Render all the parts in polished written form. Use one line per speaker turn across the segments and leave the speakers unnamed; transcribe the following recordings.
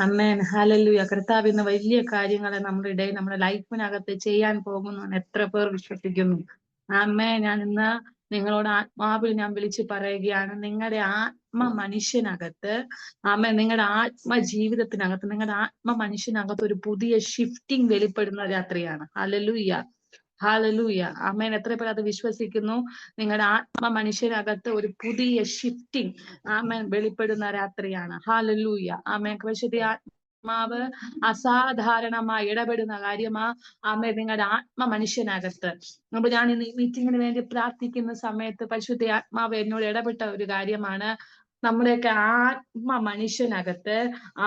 അമ്മേൻ, hallelujah. കർത്താവ് ഇന്ന് വലിയ കാര്യങ്ങളെ നമ്മുടെ ഇടയിൽ, നമ്മുടെ ലൈഫിനകത്ത് ചെയ്യാൻ പോകുന്നു എന്ന് എത്ര പേർ വിശ്വസിക്കുന്നു? അമ്മേ, ഞാൻ ഇന്ന് നിങ്ങളോട് ആത്മാവിൽ ഞാൻ വിളിച്ചു പറയുകയാണ്, നിങ്ങളുടെ മനുഷ്യനകത്ത്, ആമേ, നിങ്ങളുടെ ജീവിതത്തിനകത്ത്, നിങ്ങളുടെ മനുഷ്യനകത്ത് ഒരു പുതിയ ഷിഫ്റ്റിംഗ് വെളിപ്പെടുന്ന രാത്രിയാണ്. Hallelujah, hallelujah. ആമേൻ. എത്ര പേർ അത് വിശ്വസിക്കുന്നു? നിങ്ങളുടെ മനുഷ്യനകത്ത് ഒരു പുതിയ ഷിഫ്റ്റിംഗ്, ആമേൻ, വെളിപ്പെടുന്ന രാത്രിയാണ്. ഹല്ലേലൂയ. ആമേൻ. പരിശുദ്ധ ആത്മാവ് അസാധാരണമായി ഇടപെടുന്ന കാര്യമാ, ആമേൻ, നിങ്ങളുടെ മനുഷ്യനകത്ത്. അപ്പൊ ഞാൻ ഇന്ന് ഈ മീറ്റിങ്ങിന് വേണ്ടി പ്രാർത്ഥിക്കുന്ന സമയത്ത് പരിശുദ്ധ ആത്മാവ് എന്നോട് ഇടപെട്ട ഒരു കാര്യമാണ്, നമ്മുടെയൊക്കെ മനുഷ്യനകത്ത്,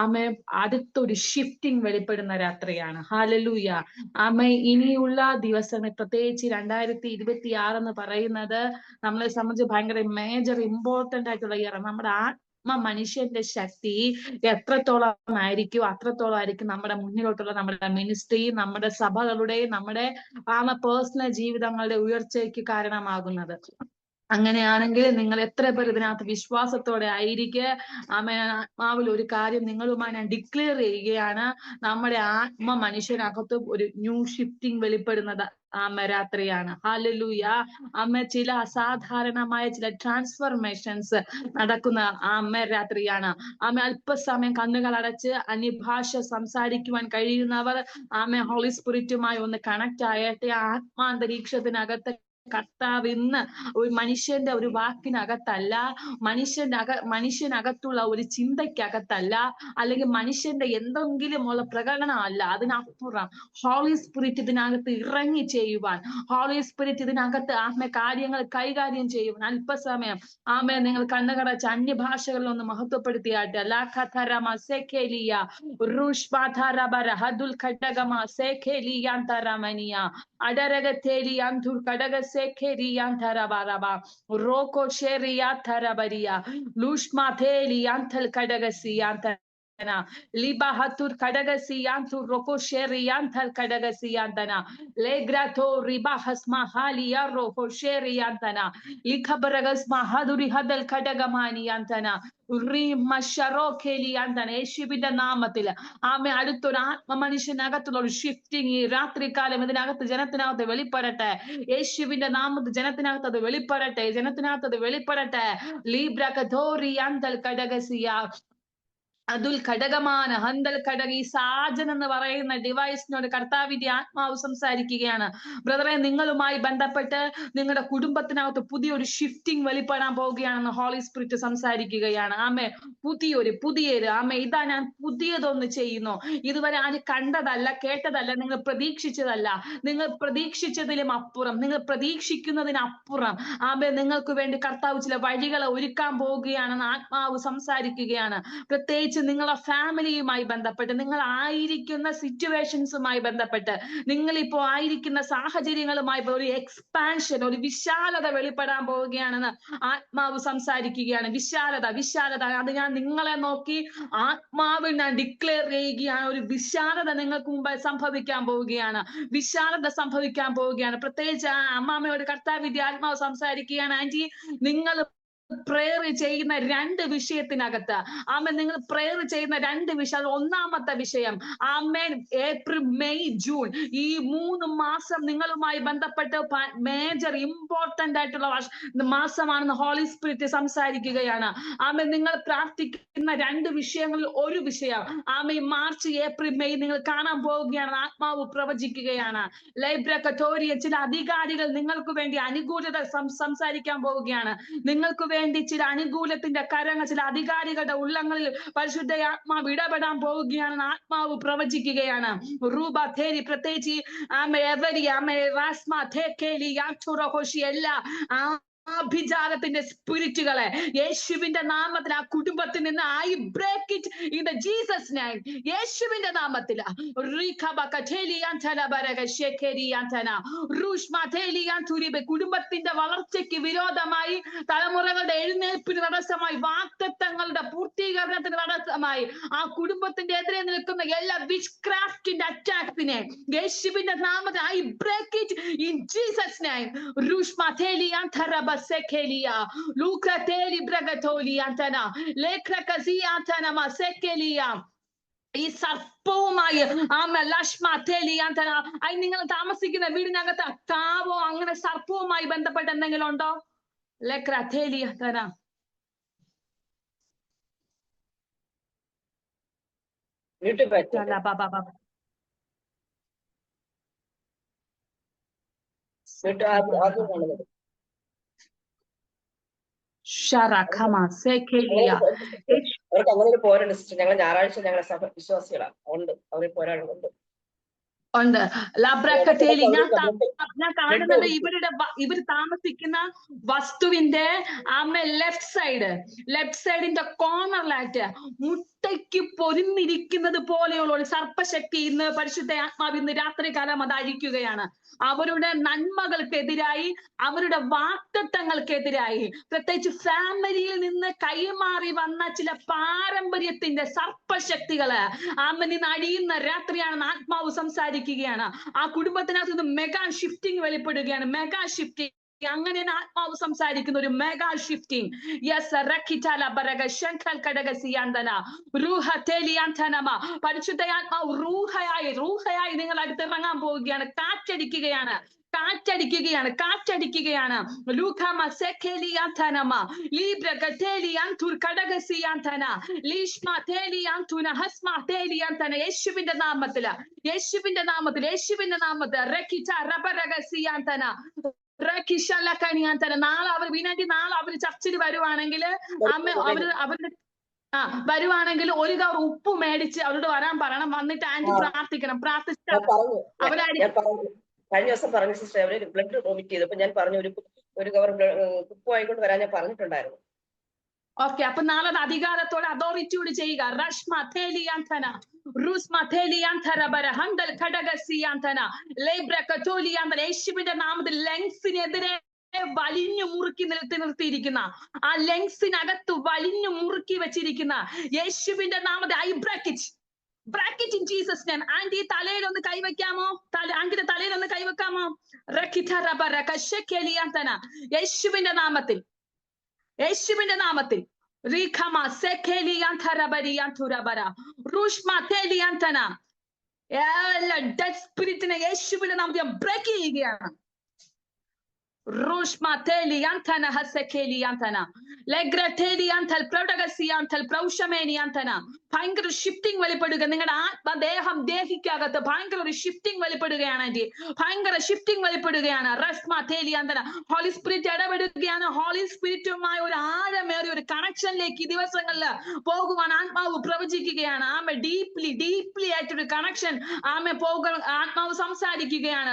ആമേ, അടുത്തൊരു ഷിഫ്റ്റിംഗ് വെളിപ്പെടുന്ന രാത്രിയാണ്. ഹല്ലേലൂയ. ആമേ, ഇനിയുള്ള ദിവസങ്ങൾ, പ്രത്യേകിച്ച് 2026 എന്ന് പറയുന്നത് നമ്മളെ സംബന്ധിച്ച് ഭയങ്കര മേജർ ഇമ്പോർട്ടന്റ് ആയിട്ടുള്ള ഇയർ. നമ്മുടെ മനുഷ്യന്റെ ശക്തി എത്രത്തോളം ആയിരിക്കും, അത്രത്തോളം ആയിരിക്കും നമ്മുടെ മുന്നിലോട്ടുള്ള നമ്മുടെ മിനിസ്ട്രി, നമ്മുടെ സഭകളുടെ, നമ്മുടെ പേഴ്സണൽ ജീവിതങ്ങളുടെ ഉയർച്ചയ്ക്ക് കാരണമാകുന്നത്. അങ്ങനെയാണെങ്കിൽ നിങ്ങൾ എത്ര പേർ ഇതിനകത്ത് വിശ്വാസത്തോടെ ആയിരിക്കെ? ആത്മാവിൽ ഒരു കാര്യം നിങ്ങളുമായി ഞാൻ ഡിക്ലെയർ ചെയ്യുകയാണ്, നമ്മുടെ മനുഷ്യനകത്ത് ഒരു ന്യൂ ഷിഫ്റ്റിംഗ് വെളിപ്പെടുന്നത് രാത്രിയാണ്. ഹല്ലേലൂയ. ചില അസാധാരണമായ ചില ട്രാൻസ്ഫർമേഷൻസ് നടക്കുന്ന രാത്രിയാണ്. അല്പസമയം കണ്ണുകൾ അടച്ച് അന്യഭാഷ സംസാരിക്കുവാൻ കഴിയുന്നവർ ഹോളി സ്പിരിറ്റുമായി ഒന്ന് കണക്ട് ആയിട്ട് ആത്മാന്തരീക്ഷത്തിനകത്ത് കർത്താവ് ഇന്ന് ഒരു മനുഷ്യന്റെ ഒരു വാക്കിനകത്തല്ല, മനുഷ്യനകത്തുള്ള ഒരു ചിന്തയ്ക്കകത്തല്ല, അല്ലെങ്കിൽ മനുഷ്യന്റെ എന്തെങ്കിലും ഉള്ള പ്രകടനമല്ല, അതിനപ്പുറം ഹോളി സ്പിരിറ്റ് ഇതിനകത്ത് ഇറങ്ങി ചെയ്യുവാൻ, ഹോളി സ്പിരിറ്റ് ഇതിനകത്ത് കാര്യങ്ങൾ കൈകാര്യം ചെയ്യുവാൻ അല്പസമയം നിങ്ങൾ കണ്ണുകടച്ച് അന്യഭാഷകളിൽ ഒന്ന് മഹത്വപ്പെടുത്തിയാട്ടെ. അടരകത്തേലി അന്ധുർ കടകസേഖേരി അന്ധരബാരബ Roko ഷേറിയ ധരബരിയ ലൂഷ്മാഥേലി അന്ധൽ കടകസി അന്ധ Libahatur kadagasiyantur rokosheriyantal kadagasiyantana legrato ribahas mahalia rokosheriantana likabaragas mahaduri hadal kadagamaniantana യേശുവിന്റെ നാമത്തിൽ ആമേ, അടുത്തൊരു മനുഷ്യനകത്തുള്ള ഒരു ഷിഫ്റ്റിംഗ് ഈ രാത്രികാലം ഇതിനകത്ത് ജനത്തിനകത്ത് വെളിപ്പെടട്ടെ. യേശുവിന്റെ നാമത്തിൽ ജനത്തിനകത്ത് അത് വെളിപ്പെടട്ടെ, ജനത്തിനകത്ത് അത് വെളിപ്പെടട്ടെ. ലീബ്രകധോറി അന്തൽ കടകസിയ അതുൽ ഘടകമാണ് ഹന്തൽ ഘടക. ഈ സാജൻ എന്ന് പറയുന്ന ഡിവൈസിനോട് കർത്താവിന്റെ ആത്മാവ് സംസാരിക്കുകയാണ്. ബ്രദറെ, നിങ്ങളുമായി ബന്ധപ്പെട്ട് നിങ്ങളുടെ കുടുംബത്തിനകത്ത് പുതിയൊരു ഷിഫ്റ്റിംഗ് വെളിപ്പെടാൻ പോവുകയാണെന്ന് ഹോളി സ്പിരിറ്റ് സംസാരിക്കുകയാണ്. ആമേ, പുതിയൊരു ആമേ, ഇതാ ഞാൻ പുതിയതൊന്ന് ചെയ്യുന്നു. ഇതുവരെ ആര് കണ്ടതല്ല, കേട്ടതല്ല, നിങ്ങൾ പ്രതീക്ഷിച്ചതല്ല, നിങ്ങൾ പ്രതീക്ഷിച്ചതിലും അപ്പുറം, നിങ്ങൾ പ്രതീക്ഷിക്കുന്നതിനപ്പുറം ആമേ, നിങ്ങൾക്ക് വേണ്ടി കർത്താവ് ചില വഴികളെ ഒരുക്കാൻ പോവുകയാണെന്ന് ആത്മാവ് സംസാരിക്കുകയാണ്. പ്രത്യേകിച്ച് നിങ്ങളുടെ ഫാമിലിയുമായി ബന്ധപ്പെട്ട്, നിങ്ങൾ ആയിരിക്കുന്ന സിറ്റുവേഷൻസുമായി ബന്ധപ്പെട്ട്, നിങ്ങളിപ്പോ ആയിരിക്കുന്ന സാഹചര്യങ്ങളുമായി ഒരു എക്സ്പാൻഷൻ, ഒരു വിശാലത വെളിപ്പെടാൻ പോവുകയാണെന്ന് ആത്മാവ് സംസാരിക്കുകയാണ്. വിശാലത അത് ഞാൻ നിങ്ങളെ നോക്കി ആത്മാവിൽ ഞാൻ ഡിക്ലെയർ ചെയ്യുകയാണ്. ഒരു വിശാലത നിങ്ങൾക്ക് മുമ്പ് സംഭവിക്കാൻ പോവുകയാണ്, വിശാലത സംഭവിക്കാൻ പോവുകയാണ്. പ്രത്യേകിച്ച് അമ്മാമ്മയോട് കർത്താവിന്റെ ആത്മാവ് സംസാരിക്കുകയാണ്, ആന്റി, നിങ്ങൾ പ്രേയർ ചെയ്യുന്ന 2 വിഷയത്തിനകത്ത് ആമേൻ, നിങ്ങൾ പ്രേയർ ചെയ്യുന്ന 2 വിഷയം, ഒന്നാമത്തെ വിഷയം ആമേൻ, ഏപ്രിൽ, മെയ്, ജൂൺ ഈ 3 മാസം നിങ്ങളുമായി ബന്ധപ്പെട്ട് മേജർ ഇമ്പോർട്ടന്റ് ആയിട്ടുള്ള മാസമാണെന്ന് ഹോളി സ്പിരിറ്റ് സംസാരിക്കുകയാണ്. ആമേൻ, നിങ്ങൾ പ്രാർത്ഥിക്കുന്ന 2 വിഷയങ്ങളിൽ ഒരു വിഷയം ആമേൻ, മാർച്ച്, ഏപ്രിൽ, മെയ് നിങ്ങൾ കാണാൻ പോവുകയാണ്. ആത്മാവ് പ്രവചിക്കുകയാണ്. ലൈബ്രകറ്റോറിയ ചില അധികാരികൾ നിങ്ങൾക്ക് വേണ്ടി അനുകൂലത സംസാരിക്കാൻ പോവുകയാണ്. നിങ്ങൾക്ക് വേണ്ടി ചില അനുകൂലത്തിന്റെ കരങ്ങൾ ചില അധികാരികളുടെ ഉള്ളങ്ങളിൽ പരിശുദ്ധ ആത്മാവ് ഇടപെടാൻ പോവുകയാണെന്ന് ആത്മാവ് പ്രവചിക്കുകയാണ്. റൂബ തേരി, പ്രത്യേകിച്ച് എല്ലാ ആഭിചാരത്തിന്റെ സ്പിരിറ്റുകളെ യേശുവിന്റെ നാമത്തിൽ ആ കുടുംബത്തിൽ നിന്ന് I break it in the Jesus name. യേശുവിന്റെ നാമത്തിൽ കുടുംബത്തിന്റെ വളർച്ചയ്ക്ക് വിരോധമായി, തലമുറകളുടെ എഴുന്നേൽപ്പിന് തടസ്സമായി, വാഗ്ദത്തങ്ങളുടെ പൂർത്തീകരണത്തിന് തടസ്സമായി ആ കുടുംബത്തിന്റെ എതിരെ നിൽക്കുന്ന എല്ലാ വിച്ച്ക്രാഫ്റ്റിന്റെ അറ്റാക്സിനെ യേശുവിന്റെ നാമത്തിൽ I break it in Jesus name. basekelia. Lucrateli bragatoli antana. Lekrakasi antana masekelia. ഈ സർപ്പവുമായി ലഷ്മ തേലി അന്തന. അത് നിങ്ങൾ താമസിക്കുന്ന വീടിനകത്ത് കാവോ അങ്ങനെ സർപ്പവുമായി ബന്ധപ്പെട്ട് എന്തെങ്കിലും ഉണ്ടോ? ലക്ര തേലി അന്തന.
അവർക്ക് അങ്ങനെ ഒരു പോരാണ് സിസ്റ്റർ. ഞങ്ങൾ ഞായറാഴ്ച ഞങ്ങളെ സഭ വിശ്വാസികളാണ്, ഉണ്ട് അവർ പോരാടുന്നുണ്ട്.
ഉണ്ട്. ലബ്രക്കത്തേലി ഞാൻ കാണുന്നത് ഇവര് താമസിക്കുന്ന വസ്തുവിന്റെ ലെഫ്റ്റ് സൈഡിന്റെ കോർണറിലായിട്ട് മുട്ടയ്ക്ക് പൊരിഞ്ഞിരിക്കുന്നത് പോലെയുള്ള ഒരു സർപ്പശക്തി ഇന്ന് പരിശുദ്ധ ആത്മാവ് ഇന്ന് രാത്രികാലം അത് അഴിക്കുകയാണ്. അവരുടെ നന്മകൾക്കെതിരായി, അവരുടെ വാഗ്ദത്തങ്ങൾക്കെതിരായി, പ്രത്യേകിച്ച് ഫാമിലിയിൽ നിന്ന് കൈമാറി വന്ന ചില പാരമ്പര്യത്തിന്റെ സർപ്പശക്തികള് ഇന്ന് അഴിയുന്ന രാത്രിയാണെന്ന് ആത്മാവ് സംസാരിക്കുകയാണ്. ആ കുടുംബത്തിനകത്ത് നിന്ന് മെഗാ ഷിഫ്റ്റിംഗ് വെളിപ്പെടുകയാണ്. മെഗാ ഷിഫ്റ്റിംഗ് അങ്ങനെ ആത്മാവ് സംസാരിക്കുന്ന ഒരു മെഗാ ഷിഫ്റ്റിംഗ്. യെസ്, പരിശുദ്ധ ആത്മാവ് റൂഹയായി നിങ്ങൾ അടുത്തിറങ്ങാൻ പോവുകയാണ്. കാറ്റടിക്കുകയാണ്. യേശുവിന്റെ നാമത്തിൽ നാളെ അവർ വീണാണ്ടി നാളെ അവർ ചർച്ചിൽ വരുവാണെങ്കിൽ വരുവാണെങ്കിൽ ഒരു കവർ ഉപ്പ് മേടിച്ച് അവരോട് വരാൻ പറയണം. വന്നിട്ട് ആന്റി പ്രാർത്ഥിക്കണം. പ്രാർത്ഥിച്ചിട്ട്
കഴിഞ്ഞ ദിവസം പറഞ്ഞു സിസ്റ്റർ, അവര് ബ്ലഡ് വോമിറ്റ് ചെയ്തപ്പോ ഞാൻ പറഞ്ഞു ഒരു കവർ ഉപ്പ് വാങ്ങിക്കൊണ്ട് വരാൻ ഞാൻ പറഞ്ഞിട്ടുണ്ടായിരുന്നു.
ഓക്കെ, അപ്പൊ നാളെ അത് അധികാരത്തോടെ അതോറിറ്റിയോട് ചെയ്യുക. യേശുവിന്റെ നാമത്തിൽ ലങ്സിനെതിരെ വലിഞ്ഞു മുറുക്കി നിർത്തിയിരിക്കുന്ന, ആ ലങ്സിനകത്ത് വലിഞ്ഞു മുറുക്കി വെച്ചിരിക്കുന്ന യേശുവിന്റെ നാമത്തിൽ I break it in Jesus name. Aunty തലയിലൊന്ന് കൈവയ്ക്കാമോ? ആന്റിയുടെ തലയിലൊന്ന് കൈവെക്കാമോ? യേശുവിന്റെ നാമത്തിൽ എല്ലാ ഡെഡ് സ്പിരിറ്റിനെ യേശുവിന്റെ നാമത്തിൽ ബ്രേക്ക് ചെയ്യുകയാണ്. ഭയങ്കര ഷിഫ്റ്റിംഗ് വെളിപ്പെടുക. നിങ്ങളുടെ ആത്മദേഹം ദേഹിക്കകത്ത് ഭയങ്കര ഒരു ഷിഫ്റ്റിംഗ് വെളിപ്പെടുകയാണ് ആന്റി. ഭയങ്കര ഷിഫ്റ്റിംഗ് വെളിപ്പെടുകയാണ്. ഹോളി സ്പിരിറ്റ് ഇടപെടുകയാണ്. ഹോളി സ്പിരിറ്റുമായി ഒരു ആഴമേറിയ ഒരു കണക്ഷനിലേക്ക് ഈ ദിവസങ്ങളിൽ പോകുവാൻ ആത്മാവ് പ്രവചിക്കുകയാണ്. ഡീപ്ലി ആയിട്ടൊരു കണക്ഷൻ പോകുക. ആത്മാവ് സംസാരിക്കുകയാണ്.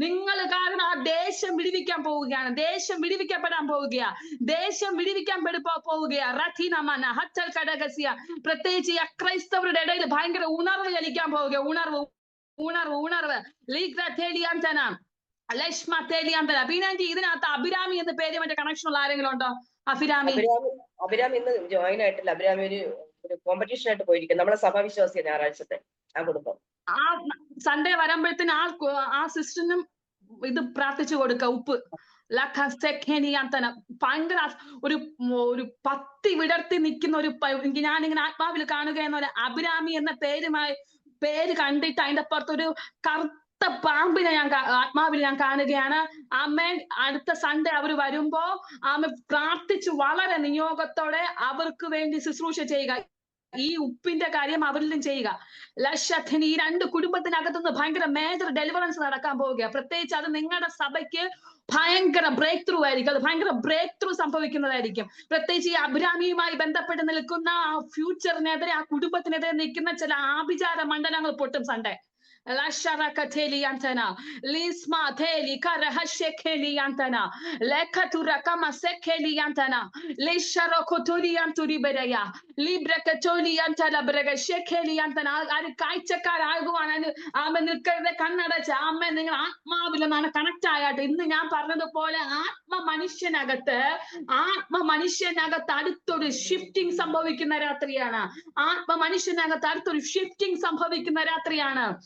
നിങ്ങൾ കാരണം ആ ദേശം വിടുവിക്കാൻ പോവുകയാണ്. ദേശം വിടുവിക്കപ്പെടാൻ പോവുകയാണ്. ദേശം വിടുവിക്കാൻ പോവുകയാണ്. പ്രത്യേകിച്ച് അക്രൈസ്തവരുടെ ഇടയിൽ ഭയങ്കര ഉണർവ് ചലിക്കാൻ പോവുക. ഉണർവ് അഭിനാന്റി, ഇതിനകത്ത് അഭിരാമി എന്ന പേര് മറ്റേ കണക്ഷൻ ഉള്ള ആരെങ്കിലും ഉണ്ടോ? അഭിരാമി
ഇന്ന് ജോയിൻ ആയിട്ടില്ല. അഭിരാമി ഒരു കോമ്പറ്റീഷൻ ആയിട്ട് പോയിരിക്കും. നമ്മളെ സഭാവിശ്വാസിയ ഞായറാഴ്ചത്തെ ആ കുടുംബം.
ആ സൺഡേ വരുമ്പോഴത്തേന് ആ സിസ്റ്ററിനും ഇത് പ്രാർത്ഥിച്ചു കൊടുക്ക. ഉപ്പ് ഭയങ്കര ഒരു പത്തി വിടർത്തി നിൽക്കുന്ന ഒരു ഞാനിങ്ങനെ ആത്മാവിൽ കാണുക എന്നൊരു അഭിരാമി എന്ന പേര് കണ്ടിട്ട് അതിന്റെ അപ്പുറത്തൊരു കറുത്ത പാമ്പിനെ ആത്മാവിൽ ഞാൻ കാണുകയാണ്. ആമേൻ. അടുത്ത സൺഡേ അവർ വരുമ്പോ പ്രാർത്ഥിച്ചു വളരെ നിയോഗത്തോടെ അവർക്ക് വേണ്ടി ശുശ്രൂഷ ചെയ്യുക. ഈ ഉപ്പിന്റെ കാര്യം അവരിലും ചെയ്യുക. ലക്ഷത്തിന് ഈ രണ്ട് കുടുംബത്തിനകത്തുനിന്ന് ഭയങ്കര മേജർ ഡെലിവറൻസ് നടക്കാൻ പോവുക. പ്രത്യേകിച്ച് അത് നിങ്ങളുടെ സഭയ്ക്ക് ഭയങ്കര ബ്രേക്ക് ത്രൂ ആയിരിക്കും. അത് ഭയങ്കര ബ്രേക്ക് ത്രൂ സംഭവിക്കുന്നതായിരിക്കും. പ്രത്യേകിച്ച് ഈ അഭിരാമിയുമായി ബന്ധപ്പെട്ട് നിൽക്കുന്ന ആ ഫ്യൂച്ചറിനെതിരെ, ആ കുടുംബത്തിനെതിരെ നിൽക്കുന്ന ചില ആഭിചാര മണ്ഡലങ്ങൾ പൊട്ടും Sunday. Lasharakateliantana, Lisma Teli Karahashekeliantana, Lekatura Kama Sekeliantana, Lisharokoturianturiberea, Libra Catoliantana Brega Shekeliantana, Arikaitaka Alguan, Amenika Kannada, Amen, Atma connect in the Yaparna the Pola, Atma Manishanagata, Atma Manishanagatarito shifting Sambavikinaratriana, Atma Manishanagatarito shifting Sambavikinaratriana.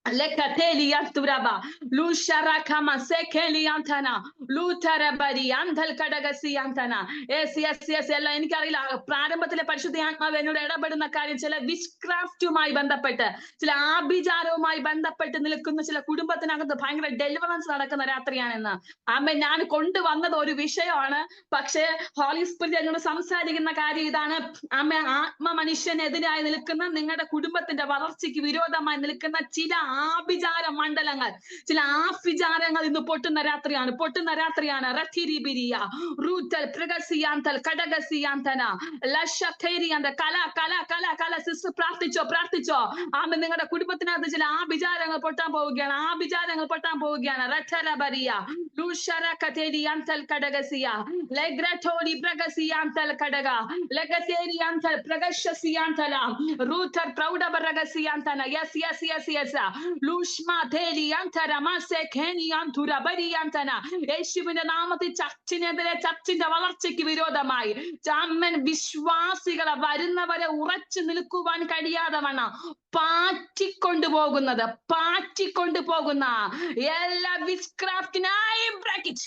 Lekateli anturaba, Lushara kama sekeli antana, Lutarabadi, Antal Kadagasi antana. Yes, Ella in Karila, Pradamatele Pashudianma, Venura Badanakan, Chela, witchcraft to my bandapeta, Chila Abijaro, my bandapet, and the Kunasila Kudumpatana, the Panga deliverance Ratriana. Amenan Kondu Vanda or Vishayana, Pakshe, Holy Spirit, and some side in the Karidana, Amen, Manishan, Edina, the Likana, Ninga Kudumbat and the Valasiki Video, the Manilkana Chida. Abijara Mandalangal, Chila Fijarangal in the Potanaratriana, Ratiribiria, Rutal, Pregasiantal, Kadagasiantana, Lashateri and the Kala, Sister Praticho, Amenga Kudubatana, the Abijaranga Potambogan, Abijaranga Potambogan, Ratarabaria, Lushara Kateri Antal Kadagasia, Legratori Pregasiantal Kadaga, Legateri Antal Pregasiantala, Rutar Prouda Baragasiantana, yes. Lushma Teli Antara Mase Kenny Antura Badi Antana, Eshimina Namati Chachin and the Chachin the Valachik Virodamai, Chaman Vishwasigala Varina Vada Urachin Lukuvan Kadiadamana, Party Konduboguna, the Party Kondupoguna, Yella Witchcraft in I bracket.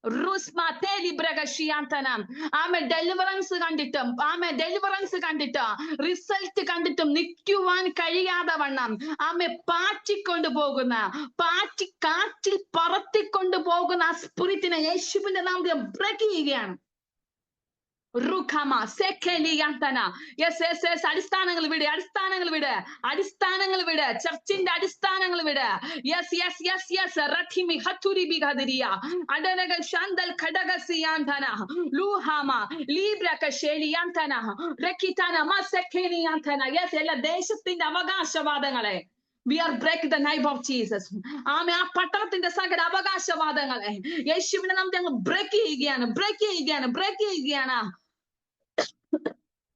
Rusma Teli Bragashiantana. I'm a deliverance canditum. I'm a deliverance candita. Result canditum. Nikuan Kayadavanam. I'm a party condoboguna. Party Kati Parati condoboguna. Spirit in a yeship in the name breaking again. Rukama, Sekeli Yantana. Yes, Adistanangal Vida, Churchin Adistanangal Vida. Yes, Ratimi Haturi Bigadiria, Adanaga Shandal Kadagasi Yantana, Luhama, Libra Kasheli Yantana, Rekitana, Masekeni Yantana. Yes, Ella Deshatin Avagasha Vadangale. We are break the knife of Jesus. Ame a patat in the Saga Avagasha Vadangale. Yes, Shivanam break again.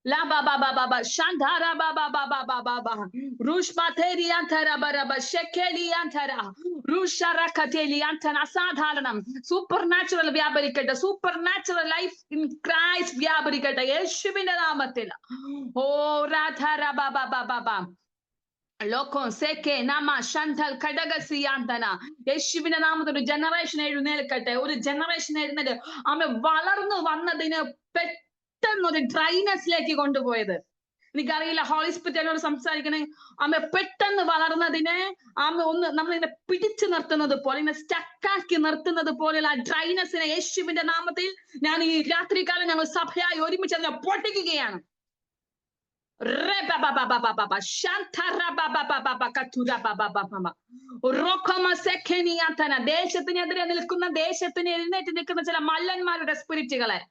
La baba Shandara baba Rushma Teri Antara Baraba Shekeli Antara Rushara Kateli Antana Sadharanam supernatural Vyabaricata, supernatural life in Christ Vyabaricata, Yeshivina Ramatila. Oh Rathara baba. Lokon Seke Nama Shantal Kadagasi Antana. Yeshivina Namatu generation Nelkate, or generation I'm a Valarno Vanadina pet. The dryness like you going to go either. Nigarilla hospital or some sargane. I'm a petan the Valarnadine. I'm on the pitchin the pole in a stack in the pole, like dryness in a yeshiv in the Namatil. Nani Yatrikal and a Sapia, Yorimich and a portic again. Reba Shantara Baba Katura Baba Rokama Sekeni Antana, Deshatania, Kuna Deshatania, Netikana Malan Mara spiritual.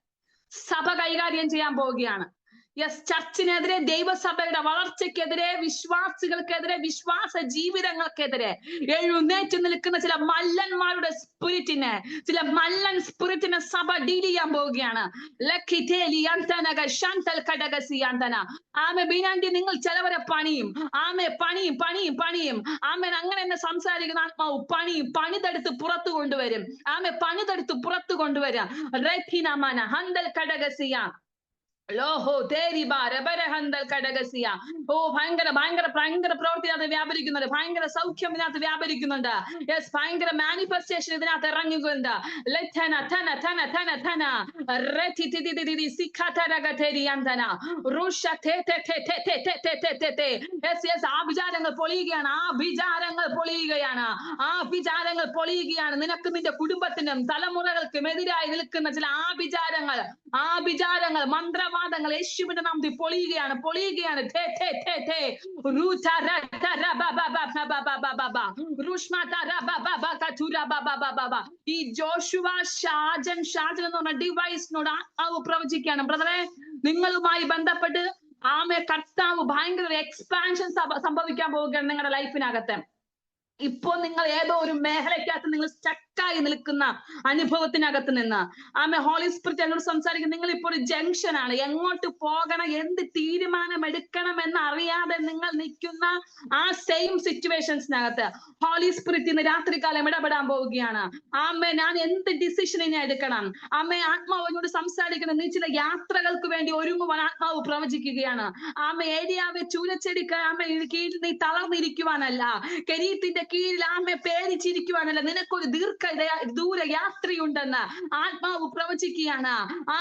Saba Gaigarian Bogiana. Yes, Churchinedre, Deva Sabada Valarche Kedre, Vishwasigal Kedre, Vishwasa Jiviranga Kedre. You net in the Likanasilla Malan Maruda spirit in it. Silla Malan spirit in a Saba Didi Ambogiana. Lekiteli Antanaga Shantal Kadagasi Antana. I'm a Binandi Ningle Chalavara Panim. I'm a Panim. I'm an Angan and a Samsari Pani that is the Puratu Gunduverim. I'm a Pani that is the Puratu Gunduveria. Retina Mana, Handel Kadagasia. Loho, Teriba, Rebere Handel Kadagasia. Oh, Pangara, Protea, the Vabirikunda, the Pangara Saukamina, the Vabirikunda. Yes, Pangara manifestation is not the Rangugunda. Letana, Tana, Retiti, Sikataragateri Antana, Rusha Tete. Yes, Abijaranga Poligiana, Minakamita Kudubatinum, Salamura, Medira, Abijarangal, Mandra. Eshiminam the Poligian, Te, Ruta Baba, Rushmata Baba, Katura Baba, E. Joshua Shajan on a device, no, our Projikan, brother, Ningal my Bandapad, ആമേ കർത്താവ് ഭയങ്കര expansion സംഭവിക്കാൻ പോവുകയാണ് നിങ്ങളുടെ ലൈഫിനകത്ത്. ഇപ്പോൾ നിങ്ങൾ ഏതോ ഒരു മേഖലയ്ക്കകത്ത് നിങ്ങൾ സ്റ്റക്കായി നിൽക്കുന്ന അനുഭവത്തിനകത്ത് നിന്ന് ആമേ ഹോളി സ്പിരിറ്റ് എന്നോട് സംസാരിക്കും. നിങ്ങൾ ഇപ്പോൾ ഒരു ജംഗ്ഷൻ ആണ്, എങ്ങോട്ട് പോകണം, എന്ത് തീരുമാനം എടുക്കണം എന്ന് അറിയാതെ നിങ്ങൾ നിൽക്കുന്ന ആ സെയിം സിറ്റുവേഷൻസിനകത്ത് ഹോളി സ്പിരിറ്റ് ഇന്ന് രാത്രികാലം ഇടപെടാൻ പോവുകയാണ്. ആമേ ഞാൻ എന്ത് ഡിസിഷൻ ഇനി എടുക്കണം? ആമേ ആത്മാവ് എന്നോട് സംസാരിക്കണം. നീ ചില യാത്രകൾക്ക് വേണ്ടി ഒരുങ്ങുവാൻ ആത്മാവ് പ്രവചിക്കുകയാണ്. ആമേ ഏരിയാവെ ചൂലച്ചെടിക്ക് ആമേ കീഴിൽ നീ തളർന്നിരിക്കുവാനല്ല, കരീത്തിന്റെ കീഴിൽ ആമേ പേടിച്ചിരിക്കുവാനല്ല, നിനക്കൊരു ദൂര യാത്രയുണ്ടെന്ന് ആത്മാവ് പ്രവചിക്കുകയാണ്. ആ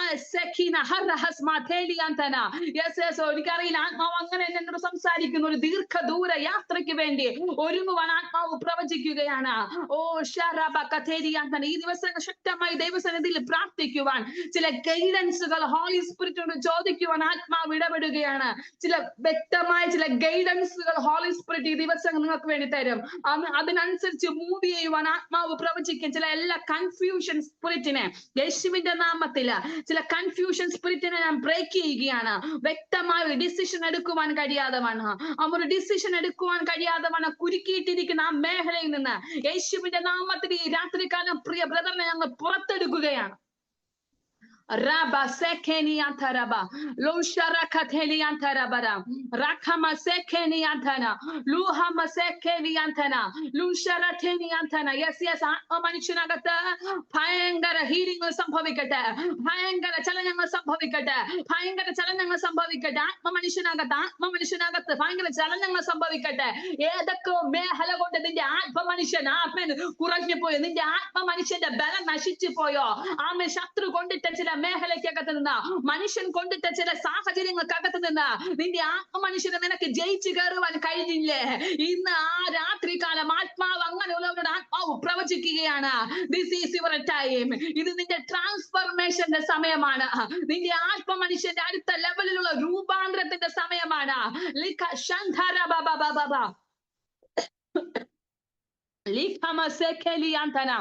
എനിക്കറിയില്ല, ആത്മാവ് അങ്ങനെ എന്നോട് സംസാരിക്കുന്നു. ഒരു ദീർഘദൂര യാത്രയ്ക്ക് വേണ്ടി ഒരുങ്ങുവാൻ ആത്മാവ് പ്രവചിക്കുകയാണ്. ഓ ഷറബ കഥേരിയാന്തന ഈ ദിവസം ശക്തമായി ദൈവസന്നിധിയിൽ പ്രാർത്ഥിക്കുവാൻ, ചില ഗൈഡൻസുകൾ ഹോളി സ്പിരിറ്റിനോട് ചോദിക്കുവാൻ ആത്മാവ് ഇടപെടുകയാണ്. ചില വ്യക്തമായ ചില ഗൈഡൻസുകൾ ഹോളി സ്പിരിറ്റ് ഈ ദിവസം നിങ്ങൾക്ക് വേണ്ടി തരും. അതിനനുസരിച്ച് മൂവ് ചെയ്യുവാൻ ആത്മാവ് പ്രവചിക്കും. ചില എല്ലാ കൺഫ്യൂഷൻ സ്പിരിറ്റിനെ യേശുവിന്റെ നാമത്തില് ചില കൺഫ്യൂഷൻ സ്പിരിറ്റിനെ ഞാൻ ബ്രേക്ക് ചെയ്യുകയാണ്. വ്യക്തമായ ഒരു ഡിസിഷൻ എടുക്കുവാൻ കഴിയാതെ വണ്ണം, ഒരു ഡിസിഷൻ എടുക്കുവാൻ കഴിയാതെ വണ്ണം കുരുക്കിയിട്ടിരിക്കുന്ന ആ മേഖലയിൽ നിന്ന് യേശുവിന്റെ നാമത്തിൽ ഈ രാത്രികാലം പ്രിയ ബ്രദറിനെ ഞങ്ങൾ പുറത്തെടുക്കുകയാണ്. Raba sekeni antaraba, lushara katheli antarabara, rakama sekeni antana, luhama sekeni antana, lushara teni antana. Yes, yes, മനുഷ്യനകത്ത് ഭയങ്കര ഹീലിംഗ് സംഭവിക്കട്ടെ, ഭയങ്കര ചലനങ്ങൾ സംഭവിക്കട്ടെ, ഭയങ്കര ചലനങ്ങൾ സംഭവിക്കട്ടെ. ആത്മമനുഷ്യനകത്ത് ഭയങ്കര ചലനങ്ങൾ സംഭവിക്കട്ടെ. ഏതൊക്കെ മേഖല കൊണ്ട് നിന്റെ ആത്മമനുഷ്യൻ കുറഞ്ഞു പോയോ, നിന്റെ ആത്മമനുഷ്യന്റെ ബലം നശിച്ചു പോയോ, ആമേ ശത്രു കൊണ്ടിട്ട ചില മേഖലയ്ക്കകത്ത് നിന്ന്, മനുഷ്യൻ കൊണ്ടിട്ട ചില സാഹചര്യങ്ങൾക്കകത്ത് നിന്ന് നിന്റെ ആത്മമനുഷ്യനെ നിനക്ക് ജയിച്ചു കയറുവാൻ കഴിഞ്ഞില്ലേ? ഇന്ന് ആ രാത്രികാലം ആത്മാവ് അങ്ങനെയുള്ളവരുടെ ആത്മാവ് പ്രവചിക്കുകയാണ്. This is your time. ഇത് നിന്റെ ട്രാൻസ്ഫർമേഷന്റെ സമയമാണ്. നിന്റെ ആത്മമനുഷ്യന്റെ അടുത്ത ലെവലിലുള്ള രൂപാന്തരത്തിന്റെ സമയമാണ്. Likama sekeli antana,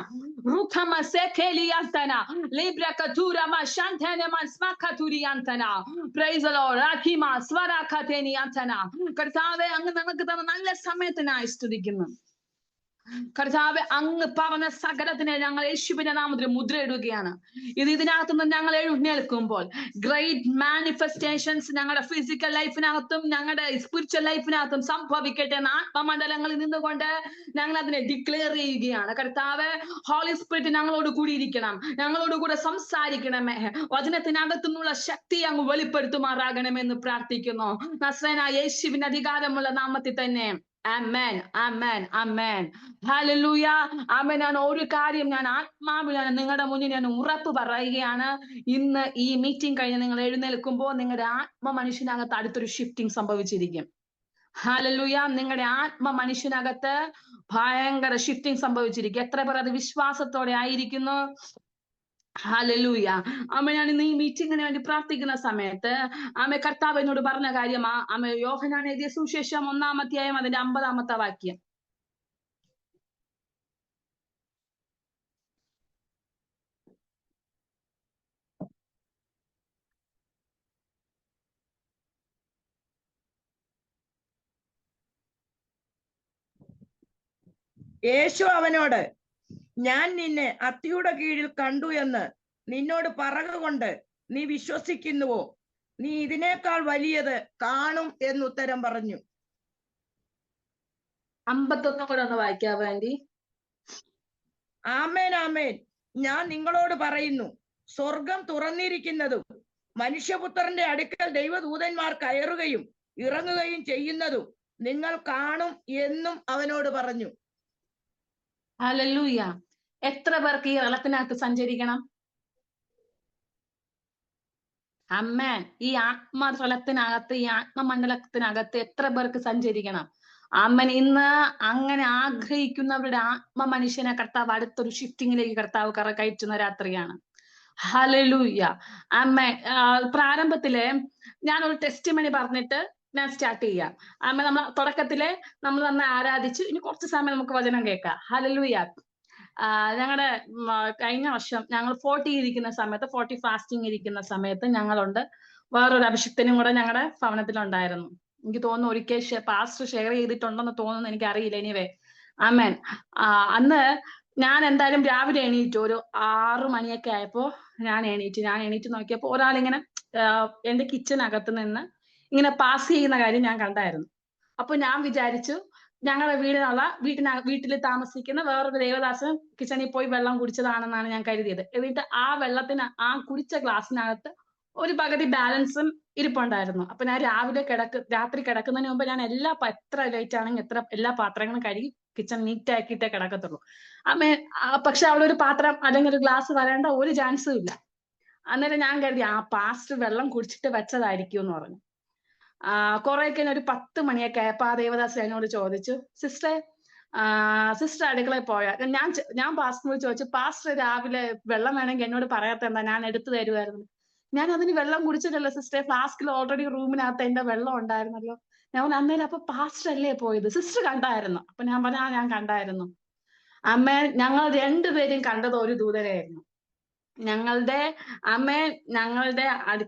rukama sekeli antana, libra katura ma shantene man smakaturi antana. Praise the Lord. Rakima swara kateni antana. കർത്താവേ, അങ്ങ് നമുക്ക് തന്ന നല്ല സമയത്തിനായി സ്തുതിക്കുന്നു. കർത്താവേ, അങ്ങ് പറഞ്ഞ സകലത്തിനെ ഞങ്ങൾ യേശുവിന്റെ നാമത്തിൽ മുദ്രയിടുകയാണ്. ഇതിനകത്തുനിന്ന് ഞങ്ങൾ എഴുന്നേൽക്കുമ്പോൾ ഗ്രേറ്റ് മാനിഫെസ്റ്റേഷൻസ് ഞങ്ങളുടെ ഫിസിക്കൽ ലൈഫിനകത്തും ഞങ്ങളുടെ സ്പിരിച്വൽ ലൈഫിനകത്തും സംഭവിക്കട്ടെ എന്ന് ആത്മമണ്ഡലങ്ങളിൽ നിന്നുകൊണ്ട് ഞങ്ങൾ അതിനെ ഡിക്ലെയർ ചെയ്യുകയാണ്. കർത്താവേ, ഹോളി സ്പിരിറ്റ് ഞങ്ങളോട് കൂടി ഇരിക്കണം, ഞങ്ങളോട് കൂടെ സംസാരിക്കണമേ, വചനത്തിനകത്തുനിന്നുള്ള ശക്തി അങ്ങ് വെളിപ്പെടുത്തുമാറാകണമെന്ന് പ്രാർത്ഥിക്കുന്നു. നസ്രേനായ യേശുവിന്റെ അധികാരമുള്ള നാമത്തിൽ തന്നെ. ആമേൻ, ആമേൻ, ആമേൻ. ഹല്ലേലൂയ. ആമേൻ. ഞാൻ ഒരു കാര്യം ഞാൻ ആത്മാവിലാണ് നിങ്ങളുടെ മുന്നിൽ ഞാൻ ഉറപ്പ് പറയുകയാണ്. ഇന്ന് ഈ മീറ്റിംഗ് കഴിഞ്ഞ് നിങ്ങൾ എഴുന്നേൽക്കുമ്പോൾ നിങ്ങളുടെ ആത്മ മനുഷ്യനകത്ത് അടുത്തൊരു ഷിഫ്റ്റിംഗ് സംഭവിച്ചിരിക്കും. ഹല്ലേലൂയ. നിങ്ങളുടെ ആത്മ മനുഷ്യനകത്ത് ഭയങ്കര ഷിഫ്റ്റിംഗ് സംഭവിച്ചിരിക്കും. എത്ര പേർ അത് വിശ്വാസത്തോടെ ആയിരിക്കുന്നു? ഹല്ലേലൂയ. ആമേ, ഞാൻ ഇന്ന് ഈ മീറ്റിംഗിന് വേണ്ടി പ്രാർത്ഥിക്കുന്ന സമയത്ത് ആമേ കർത്താവ് എന്നോട് പറഞ്ഞ കാര്യം ആമേ യോഹന്നാൻ എഴുതിയ സുവിശേഷം 1-ാം അധ്യായം അതിന്റെ 50-ാമത്തെ വാക്യം.
യേശു അവനോട്, ഞാൻ നിന്നെ അത്തിയുടെ കീഴിൽ കണ്ടു എന്ന് നിന്നോട് പറയുകൊണ്ട് നീ വിശ്വസിക്കുന്നുവോ? നീ ഇതിനേക്കാൾ വലിയത് കാണും എന്നുത്തരം പറഞ്ഞു.
51 കൂടെ ഒന്ന് വായിക്കാവോ ആന്റി?
ആമേൻ, ആമേൻ, ഞാൻ നിങ്ങളോട് പറയുന്നു, സ്വർഗം തുറന്നിരിക്കുന്നതും മനുഷ്യപുത്രന്റെ അടുക്കൽ ദൈവദൂതന്മാർ കയറുകയും ഇറങ്ങുകയും ചെയ്യുന്നതും നിങ്ങൾ കാണും എന്നും അവനോട് പറഞ്ഞു.
ഹല്ലേലൂയ. എത്ര പേർക്ക് ഈ വെള്ളത്തിനകത്ത് സഞ്ചരിക്കണം? അമ്മേൻ. ഈ ആത്മതലത്തിനകത്ത്, ഈ ആത്മമണ്ഡലത്തിനകത്ത് എത്ര പേർക്ക് സഞ്ചരിക്കണം? അമ്മൻ. ഇന്ന് അങ്ങനെ ആഗ്രഹിക്കുന്നവരുടെ ആത്മ മനുഷ്യനെ കർത്താവ് അടുത്തൊരു ഷിഫ്റ്റിങ്ങിലേക്ക് കർത്താവ് കയറ്റുന്ന രാത്രിയാണ്. ഹല്ലേലൂയ. അമ്മേ, പ്രാരംഭത്തില് ഞാനൊരു ടെസ്റ്റിമണി പറഞ്ഞിട്ട് ഞാൻ സ്റ്റാർട്ട് ചെയ്യാം. അമ്മ, നമ്മൾ തുടക്കത്തില് നമ്മൾ നന്നായി ആരാധിച്ചു. ഇനി കുറച്ച് സമയം നമുക്ക് വചനം കേൾക്കാം. ഹല്ലേലൂയ. ഞങ്ങളുടെ കഴിഞ്ഞ വർഷം ഞങ്ങൾ 40 ഇരിക്കുന്ന സമയത്ത്, 40 ഫാസ്റ്റിംഗ് ഇരിക്കുന്ന സമയത്ത് ഞങ്ങളുണ്ട് വേറൊരു അഭിഷിക്തനും കൂടെ ഞങ്ങളുടെ ഭവനത്തിലുണ്ടായിരുന്നു. എനിക്ക് തോന്നുന്നു ഒരിക്കൽ പാസ്റ്റർ ഷെയർ ചെയ്തിട്ടുണ്ടെന്ന് തോന്നുന്നു, എനിക്ക് അറിയില്ല. എനിവേ ആമേൻ. അന്ന് ഞാൻ എന്തായാലും രാവിലെ എണീറ്റു. ഒരു 6 മണിയൊക്കെ ആയപ്പോ ഞാൻ എണീറ്റ് നോക്കിയപ്പോ ഒരാളിങ്ങനെ എന്റെ കിച്ചനകത്ത് നിന്ന് ഇങ്ങനെ പാസ് ചെയ്യുന്ന കാര്യം ഞാൻ കണ്ടായിരുന്നു. അപ്പൊ ഞാൻ വിചാരിച്ചു ഞങ്ങളുടെ വീട്ടിൽ താമസിക്കുന്ന വേറൊരു ദേവദാസൻ കിച്ചണിൽ പോയി വെള്ളം കുടിച്ചതാണെന്നാണ് ഞാൻ കരുതിയത്. എന്നിട്ട് ആ വെള്ളത്തിന് ആ കുടിച്ച ഗ്ലാസ്സിനകത്ത് ഒരു പകുതി ബാലൻസും ഇരിപ്പുണ്ടായിരുന്നു. അപ്പൊ ഞാൻ രാത്രി കിടക്കുന്നതിന് മുമ്പ് ഞാൻ എത്ര ലേറ്റ് ആണെങ്കിൽ എല്ലാ പാത്രങ്ങളും കഴുകി കിച്ചൺ നീറ്റ് ആക്കിയിട്ടേ കിടക്കത്തുള്ളൂ. പക്ഷെ അവിടെ ഒരു പാത്രം അല്ലെങ്കിൽ ഒരു ഗ്ലാസ് വരേണ്ട ഒരു ചാൻസും ഇല്ല. അന്നേരം ഞാൻ കരുതി പാസ്റ്റ് വെള്ളം കുടിച്ചിട്ട് വെച്ചതായിരിക്കും എന്ന് പറഞ്ഞു. കുറെ കഴിഞ്ഞ ഒരു 10 മണിയൊക്കെ ആയപ്പോ ആ ദേവദാസ് എന്നോട് ചോദിച്ചു, സിസ്റ്റർ അടുക്കളയിൽ പോയാ? ഞാൻ പാസ്റ്ററിനോട് ചോദിച്ചു, പാസ്റ്റർ രാവിലെ വെള്ളം വേണമെങ്കിൽ എന്നോട് പറയാത്ത എന്താ, ഞാൻ എടുത്തു തരുമായിരുന്നു. ഞാൻ അതിന് വെള്ളം കുടിച്ചിട്ടല്ലോ സിസ്റ്റർ, ഫ്ലാസ്കിൽ ഓൾറെഡി റൂമിനകത്ത് എന്റെ വെള്ളം ഉണ്ടായിരുന്നല്ലോ. ഞാൻ അന്നേരം അപ്പൊ പാസ്റ്റർ അല്ലേ പോയത്, സിസ്റ്റർ കണ്ടായിരുന്നു? അപ്പൊ ഞാൻ പറഞ്ഞ ഞാൻ കണ്ടായിരുന്നു. ഞങ്ങൾ രണ്ടുപേരും കണ്ടത് ഒരു ദൂതനെയായിരുന്നു. ഞങ്ങളുടെ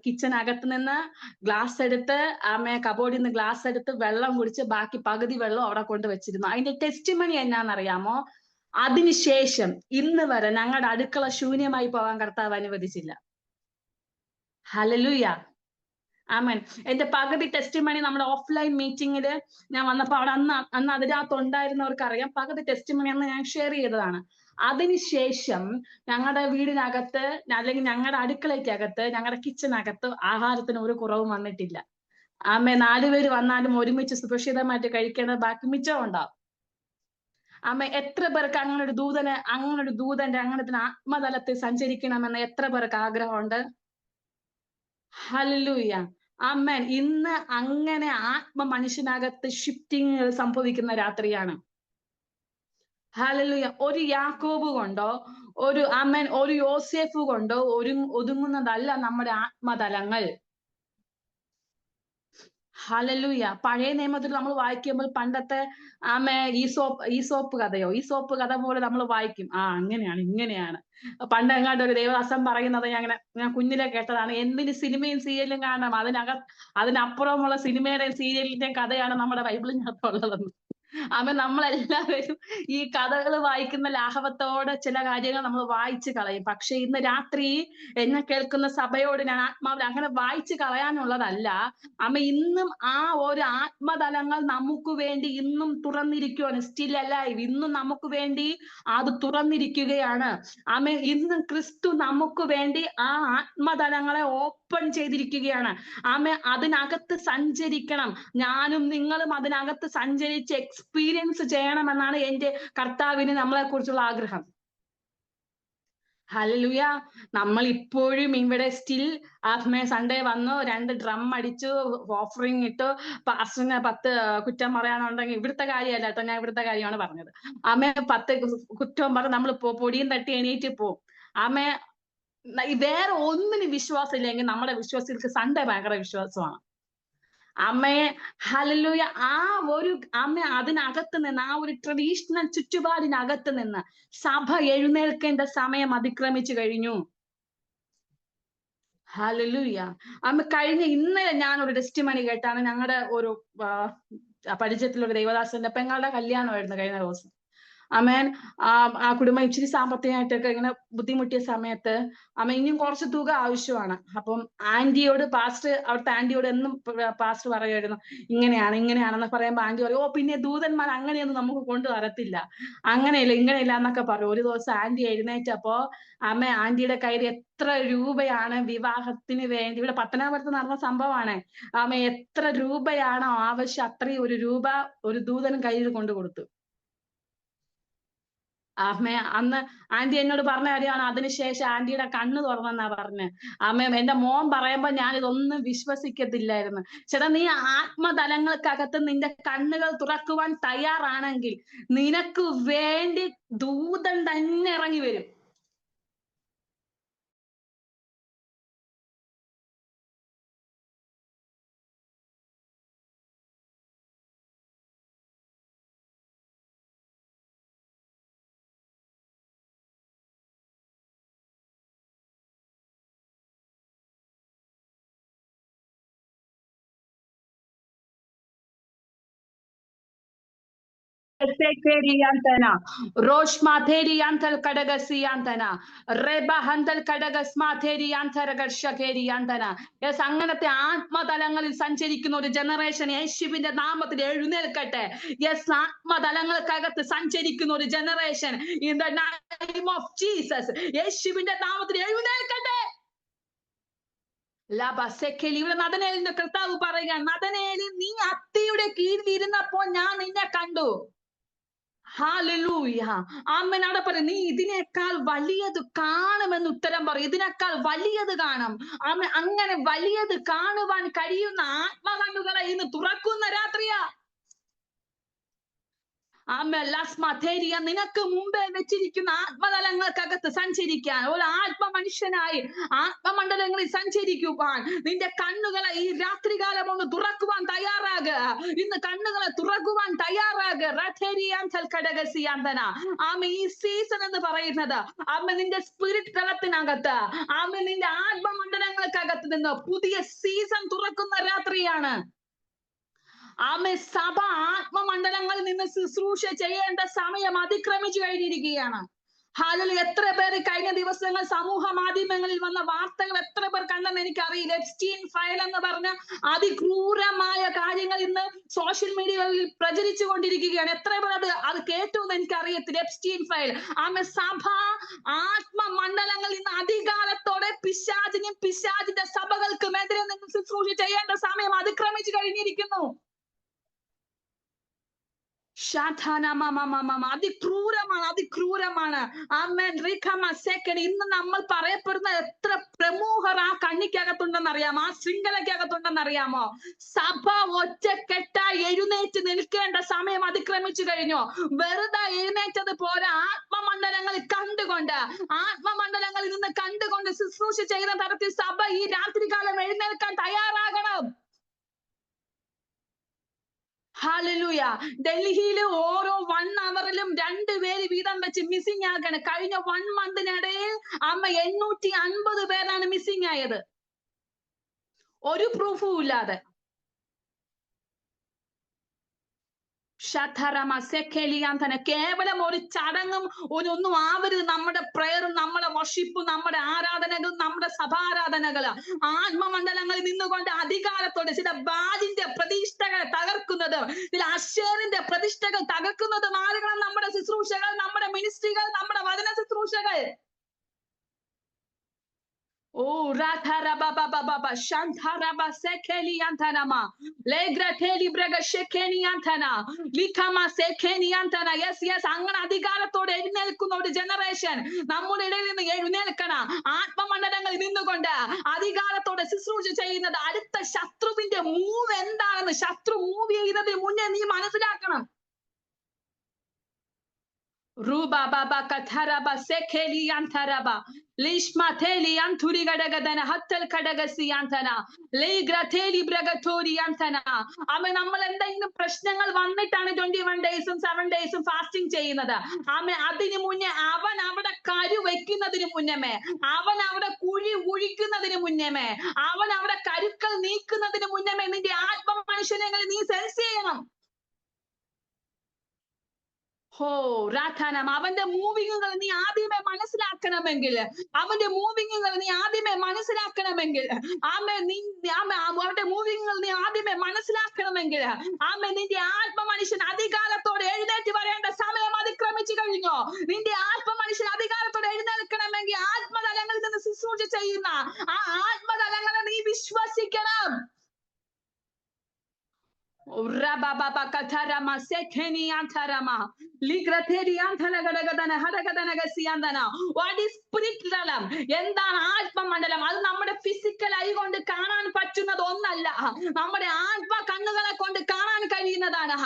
കിച്ചനകത്ത് നിന്ന് ഗ്ലാസ് എടുത്ത് കബോർഡിൽ നിന്ന് ഗ്ലാസ് എടുത്ത് വെള്ളം കുടിച്ച് ബാക്കി പകുതി വെള്ളം അവിടെ കൊണ്ട് വെച്ചിരുന്നു. അതിന്റെ ടെസ്റ്റിമണി എന്നാന്നറിയാമോ? അതിനുശേഷം ഇന്ന് വരെ ഞങ്ങളുടെ അടുക്കള ശൂന്യമായി പോകാൻ കർത്താവ് അനുവദിച്ചില്ല. ഹല്ലേലൂയ, ആമേൻ. എന്റെ പകുതി ടെസ്റ്റിമണി നമ്മുടെ ഓഫ്ലൈൻ മീറ്റിംഗില് ഞാൻ വന്നപ്പോ അവിടെ അന്ന് അതിനകത്ത് ഉണ്ടായിരുന്നവർക്ക് അറിയാം. പകുതി ടെസ്റ്റിമണി അന്ന് ഞാൻ ഷെയർ ചെയ്തതാണ്. അതിനുശേഷം ഞങ്ങളുടെ വീടിനകത്ത് അല്ലെങ്കിൽ ഞങ്ങളുടെ അടുക്കളയ്ക്കകത്ത് ഞങ്ങളുടെ കിച്ചനകത്ത് ആഹാരത്തിന് ഒരു കുറവും വന്നിട്ടില്ല. 4 പേര് വന്നാലും ഒരുമിച്ച് സുരക്ഷിതമായിട്ട് കഴിക്കേണ്ടത് ബാക്കി മിച്ചം ഉണ്ടാവും. എത്ര പേർക്ക് അങ്ങനെ ഒരു ദൂതന്റെ അങ്ങനെ ആത്മതലത്തിൽ സഞ്ചരിക്കണമെന്ന് എത്ര പേർക്ക് ആഗ്രഹമുണ്ട്? ഹല്ലേലൂയ, ആമേൻ. ഇന്ന് അങ്ങനെ മനുഷ്യനകത്ത് ഷിഫ്റ്റിംഗ് സംഭവിക്കുന്ന രാത്രിയാണ്. ഹല്ലേലൂയ. ഒരു യാക്കോബ് കൊണ്ടോ ഒരു യോസേഫ് കൊണ്ടോ ഒതുങ്ങുന്നതല്ല നമ്മുടെ ആത്മതലങ്ങൾ. ഹല്ലേലൂയ. പഴയ നിയമത്തിൽ നമ്മൾ വായിക്കുമ്പോൾ പണ്ടത്തെ ഈസോപ്പ് കഥ പോലെ നമ്മൾ വായിക്കും. അങ്ങനെയാണ് ഇങ്ങനെയാണ്. പണ്ട് എങ്ങാണ്ട് ഒരു ദേവദാസൻ പറയുന്നത് ഞാൻ കുഞ്ഞിലെ കേട്ടതാണ്. എന്തിന് സിനിമയും സീരിയലും കാണണം, അതിനപ്പുറമുള്ള സിനിമയുടെയും സീരിയലിന്റെയും കഥയാണ് നമ്മുടെ ബൈബിളിനകത്തുള്ളതെന്ന്. നമ്മളെല്ലാവരും ഈ കഥകൾ വായിക്കുന്ന ലാഘവത്തോടെ ചില കാര്യങ്ങൾ നമ്മൾ വായിച്ചു കളയും. പക്ഷെ ഇന്ന് രാത്രി എന്നെ കേൾക്കുന്ന സഭയോട് ഞാൻ ആത്മാവിൽ അങ്ങനെ വായിച്ചു കളയാനുള്ളതല്ല. ഇന്നും ആ ഒരു ആത്മതലങ്ങൾ നമുക്ക് വേണ്ടി ഇന്നും തുറന്നിരിക്കുകയാണ്. Still alive. ഇന്നും നമുക്ക് വേണ്ടി അത് തുറന്നിരിക്കുകയാണ്. ഇന്ന് ക്രിസ്തു നമുക്ക് വേണ്ടി ആ ആത്മതലങ്ങളെ ഓപ്പൺ ചെയ്തിരിക്കുകയാണ്. അതിനകത്ത് സഞ്ചരിക്കണം. ഞാനും നിങ്ങളും അതിനകത്ത് സഞ്ചരിച്ച് എക്സ്പീരിയൻസ് ചെയ്യണമെന്നാണ് എന്റെ കർത്താവിന് നമ്മളെ കുറിച്ചുള്ള ആഗ്രഹം. ഹല്ലേലൂയ. നമ്മൾ ഇപ്പോഴും ഇവിടെ സ്റ്റിൽ സൺഡേ വന്നു, 2 ഡ്രം അടിച്ചു, ഓഫറിങ് ഇട്ടു. പാസ്റ്ററിന് 10 കുറ്റം പറയാനുണ്ടെങ്കിൽ ഇവിടുത്തെ കാര്യമല്ല കേട്ടോ, ഞാൻ ഇവിടുത്തെ കാര്യമാണ് പറഞ്ഞത്. 10 കുറ്റം പറഞ്ഞ് നമ്മൾ പൊടിയും തട്ടി എണീറ്റ് പോവും. വേറെ ഒന്നിനും വിശ്വാസം ഇല്ലെങ്കിൽ നമ്മുടെ വിശ്വാസത്തിലേക്ക് സൺഡേ ഭയങ്കര വിശ്വാസമാണ്. ഹല്ലേലൂയ. അതിനകത്ത് നിന്ന് ആ ഒരു ട്രഡീഷണൽ ചുറ്റുപാടിനകത്ത് നിന്ന് സഭ എഴുന്നേൽക്കേണ്ട സമയം അതിക്രമിച്ചു കഴിഞ്ഞു. ഹല്ലേലൂയ. ഇന്നലെ ഞാൻ ഒരു ടെസ്റ്റിമണി കേട്ടാണ്. ഞങ്ങളുടെ ഒരു പരിചയത്തിലൊരു ദേവദാസന്റെ പെങ്ങളുടെ കല്യാണമായിരുന്നു കഴിഞ്ഞ ദിവസം. ആ കുടുംബം ഇച്ചിരി സാമ്പത്തികമായിട്ടൊക്കെ ഇങ്ങനെ ബുദ്ധിമുട്ടിയ സമയത്ത് ഇനിയും കുറച്ച് തുക ആവശ്യമാണ്. അപ്പം അവിടുത്തെ ആന്റിയോട് എന്നും പാസ്റ്റർ പറയുമായിരുന്നു, ഇങ്ങനെയാണെന്ന് പറയുമ്പോ ആന്റി പറയും, പിന്നെ ദൂതന്മാർ അങ്ങനെയൊന്നും നമുക്ക് കൊണ്ടുവരത്തില്ല, ഇങ്ങനെയില്ല എന്നൊക്കെ പറയും. ഒരു ദിവസം ആന്റി എഴുന്നേറ്റപ്പോ ആന്റിയുടെ കയ്യിൽ എത്ര രൂപയാണ് വിവാഹത്തിന് വേണ്ടി, ഇവിടെ പത്തനാപുരത്ത് നടന്ന സംഭവമാണ്. എത്ര രൂപയാണോ ആവശ്യം അത്രയും ഒരു രൂപ ഒരു ദൂതൻ കയ്യിൽ കൊണ്ടു കൊടുത്തു. അന്ന് ആന്റി എന്നോട് പറഞ്ഞ കാര്യമാണ്. അതിനുശേഷം ആന്റിയുടെ കണ്ണ് തുറന്നെന്നാ പറഞ്ഞ്. എന്റെ മോൻ പറയുമ്പോ ഞാൻ ഇതൊന്നും വിശ്വസിക്കത്തില്ലായിരുന്നു. ചേട്ടാ, നീ ആത്മതലങ്ങൾക്കകത്ത് നിന്റെ കണ്ണുകൾ തുറക്കുവാൻ തയ്യാറാണെങ്കിൽ നിനക്ക് വേണ്ടി ദൂതൻ തന്നെ ഇറങ്ങി വരും. Sekeriantana, Roshmateriantal Kadagasiantana, Reba Hantal Kadagasmateriantaragarshakeriantana. Yes, അങ്ങനത്തെ ആത്മതലങ്ങളിൽ സഞ്ചരിക്കുന്ന ഒരു ജനറേഷൻ യേശുവിന്റെ നാമത്തിൽ എഴുന്നേൽക്കട്ടെ. യെസ്, ആത്മതലങ്ങൾക്കകത്ത് സഞ്ചരിക്കുന്ന ഒരു generation in the name of Jesus യേശുവിന്റെ നാമത്തിൽ എഴുന്നേൽക്കട്ടെ. ലബസെക്കലി, ഇവിടെ നദനേലിന്റെ കർത്താവ് പറയുക, നദനേലി നീ അത്തിയുടെ കീഴിൽ ഇരുന്നപ്പോൾ ഞാൻ നിന്നെ കണ്ടു. ഹല്ലേലൂയ, ആമേൻ. അവിടെ പറയും നീ ഇതിനേക്കാൾ വലിയത് കാണുമെന്ന് ഉത്തരം പറയും. ഇതിനേക്കാൾ വലിയത് കാണും. ആമേൻ. അങ്ങനെ വലിയത് കാണുവാൻ കഴിയുന്ന ആത്മകണ്ണുകളെ ഇന്ന് തുറക്കുന്ന രാത്രിയാ. ആമേൻ. നിനക്ക് മുമ്പേ വെച്ചിരിക്കുന്ന ആത്മതലങ്ങൾക്കകത്ത് സഞ്ചരിക്കാൻ, ഒരു ആത്മ മനുഷ്യനായി ആത്മമണ്ഡലങ്ങളിൽ സഞ്ചരിക്കുവാൻ നിന്റെ കണ്ണുകളെ ഈ രാത്രികാലം ഒന്ന് തുറക്കുവാൻ തയ്യാറാകുക. ഇന്ന് കണ്ണുകളെ തുറക്കുവാൻ തയ്യാറാകുക. ഈ സീസൺ എന്ന് പറയുന്നത് നിന്റെ സ്പിരിറ്റ് തലത്തിനകത്ത്, നിന്റെ ആത്മമണ്ഡലങ്ങൾക്കകത്ത് നിന്ന് പുതിയ സീസൺ തുറക്കുന്ന രാത്രിയാണ്. സഭ ആത്മമണ്ഡലങ്ങളിൽ നിന്ന് ശുശ്രൂഷ ചെയ്യേണ്ട സമയം അതിക്രമിച്ചു കഴിഞ്ഞിരിക്കുകയാണ്. ഹാലലൂയ. എത്ര പേര് കഴിഞ്ഞ ദിവസങ്ങൾ സമൂഹ മാധ്യമങ്ങളിൽ വന്ന വാർത്തകൾ എത്ര പേർ കണ്ടെന്ന് എനിക്കറിയില്ല. എപ്സ്റ്റീൻ ഫയൽ എന്ന് പറഞ്ഞ അതിക്രൂരമായ കാര്യങ്ങൾ ഇന്ന് സോഷ്യൽ മീഡിയകളിൽ പ്രചരിച്ചു കൊണ്ടിരിക്കുകയാണ്. എത്ര പേർ അത് കേട്ടു എന്ന് എനിക്കറിയത്തില്ല. Epstein file. സഭ ആത്മമണ്ഡലങ്ങളിൽ ഇന്ന് അധികാരത്തോടെ പിശാചിനും പിശാചിന്റെ സഭകൾക്കും എതിരെ നിന്ന് ശുശ്രൂഷ ചെയ്യേണ്ട സമയം അതിക്രമിച്ചു കഴിഞ്ഞിരിക്കുന്നു. അതിക്രൂരമാണ്. ഇന്ന് നമ്മൾ പറയപ്പെടുന്ന എത്ര പ്രമുഖർ ആ കണ്ണിക്കകത്തുണ്ടെന്ന് അറിയാമോ? ആ ശൃംഖലക്കകത്തുണ്ടെന്ന് അറിയാമോ? സഭ ഒറ്റക്കെട്ടായി എഴുന്നേറ്റ് നിൽക്കേണ്ട സമയം അതിക്രമിച്ചു കഴിഞ്ഞു. വെറുതെ എഴുന്നേറ്റത് പോലെ ആത്മമണ്ഡലങ്ങളിൽ നിന്ന് കണ്ടുകൊണ്ട് ശുശ്രൂഷ ചെയ്യുന്ന തരത്തിൽ സഭ ഈ രാത്രികാലം എഴുന്നേൽക്കാൻ തയ്യാറാകണം. ഹല്ലേലൂയ. ഡൽഹിയില് ഓരോ 1 അവറിലും 2 പേര് വീതം വെച്ച് മിസ്സിംഗ് ആകണം. കഴിഞ്ഞ 1 മന്തിനിടയിൽ 850 പേരാണ് മിസ്സിംഗ് ആയത്, ഒരു പ്രൂഫും ഇല്ലാതെ. കേവലം ഒരു ചടങ്ങും ഒന്നും ആവരുത്. നമ്മുടെ പ്രയറും നമ്മുടെ വർഷിപ്പും നമ്മുടെ ആരാധനകളും നമ്മുടെ സഭാരാധനകള് ആത്മമണ്ഡലങ്ങളിൽ നിന്നുകൊണ്ട് അധികാരത്തോടെ ചില ബാലിന്റെ പ്രതിഷ്ഠകളെ തകർക്കുന്നത്, ചില അശേറിന്റെ പ്രതിഷ്ഠകൾ തകർക്കുന്നത് മാറുകയാണ് നമ്മുടെ ശുശ്രൂഷകൾ, നമ്മുടെ മിനിസ്ട്രികൾ, നമ്മുടെ വചന ശുശ്രൂഷകൾ. Oh, Ratarababa Shantaraba Sekeli Antanama Legrateli Braga Shekeni Antana Likama Sekeni Antana. Yes, അങ്ങനെ അധികാരത്തോടെ എഴുന്നേൽക്കുന്ന ഒരു ജനറേഷൻ നമ്മുടെ ഇടയിൽ നിന്ന് എഴുന്നേൽക്കണം. ആത്മമണ്ഡലങ്ങളിൽ നിന്നുകൊണ്ട് അധികാരത്തോടെ ശുശ്രൂഷ ചെയ്യുന്നത്. അടുത്ത ശത്രുവിന്റെ മൂവ് എന്താണെന്ന് ശത്രു മൂവ് ചെയ്യുന്നതിന് മുന്നേ നീ മനസ്സിലാക്കണം. Ruba baba kataraba sekeli antaraba lishmateli anturi gadagadana hattal kadagasi antana legrateli bragatori antana. നമ്മൾ എന്തെങ്കിലും പ്രശ്നങ്ങൾ വന്നിട്ടാണ് 21 ഡേയ്സും 7 ഡേയ്സും ഫാസ്റ്റിംഗ് ചെയ്യുന്നത്. അതിനു മുന്നേ അവൻ അവിടെ കരു വെക്കുന്നതിന് മുന്നമേ, അവൻ അവിടെ കുഴി കുഴിക്കുന്നതിന് മുന്നമേ, അവൻ അവിടെ കരുക്കൾ നീക്കുന്നതിന് മുന്നമേ നിന്റെ ആത്മ മനുഷ്യനെ നീ സെൻസ് ചെയ്യണം. അവന്റെ മൂവിങ്ങുകൾ നീ ആദ്യമേ മനസ്സിലാക്കണമെങ്കിൽ, അവന്റെ മൂവിങ്ങുകൾ നീ ആദ്യമേ മനസ്സിലാക്കണമെങ്കിൽ, അവന്റെ മൂവിങ്ങുകൾ നീ ആദ്യമേ മനസ്സിലാക്കണമെങ്കിൽ നിന്റെ ആത്മ മനുഷ്യൻ അധികാരത്തോടെ എഴുന്നേറ്റ് വരേണ്ട സമയം അതിക്രമിച്ചു കഴിഞ്ഞോ? നിന്റെ ആത്മ മനുഷ്യൻ അധികാരത്തോടെ എഴുന്നേൽക്കണമെങ്കിൽ ആത്മതലങ്ങളിൽ നിന്ന് ശുശ്രൂഷ ചെയ്യുന്ന ആ ആത്മതലങ്ങളെ നീ വിശ്വസിക്കണം. Rababa katarama sekeni antarama ligrateri antanagadana hadagadanagasiyandana. What is spirit realm? എന്താണ് ആത്മമണ്ഡലം? അത് നമ്മുടെ ഫിസിക്കൽ ഐ കൊണ്ട് കാണാൻ പറ്റുന്നത് ഒന്നല്ല, നമ്മുടെ ആത്മ കണ്ണുകളെ കൊണ്ട് കാണാൻ കഴിയുന്നതാണ്.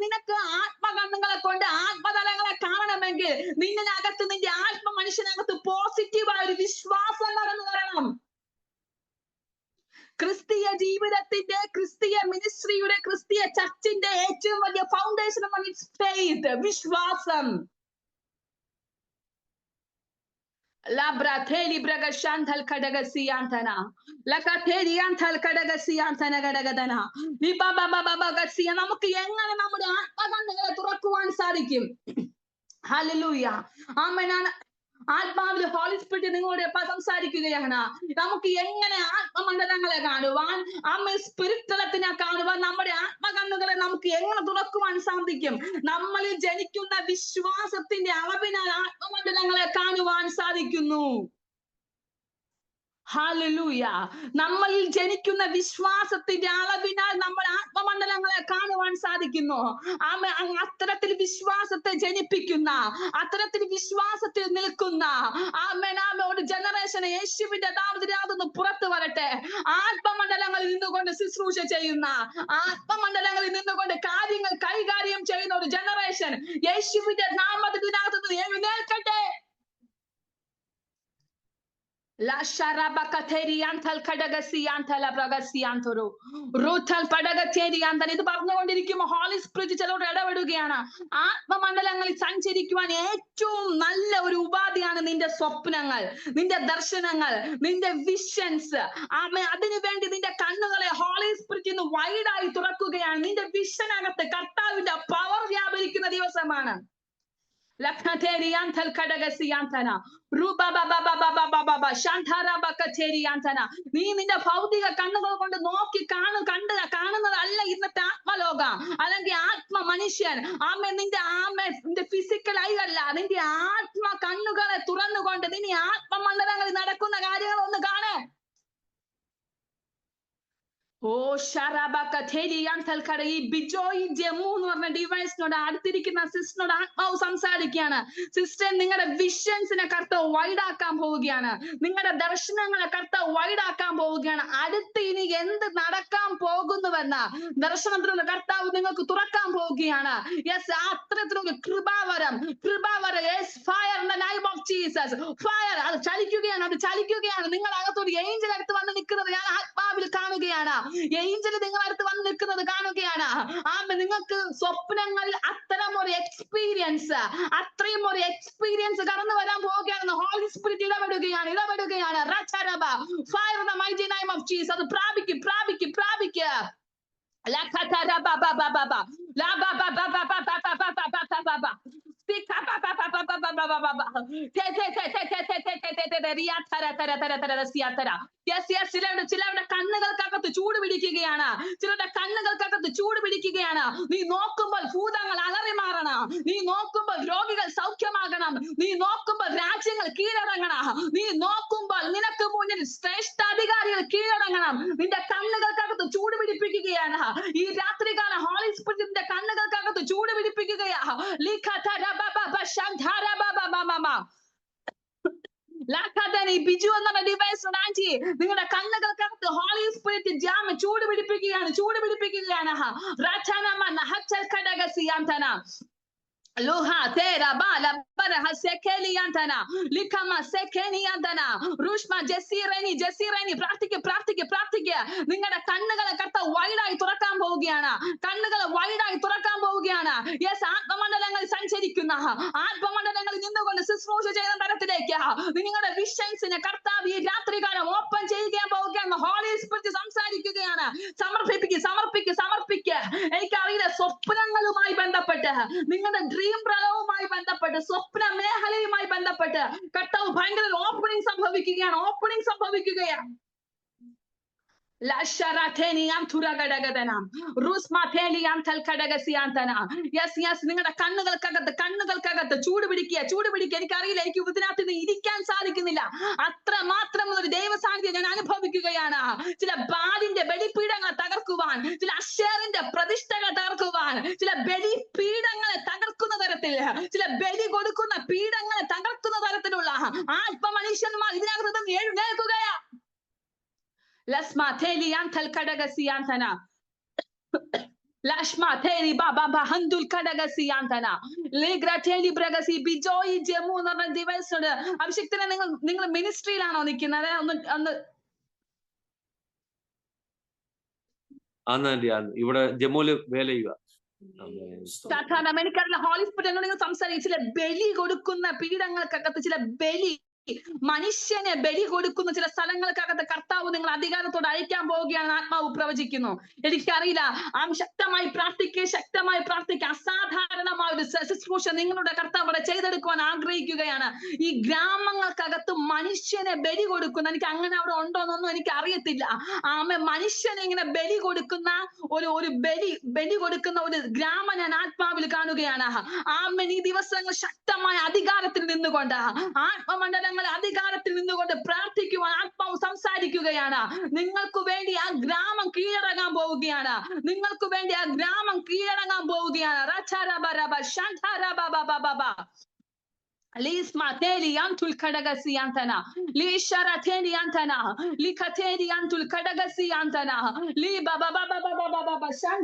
നിനക്ക് ആത്മ കണ്ണുകളെ കൊണ്ട് ആത്മതലങ്ങളെ കാണണമെങ്കിൽ നിന്നിനകത്ത്, നിന്റെ ആത്മ മനുഷ്യനകത്ത് പോസിറ്റീവായ ഒരു വിശ്വാസം കടന്നു വരണം. ക്രിസ്തീയ ജീവിതത്തിന്റെ, ക്രിസ്തീയ മിനിസ്ട്രിയുടെ, ക്രിസ്തീയ ചർച്ചിന്റെ ഏറ്റവും വലിയ ഫൗണ്ടേഷൻ ഫെയ്ത്ത്, വിശ്വാസം. Labrateli bragashantal kadagasiantana. Lakateliantal kadagasiantana gadagadana. Libabababagasiya. നമുക്ക് എങ്ങനെ നമ്മുടെ ആത്മകണ്ണുകളെ തുറക്കുവാൻ സാധിക്കും? ഹല്ലേലൂയ. ആമേനാണ്. ആത്മാവിൽ ഹോളി സ്പിരിറ്റ് നിങ്ങളോട് സംസാരിക്കുകയാണ്. നമുക്ക് എങ്ങനെ ആത്മമണ്ഡലങ്ങളെ കാണുവാൻ, സ്പിരിറ്റ് തലത്തിനെ കാണുവാൻ നമ്മുടെ ആത്മകണ്ണുകളെ നമുക്ക് എങ്ങനെ തുറക്കുവാൻ സാധിക്കും? നമ്മളിൽ ജനിക്കുന്ന വിശ്വാസത്തിന്റെ അളവിനാൽ ആത്മമണ്ഡലങ്ങളെ കാണുവാൻ സാധിക്കുന്നു. ഹല്ലേലൂയ. നമ്മളിൽ ജനിക്കുന്ന വിശ്വാസത്തിന്റെ അളവിനാൽ നമ്മൾ ആത്മമണ്ഡലങ്ങളെ കാണുവാൻ സാധിക്കുന്നു. അത്തരത്തിൽ വിശ്വാസത്തെ ജനിപ്പിക്കുന്ന, അത്തരത്തിൽ വിശ്വാസത്തിൽ നിൽക്കുന്ന ഒരു ജനറേഷനെ യേശുവിന്റെ നാമത്തിൽ പുറത്തു വരട്ടെ. ആത്മമണ്ഡലങ്ങളിൽ നിന്നുകൊണ്ട് ശുശ്രൂഷ ചെയ്യുന്ന, ആത്മമണ്ഡലങ്ങളിൽ നിന്നുകൊണ്ട് കാര്യങ്ങൾ കൈകാര്യം ചെയ്യുന്ന ഒരു ജനറേഷൻ യേശുവിന്റെ നാമത്തിനകത്ത് എഴുന്നേൽക്കട്ടെ. La Sharabakateriantal Kadagasiantala Bragasiantoro Rutal Padagateriantan. ഇത് പറഞ്ഞുകൊണ്ടിരിക്കുമ്പോൾ ഹോളി സ്പിരിറ്റ് ചിലരോട് ഇടപെടുകയാണ്. ആത്മമണ്ഡലങ്ങളിൽ സഞ്ചരിക്കുവാൻ ഏറ്റവും നല്ല ഒരു ഉപാധിയാണ് നിന്റെ സ്വപ്നങ്ങൾ, നിന്റെ ദർശനങ്ങൾ, നിന്റെ വിഷൻസ്. അതിനു വേണ്ടി നിന്റെ കണ്ണുകളെ ഹോളി സ്പിരിറ്റ് വൈഡായി തുറക്കുകയാണ്. നിന്റെ വിഷനകത്ത് കർത്താവിന്റെ പവർ വ്യാപരിക്കുന്ന ദിവസമാണ്. Lakateri Kadagasiantana Ruba Shantara Bakateriantana. നീ നിന്റെ ഭൗതിക കണ്ണുകൾ കൊണ്ട് നോക്കി കാണുന്നതല്ല ഇന്നത്തെ ആത്മലോകം, അല്ലെങ്കിൽ ആത്മ മനുഷ്യൻ. നിന്റെ ഫിസിക്കൽ ഐ അല്ല, നിന്റെ ആത്മ കണ്ണുകളെ തുറന്നുകൊണ്ട് നിന്റെ ആത്മമണ്ഡലങ്ങളിൽ നടക്കുന്ന കാര്യങ്ങൾ ഒന്ന് കാണേ. ഓ ഷറാബക്കഥേലിയാൻതൽക്കട. ഈ ബിജോയി ജമ്മു എന്ന് പറഞ്ഞ ഡിവൈസിനോട് അടുത്തിരിക്കുന്ന സിസ്റ്ററിനോട് ആത്മാവ് സംസാരിക്കുകയാണ്. സിസ്റ്റർ, നിങ്ങളുടെ വിഷൻസിനെ കർത്താവ് വൈഡാക്കാൻ പോവുകയാണ്. നിങ്ങളുടെ ദർശനങ്ങളെ കർത്താവ് വൈഡാക്കാൻ പോവുകയാണ്. അടുത്ത് ഇനി എന്ത് നടക്കാൻ പോകുന്നുവെന്ന ദർശനത്തിലുള്ള കർത്താവ് നിങ്ങൾക്ക് തുറക്കാൻ പോവുകയാണ്. യെസ്, അത്തരത്തിലുള്ള കൃപാവരം. Yes, fire in the name of Jesus. Fire. അത് ചലിക്കുകയാണ്. നിങ്ങളകത്തൊരു ഏഞ്ചൽ അടുത്ത് വന്ന് നിൽക്കുന്നത് ഞാൻ ആത്മാവിൽ കാണുകയാണ്. ഏഞ്ചൽ നിങ്ങളടുത്ത് വന്ന് നിൽക്കുന്നത് കാണുകയാണ്. നിങ്ങൾക്ക് സ്വപ്നങ്ങളിൽ അത്രയും ഒരു എക്സ്പീരിയൻസ് കടന്നു വരാൻ പോവുകയാണെന്ന് ഹോളി സ്പിരിറ്റ് ഇടപെടുകയാണ്. Fire in the mighty name of Jesus. അത് പ്രാപിക്കും. ചിലരുടെ കണ്ണുകൾക്കകത്ത് ചൂട് പിടിക്കുകയാണ്. നീ നോക്കുമ്പോൾ ഭൂതങ്ങൾ അലറി മാറണം. നീ നോക്കുമ്പോൾ രോഗികൾ സൗഖ്യമാകണം. നീ നോക്കുമ്പോൾ രാജ്യങ്ങൾ കീഴടങ്ങണം. നീ നോക്കുമ്പോൾ നിനക്ക് മുന്നിൽ ശ്രേഷ്ഠ അധികാരികൾ കീഴടങ്ങണം. നിന്റെ കണ്ണുകൾക്കകത്ത് ചൂട് പിടിപ്പിക്കുകയാണ്. ഈ രാത്രികാല ഹോളി സ്പിരിറ്റിന്റെ കണ്ണുകൾക്കകത്ത് ചൂട് പിടിപ്പിക്കുകയാ. ബിജു എന്ന ഡിവൈസ് ആൻറ്റി, നിങ്ങളുടെ കണ്ണുകൾക്കകത്ത് ഹോളി സ്പിരിറ്റ് ചൂട് പിടിപ്പിക്കുകയാണ്. Luha tera bala baraha sekeliantana likama sekeniantana rushma ജസീറനി പ്രാർത്ഥിക്കുക. നിങ്ങളുടെ കണ്ണുകളെ കർത്താവ് വൈഡായി തുറക്കാൻ പോവുകയാണ്. യെസ്, ആത്മമണ്ഡലങ്ങളിൽ സഞ്ചരിക്കുന്ന, ആത്മമണ്ഡലങ്ങളിൽ നിന്നുകൊണ്ട് ശുശ്രൂഷ ചെയ്യുന്ന തരത്തിലേക്ക് നിങ്ങളുടെ വിഷൻസിനെ കർത്താവ് ഈ രാത്രികാലം ഓപ്പൺ ചെയ്യാൻ പോവുകയാണ്. ഹോളി സ്പിരിറ്റ് സംസാരിക്കുകയാണ്. സമർപ്പിക്കുക. എനിക്കറിയില്ല, സ്വപ്നങ്ങളുമായി ബന്ധപ്പെട്ട്, നിങ്ങളുടെ ഡ്രീം പ്രളവുമായി ബന്ധപ്പെട്ട്, സ്വപ്ന മേഖലയുമായി ബന്ധപ്പെട്ട് കർത്താവ് ഭയങ്കര ഓപ്പണിംഗ് സംഭവിക്കുകയാണ്. നിങ്ങളുടെ കണ്ണുകൾക്കകത്ത് ചൂട് പിടിക്കുക. എനിക്കറിയില്ല, എനിക്ക് ഇതിനകത്ത് ഇരിക്കാൻ സാധിക്കുന്നില്ല. അത്രമാത്രം ഒരു ദൈവ സാന്നിധ്യം ഞാൻ അനുഭവിക്കുകയാണ്. ചില ബാലിന്റെ ബലിപീഠങ്ങളെ തകർക്കുവാൻ, ചില അശേറിന്റെ പ്രതിഷ്ഠകൾ തകർക്കുവാൻ, ചില ബലിപീഠങ്ങളെ തകർക്കുന്ന തരത്തിൽ, ചില ബലി കൊടുക്കുന്ന പീഠങ്ങളെ തകർക്കുന്ന തരത്തിലുള്ള ആത്മമനുഷ്യന്മാർ ഇതിനകത്ത് എഴുന്നേൽക്കുകയാ. Lasma teli antal kadagasiantana. Lashma teli baba handul kadagasiantana. Legra teli bragasi bijoy jemu എന്ന ഡിവൈസ്. അഭിഷിക്തനെ, നിങ്ങൾ മിനിസ്ട്രിയിലാണോ നിൽക്കുന്നത്?
ഇവിടെ ജമ്മുവില് വേല ചെയ്യുക.
എനിക്കറിയില്ല, ഹോളി സ്പിരിറ്റ് നിങ്ങൾ സംസാരിക്കും. ചില ബലി കൊടുക്കുന്ന പീഠങ്ങൾക്കകത്ത് ചില ബലി മനുഷ്യനെ ബലി കൊടുക്കുന്ന ചില സ്ഥലങ്ങൾക്കകത്ത് കർത്താവ് നിങ്ങൾ അധികാരത്തോടെ അയക്കാൻ പോവുകയാണ്. ആത്മാവ് പ്രവചിക്കുന്നു. എനിക്കറിയില്ല. ശക്തമായി പ്രാർത്ഥിക്കുക. അസാധാരണമായ ഒരു ശുശ്രൂഷ നിങ്ങളുടെ കർത്താവ് ഇവിടെ ചെയ്തെടുക്കുവാൻ ആഗ്രഹിക്കുകയാണ്. ഈ ഗ്രാമങ്ങൾക്കകത്ത് മനുഷ്യനെ ബലി കൊടുക്കുന്ന, എനിക്ക് അങ്ങനെ അവിടെ ഉണ്ടോന്നൊന്നും എനിക്ക് അറിയത്തില്ല. മനുഷ്യനെ ഇങ്ങനെ ബലി കൊടുക്കുന്ന ഒരു ബലി കൊടുക്കുന്ന ഒരു ഗ്രാമം ഞാൻ ആത്മാവിൽ കാണുകയാണ്. ഈ ദിവസങ്ങൾ ശക്തമായ അധികാരത്തിൽ നിന്നുകൊണ്ട്, ആത്മമണ്ഡലങ്ങൾ അധികാരത്തിൽ നിന്നുകൊണ്ട് പ്രാർത്ഥിക്കുവാൻ ആത്മാവ് സംസാരിക്കുകയാണ്. നിങ്ങൾക്ക് വേണ്ടി ആ ഗ്രാമം കീഴടങ്ങാൻ പോവുകയാണ്. നിങ്ങൾക്ക് വേണ്ടി ആ ഗ്രാമം കീഴടങ്ങാൻ പോവുകയാണ്. Lismateli antul kadagasi antana, Lisharateli antana, Likateli antul kadagasi antana, Li baba baba baba baba shan.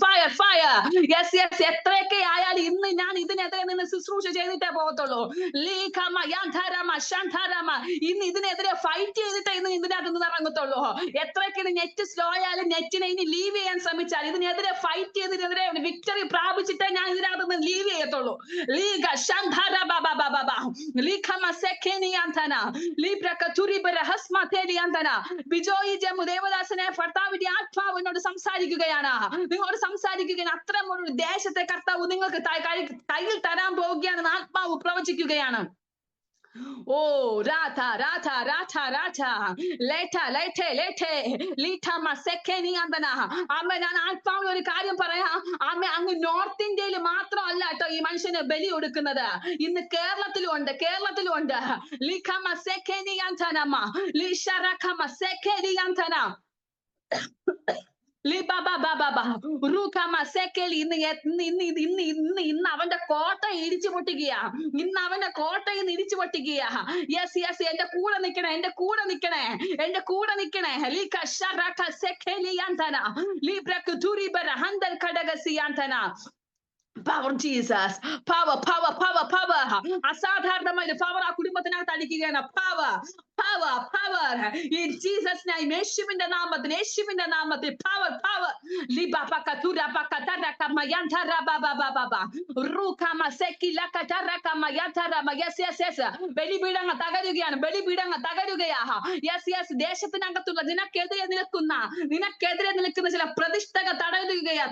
Fire. Yes. എത്രയൊക്കെ ആയാലും ഇന്ന് ഞാൻ ഇതിനെതിരെ നിന്ന് ശുശ്രൂഷ ചെയ്തിട്ടേ പോകത്തുള്ളൂ. ഇന്ന് ഇതിനെതിരെ ഫൈറ്റ് ചെയ്തിട്ടേ ഇന്ന് ഇതിനകത്ത് നിന്ന് ഇറങ്ങത്തുള്ളൂ. എത്രയൊക്കെ നെറ്റ് സ്ലോ ആയാലും നെറ്റിനെ ഇനി ലീവ് ചെയ്യാൻ ശ്രമിച്ചാൽ ഇതിനെതിരെ ഫൈറ്റ് ചെയ്തതിനെതിരെ വിക്ടറി പ്രാപിച്ചിട്ടേ ഞാൻ ഇതിനകത്ത് നിന്ന് ലീവ് ചെയ്യത്തുള്ളൂ. ബിജോയി ജമ്മു ദേവദാസനെ ഭർത്താവിന്റെ ആത്മാവ് എന്നോട് സംസാരിക്കുകയാണ്. നിങ്ങളോട് സംസാരിക്കുകയാണ്. അത്തരം ഒരു ദേശത്തെ കർത്താവ് നിങ്ങൾക്ക് കയ്യിൽ തരാൻ പോവുകയാണെന്ന് ആത്മാവ് പ്രവചിക്കുകയാണ്. ഓ രാധ ഞാൻ ആത്മാവിൽ ഒരു കാര്യം പറയാം. അങ്ങ് നോർത്ത് ഇന്ത്യയിൽ മാത്രമല്ല കേട്ടോ ഈ മനുഷ്യന് ബലി കൊടുക്കുന്നത്. ഇന്ന് കേരളത്തിലും ഉണ്ട്. ഇന്ന് അവന്റെ കോട്ട ഇടിച്ചു പൊട്ടിക്കുക. യെസ് എന്റെ കൂടെ നിക്കണേ. Power Jesus, power. അസാധാരണമായ പവർ ആ കുടുംബത്തിനകത്ത് അടിക്കുകയാണ്. Power in Jesus name. യേശുവിന്റെ നാമത്തിൽ power. Yes. ബലിപീഠങ്ങൾ തകരുകയാണ്. Yes. ദേശത്തിനകത്തുള്ള നിനക്കെതിരെ നിൽക്കുന്ന ചില പ്രതിഷ്ഠകൾ തകരുകയാ.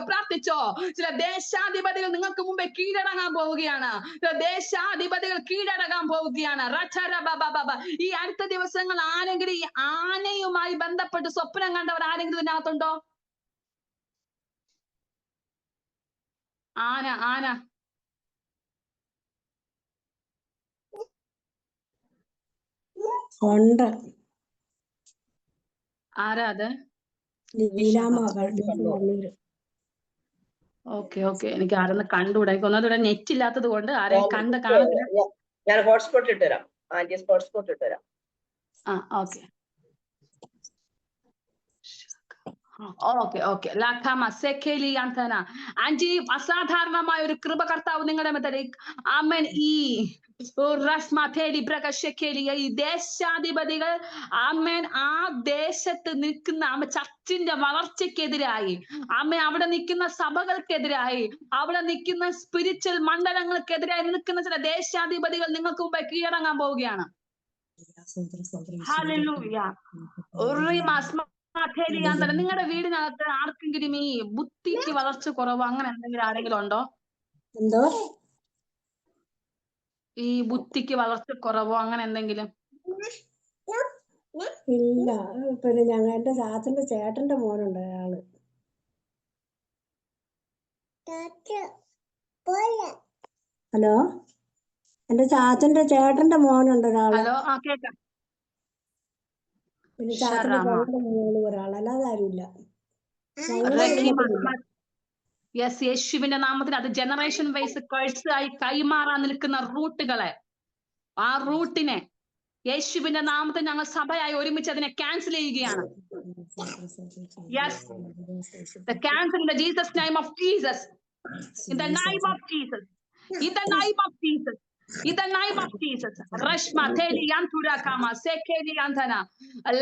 പ്രാർത്ഥിച്ചോ. ചില ദേശാധിപതികൾ നിങ്ങൾക്ക് മുമ്പേ കീഴടങ്ങാൻ പോവുകയാണ്. ഈ അടുത്ത ദിവസങ്ങൾ ആരെങ്കിലും ഈ ആനയുമായി ബന്ധപ്പെട്ട് സ്വപ്നം കണ്ടവർ ആരെങ്കിലും ഇതിനകത്തുണ്ടോ? ആന
ഉണ്ട്.
ആരാ അത്? ഓക്കെ എനിക്ക് ആരെന്ന് കണ്ടുകൂടാ. എനിക്ക് ഒന്നാമത് നെറ്റ് ഇല്ലാത്തത് കൊണ്ട് ആരെയും കാണത്തില്ല.
ഞാൻ ഹോട്ട്സ്പോട്ട് ഇട്ടുതരാം. ഹോട്ട്സ്പോട്ട് ഇട്ടുതരാം.
ഓക്കെ. ആന്റി അസാധാരണമായ ഒരു കൃപ കർത്താവ് നിങ്ങളുടെ മധ്യത്തിൽ. ആമേൻ. ഈ ഈ ദേശാധിപതികൾ ആമേൻ ആ ദേശത്ത് നിൽക്കുന്ന ചർച്ചിന്റെ വളർച്ചയ്ക്കെതിരായി, ആമേൻ അവിടെ നിൽക്കുന്ന സഭകൾക്കെതിരായി, അവിടെ നിൽക്കുന്ന സ്പിരിച്വൽ മണ്ഡലങ്ങൾക്കെതിരായി നിൽക്കുന്ന ചില ദേശാധിപതികൾ നിങ്ങൾക്ക് മുമ്പേ കീഴടങ്ങാൻ പോവുകയാണ്. ഹല്ലേലൂയ. നിങ്ങളുടെ വീടിനകത്ത് ആർക്കെങ്കിലും ഈ ബുദ്ധിക്ക് വളർച്ച കുറവ് അങ്ങനെ എന്തെങ്കിലും ആരെങ്കിലും ഉണ്ടോ?
എന്തോ
ഈ ബുദ്ധിക്ക് വളർച്ച കുറവോ അങ്ങനെ എന്തെങ്കിലും?
ഇല്ല. പിന്നെ എന്റെ ചാച്ചന്റെ ചേട്ടന്റെ മോനുണ്ട് ഒരാള്. ഹലോ, എന്റെ ചാച്ചന്റെ ചേട്ടന്റെ മോനുണ്ട് ഒരാള്.
ഹലോ, കേക്കാം.
പിന്നെ ചാത്തന്റെ
ഷറമ
പെങ്ങളുടെ മോള് ഒരാൾ, അല്ലാതെ ആരുമില്ല. ഞങ്ങളുടെ
റഖിമ
കുടുംബത്തിലില്ല.
യെസ്, യേശുവിന്റെ നാമത്തിൽ അത് ജനറേഷൻ വൈസ് കഴ്സ് ആയി കൈമാറാൻ നിൽക്കുന്ന റൂട്ടുകളെ, ആ റൂട്ടിനെ യേശുവിന്റെ നാമത്തിൽ ഞങ്ങൾ സഭയായി ഒരുമിച്ച് അതിനെ ക്യാൻസൽ ചെയ്യുകയാണ്. Yes, the cancel in the Jesus name of Jesus, in the name of Jesus, in the name of Jesus, in the name of Jesus. Rashma teli yantura kama sekeli yantana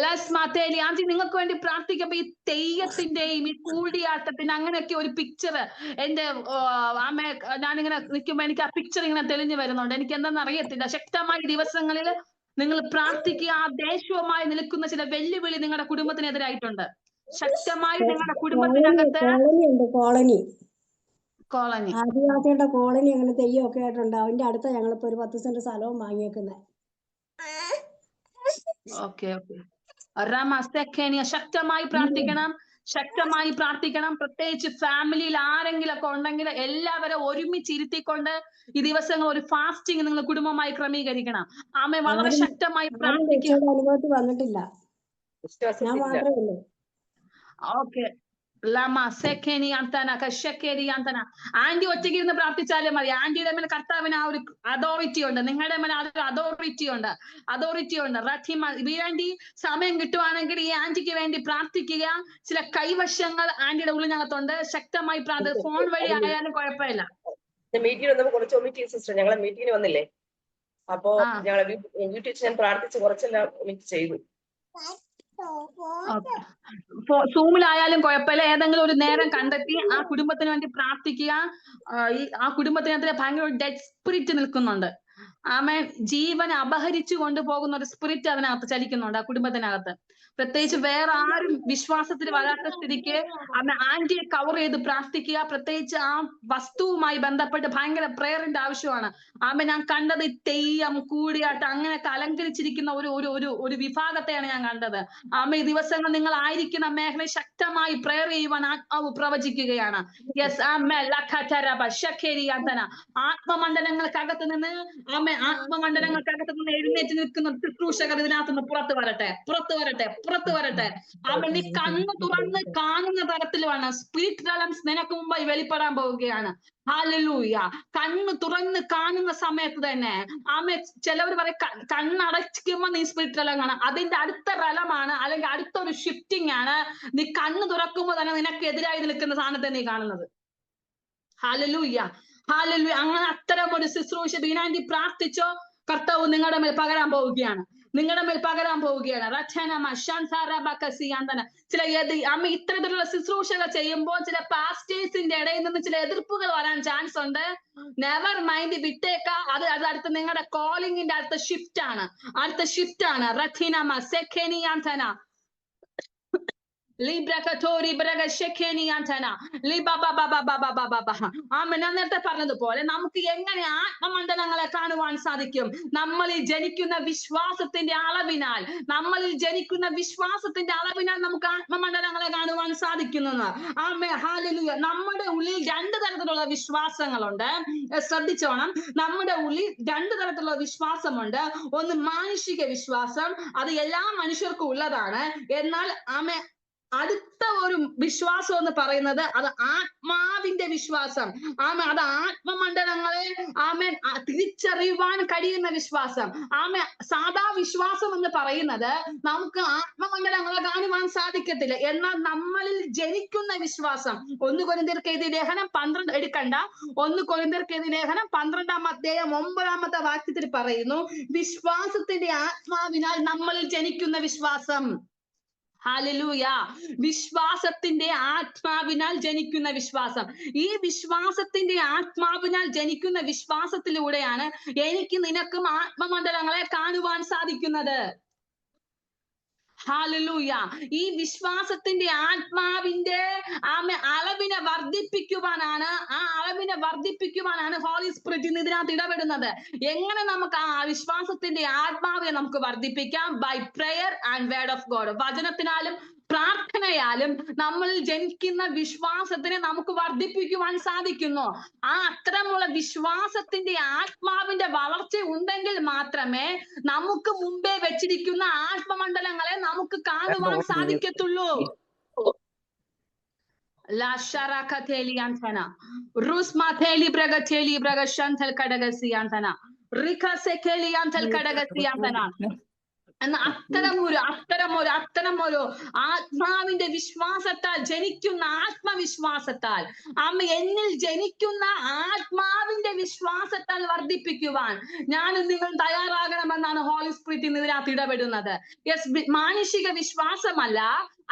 lasma teli yanti. നിങ്ങൾക്ക് വേണ്ടി പ്രാർത്ഥിക്കുമ്പോൾ ഈ തെയ്യത്തിന്റെയും ഈ കൂടിയാട്ടത്തിന് അങ്ങനെയൊക്കെ ഒരു picture എന്റെ ആമേ ഞാനിങ്ങനെ നിൽക്കുമ്പോൾ എനിക്ക് ആ പിക്ചർ ഇങ്ങനെ തെളിഞ്ഞു വരുന്നുണ്ട്. എനിക്ക് എന്താണെന്ന് അറിയത്തില്ല. ശക്തമായ ദിവസങ്ങളിൽ നിങ്ങൾ പ്രാർത്ഥിക്കുക. ആ ദേശവുമായി നിൽക്കുന്ന ചില വെല്ലുവിളി നിങ്ങളുടെ കുടുംബത്തിനെതിരായിട്ടുണ്ട്. ശക്തമായി നിങ്ങളുടെ കുടുംബത്തിനകത്ത്
കോളനി ഉണ്ട്, കോളനി,
കോളനി.
ആദിവാസികളുടെ കോളനി, അങ്ങനെ തെയ്യമൊക്കെ ആയിട്ടുണ്ട്. അതിന്റെ അടുത്ത ഞങ്ങളിപ്പോ ഒരു 10 സെന്റ് സ്ഥലവും വാങ്ങിയേക്കുന്നത്.
Okay okay. റമസ്തേഖേനിയ ശക്തമായി പ്രാർത്ഥിക്കണം, ശക്തമായി പ്രാർത്ഥിക്കണം. പ്രത്യേകിച്ച് ഫാമിലിയിൽ ആരെങ്കിലും ഒക്കെ ഉണ്ടെങ്കിൽ എല്ലാവരും ഒരുമിച്ച് ഇരുത്തിക്കൊണ്ട് ഈ ദിവസങ്ങൾ ഒരു ഫാസ്റ്റിംഗ് നിങ്ങൾ കുടുംബമായി ക്രമീകരിക്കണം. ആമേ വളരെ ശക്തമായി പ്രാർത്ഥിക്കുക.
അനുഭവത്തിൽ വന്നിട്ടില്ല, ഞാൻ
വിശ്വാസത്തില്ല.
മാത്രമേ ഉള്ളൂ.
ഓക്കെ. ലമ സെഖേനി അന്തന കശക്കേരി അന്തന. ആന്റി ഒറ്റയ്ക്ക് ഇരുന്ന് പ്രാർത്ഥിച്ചാലും മതി. ആന്റിയുടെ മേൽ കർത്താവിന് ആ ഒരു അതോറിറ്റി ഉണ്ട്, നിങ്ങളുടെ മേൽ അതൊരു അതോറിറ്റി ഉണ്ട്. റഥിമ വീരാന്റി സമയം കിട്ടുവാണെങ്കിൽ ഈ ആന്റിക്ക് വേണ്ടി പ്രാർത്ഥിക്കുക. ചില കൈവശങ്ങൾ ആന്റിയുടെ ഉള്ളിനകത്തുണ്ട്. ശക്തമായി ഫോൺ വഴി ആയാലും കുഴപ്പമില്ല.
മീറ്റിംഗ് വന്നപ്പോൾ കുറച്ച് ഒമിറ്റ് ചെയ്തു സിസ്റ്റർ. ഞങ്ങളെ മീറ്റിംഗിന് വന്നില്ലേ, അപ്പോ ഞങ്ങളെ വീട്ടിൽ വെച്ച് ഞാൻ പ്രാർത്ഥിച്ച് കുറച്ചെല്ലാം ഒമിറ്റ് ചെയ്തു.
സൂമിലായാലും കുഴപ്പമില്ല. ഏതെങ്കിലും ഒരു നേരം കണ്ടെത്തി ആ കുടുംബത്തിന് വേണ്ടി പ്രാർത്ഥിക്കുക. ആ കുടുംബത്തിനകത്ത് ഭയങ്കര ഡെഡ് സ്പിരിറ്റ് നിൽക്കുന്നുണ്ട്. ആമേൻ. ജീവൻ അപഹരിച്ചു കൊണ്ടുപോകുന്ന ഒരു സ്പിരിറ്റ് അതിനകത്ത് ചലിക്കുന്നുണ്ട് ആ കുടുംബത്തിനകത്ത്. പ്രത്യേകിച്ച് വേറെ ആരും വിശ്വാസത്തിൽ വരാത്ത സ്ഥിതിക്ക് ആന്റിയെ കവർ ചെയ്ത് പ്രാർത്ഥിക്കുക. പ്രത്യേകിച്ച് ആ വസ്തുവുമായി ബന്ധപ്പെട്ട് ഭയങ്കര പ്രേയറിന്റെ ആവശ്യമാണ്. ആമേ ഞാൻ കണ്ടത് തെയ്യം, കൂടിയാട്ടം അങ്ങനെയൊക്കെ അലങ്കരിച്ചിരിക്കുന്ന ഒരു വിഭാഗത്തെയാണ് ഞാൻ കണ്ടത്. ആമേ ഈ ദിവസങ്ങൾ നിങ്ങൾ ആയിരിക്കുന്ന മേഖല ശക്തമായി പ്രേയർ ചെയ്യുവാൻ ആത്മാവ് പ്രവചിക്കുകയാണ്. യെസ് ആമേ ലഖതരബ ശഖേരിയന്തന. ആത്മമണ്ഡലങ്ങൾക്കകത്ത് നിന്ന് എഴുന്നേറ്റ് നിൽക്കുന്ന ശുശ്രൂഷകർ ഇതിനകത്തുനിന്ന് പുറത്തു വരട്ടെ. അവൻ നീ കണ്ണു തുറന്ന് കാണുന്ന തരത്തിലാണ് സ്പിരിറ്റ് റലംസ് നിനക്ക് മുമ്പായി വെളിപ്പെടാൻ പോവുകയാണ്. ഹല്ലേലൂയ. കണ്ണ് തുറന്ന് കാണുന്ന സമയത്ത് തന്നെ ചിലവർ പറയും കണ്ണടയ്ക്കുമ്പോ നീ സ്പിരിറ്റ് റലം കാണാം. അതിന്റെ അടുത്ത റലമാണ്, അല്ലെങ്കിൽ അടുത്തൊരു ഷിഫ്റ്റിംഗ് ആണ്. നീ കണ്ണ് തുറക്കുമ്പോ തന്നെ നിനക്ക് എതിരായി നിൽക്കുന്ന സാധനത്തെ നീ കാണുന്നത്. ഹല്ലേലൂയ. അങ്ങനെ അത്തരം ഒരു ശുശ്രൂഷ ബീനാന്റി പ്രാർത്ഥിച്ചോ, കർത്താവ് നിങ്ങളുടെ മേൽ പകരാൻ പോവുകയാണ്. ചില ഇത്തരത്തിലുള്ള ശുശ്രൂഷകൾ ചെയ്യുമ്പോൾ ചില പാസ്റ്റേഴ്സിന്റെ ഇടയിൽ നിന്ന് ചില എതിർപ്പുകൾ വരാൻ ചാൻസ് ഉണ്ട്. നെവർ മൈൻഡ്, വിട്ടേക്ക. അത് അടുത്ത നിങ്ങളുടെ കോളിംഗിന്റെ അടുത്ത ഷിഫ്റ്റ് ആണ്. റഥിനമ സെഖേനിയാന്തന നേരത്തെ പറഞ്ഞതുപോലെ നമുക്ക് എങ്ങനെ ആത്മമണ്ഡലങ്ങളെ കാണുവാൻ സാധിക്കും? നമ്മളിൽ ജനിക്കുന്ന വിശ്വാസത്തിന്റെ അളവിനാൽ നമുക്ക് ആത്മമണ്ഡലങ്ങളെ കാണുവാൻ സാധിക്കുന്നു. ഹല്ലേലൂയ. നമ്മുടെ ഉള്ളിൽ 2 തരത്തിലുള്ള വിശ്വാസങ്ങളുണ്ട്. ശ്രദ്ധിച്ചോണം. നമ്മുടെ ഉള്ളിൽ 2 തരത്തിലുള്ള വിശ്വാസമുണ്ട്. ഒന്ന് മാനുഷിക വിശ്വാസം, അത് എല്ലാ മനുഷ്യർക്കും ഉള്ളതാണ്. എന്നാൽ അടുത്ത ഒരു വിശ്വാസം എന്ന് പറയുന്നത് അത് ആത്മാവിന്റെ വിശ്വാസം. അത് ആത്മമണ്ഡലങ്ങളെ തിരിച്ചറിയുവാൻ കഴിയുന്ന വിശ്വാസം. സാധാ വിശ്വാസം എന്ന് പറയുന്നത് നമുക്ക് ആത്മമണ്ഡലങ്ങളെ കാണുവാൻ സാധിക്കത്തില്ല. എന്നാൽ നമ്മളിൽ ജനിക്കുന്ന വിശ്വാസം, 1 കൊരിന്ത്യർക്ക് എഴുതിയ ലേഖനം 12 എടുക്കണ്ട, 1 കൊരിന്ത്യർക്ക് എഴുതിയ ലേഖനം 12-ാം അധ്യായം 9-ാമത്തെ വാക്യത്തിൽ പറയുന്നു, വിശ്വാസത്തിന്റെ ആത്മാവിനാൽ നമ്മളിൽ ജനിക്കുന്ന വിശ്വാസം. ഹല്ലേലൂയ. വിശ്വാസത്തിന്റെ ആത്മാവിനാൽ ജനിക്കുന്ന വിശ്വാസം. ഈ വിശ്വാസത്തിന്റെ ആത്മാവിനാൽ ജനിക്കുന്ന വിശ്വാസത്തിലൂടെയാണ് എനിക്ക് നിനക്കും ആത്മമണ്ഡലങ്ങളെ കാണുവാൻ സാധിക്കുന്നത്. ഹല്ലേലൂയ. ഈ വിശ്വാസത്തിന്റെ ആത്മാവിന്റെ അളവിനെ വർദ്ധിപ്പിക്കുവാനാണ്, ആ അളവിനെ വർദ്ധിപ്പിക്കുവാനാണ് ഹോളി സ്പിരിറ്റ് ഇന്ന് ഇതിനകത്ത് ഇടപെടുന്നത്. എങ്ങനെ നമുക്ക് ആ വിശ്വാസത്തിന്റെ ആത്മാവിനെ നമുക്ക് വർദ്ധിപ്പിക്കാം? By prayer and word of God. വചനത്തിനാലും പ്രാർത്ഥനയാലും നമ്മളിൽ ജനിക്കുന്ന വിശ്വാസത്തിനെ നമുക്ക് വർദ്ധിപ്പിക്കുവാൻ സാധിക്കുന്നു. ആ അത്തരമുള്ള വിശ്വാസത്തിന്റെ ആത്മാവിന്റെ വളർച്ച ഉണ്ടെങ്കിൽ മാത്രമേ നമുക്ക് മുമ്പേ വെച്ചിരിക്കുന്ന ആത്മമണ്ഡലങ്ങളെ നമുക്ക് കാണുവാൻ സാധിക്കത്തുള്ളൂ. എന്ന അത്തരമൊരു ആത്മാവിന്റെ വിശ്വാസത്താൽ ജനിക്കുന്ന ആത്മവിശ്വാസത്താൽ എന്നിൽ ജനിക്കുന്ന ആത്മാവിന്റെ വിശ്വാസത്താൽ വർദ്ധിപ്പിക്കുവാൻ ഞാനും നിങ്ങൾ തയ്യാറാകണമെന്നാണ് ഹോളി സ്പിരിറ്റ് ഇന്ന് ഇതിനകത്ത് ഇടപെടുന്നത്. യെസ്, മാനുഷിക വിശ്വാസമല്ല,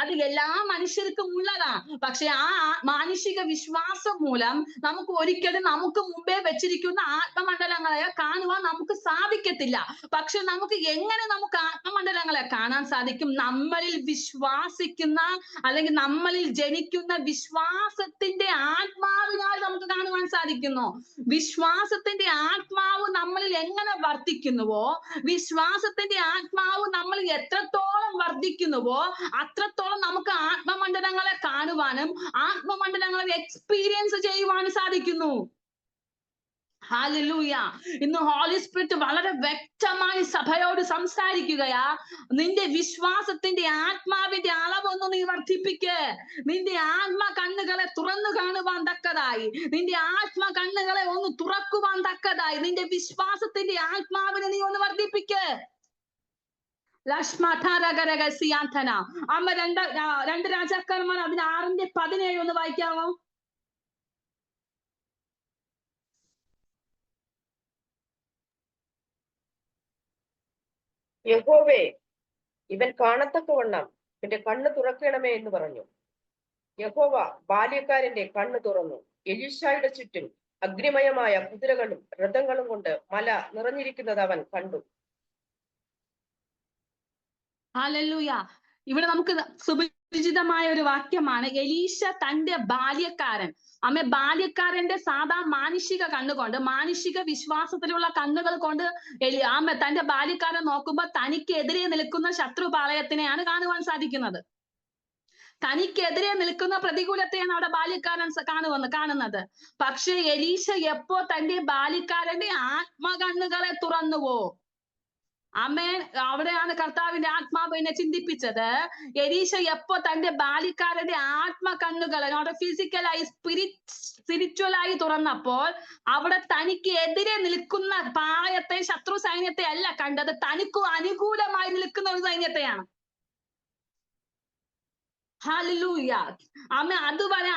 അത് എല്ലാ മനുഷ്യർക്കും ഉള്ളതാ. പക്ഷെ ആ മാനുഷിക വിശ്വാസം മൂലം നമുക്ക് ഒരിക്കലും നമുക്ക് മുമ്പേ വെച്ചിരിക്കുന്ന ആത്മമണ്ഡലങ്ങളെ കാണുവാൻ നമുക്ക് സാധിക്കത്തില്ല. പക്ഷെ നമുക്ക് എങ്ങനെ നമുക്ക് ആത്മമണ്ഡലങ്ങളെ കാണാൻ സാധിക്കും? നമ്മളിൽ വിശ്വാസിക്കുന്ന അല്ലെങ്കിൽ നമ്മളിൽ ജനിക്കുന്ന വിശ്വാസത്തിന്റെ ആത്മാവിനാൽ നമുക്ക് കാണുവാൻ സാധിക്കുന്നു. വിശ്വാസത്തിന്റെ ആത്മാവ് നമ്മളിൽ എങ്ങനെ വർദ്ധിക്കുന്നുവോ, വിശ്വാസത്തിന്റെ ആത്മാവ് നമ്മളിൽ എത്രത്തോളം വർദ്ധിക്കുന്നുവോ അത്രത്തോളം നമുക്ക് ആത്മമണ്ഡലങ്ങളെ കാണുവാനും ആത്മമണ്ഡലങ്ങളെ എക്സ്പീരിയൻസ് ചെയ്യുവാനും സാധിക്കുന്നു. ഹല്ലേലൂയ. ഇന്ന് ഹോളി സ്പിരിറ്റ് വളരെ വ്യക്തമായി സഭയോട് സംസാരിക്കുകയാ. നിന്റെ വിശ്വാസത്തിന്റെ ആത്മാവിന്റെ അളവൊന്ന് നീ വർദ്ധിപ്പിക്ക്. നിന്റെ ആത്മ കണ്ണുകളെ തുറന്നു കാണുവാൻ തക്കതായി, നിന്റെ ആത്മ കണ്ണുകളെ ഒന്ന് തുറക്കുവാൻ തക്കതായി നിന്റെ വിശ്വാസത്തിന്റെ ആത്മാവിനെ നീ ഒന്ന് വർദ്ധിപ്പിക്ക്. അമ്മ രണ്ട് രാജാക്കന്മാർ 6:17 ഒന്ന് വായിക്കാമോ?
യഹോവേ, ഇവൻ കാണത്തക്കവണ്ണം എന്റെ കണ്ണ് തുറക്കണമേ എന്ന് പറഞ്ഞു. യഹോവ ബാല്യക്കാരന്റെ കണ്ണ് തുറന്നു. എലീശായുടെ ചുറ്റും അഗ്നിമയമായ കുതിരകളും രഥങ്ങളും കൊണ്ട് മല നിറഞ്ഞിരിക്കുന്നത് അവൻ കണ്ടു.
ഹല്ലേലൂയ. ഇവിടെ നമുക്ക് സുപരിചിതമായ ഒരു വാക്യമാണ്. എലീശ തന്റെ ബാല്യക്കാരന്റെ സാധാ മാനുഷിക കണ്ണുകൊണ്ട്, മാനുഷിക വിശ്വാസത്തിലുള്ള കണ്ണുകൾ കൊണ്ട് തന്റെ ബാല്യക്കാരൻ നോക്കുമ്പോൾ തനിക്കെതിരെ നിൽക്കുന്ന ശത്രുപാളയത്തിനെയാണ് കാണുവാൻ സാധിക്കുന്നത്. തനിക്കെതിരെ നിൽക്കുന്ന പ്രതികൂലത്തെയാണ് അവിടെ ബാല്യക്കാരൻ കാണുന്നത്. പക്ഷെ എലീശ എപ്പോ തന്റെ ബാല്യക്കാരന്റെ ആത്മകണ്ണുകളെ തുറന്നുവോ, ആമേൻ, അവിടെയാണ് കർത്താവിന്റെ ആത്മാവ് എന്നെ ചിന്തിപ്പിച്ചത്. എലീശ എപ്പോ തന്റെ ബാല്യക്കാരന്റെ ആത്മകണ്ണുകളെ ഫിസിക്കലായി സ്പിരിച്വലായി തുറന്നപ്പോൾ അവിടെ തനിക്ക് എതിരെ നിൽക്കുന്ന പാളയത്തെ, ശത്രു സൈന്യത്തെ അല്ല കണ്ടത്, തനിക്ക് അനുകൂലമായി നിൽക്കുന്ന ഒരു സൈന്യത്തെയാണ്. ഹല്ലേലൂയ. അതുവരെ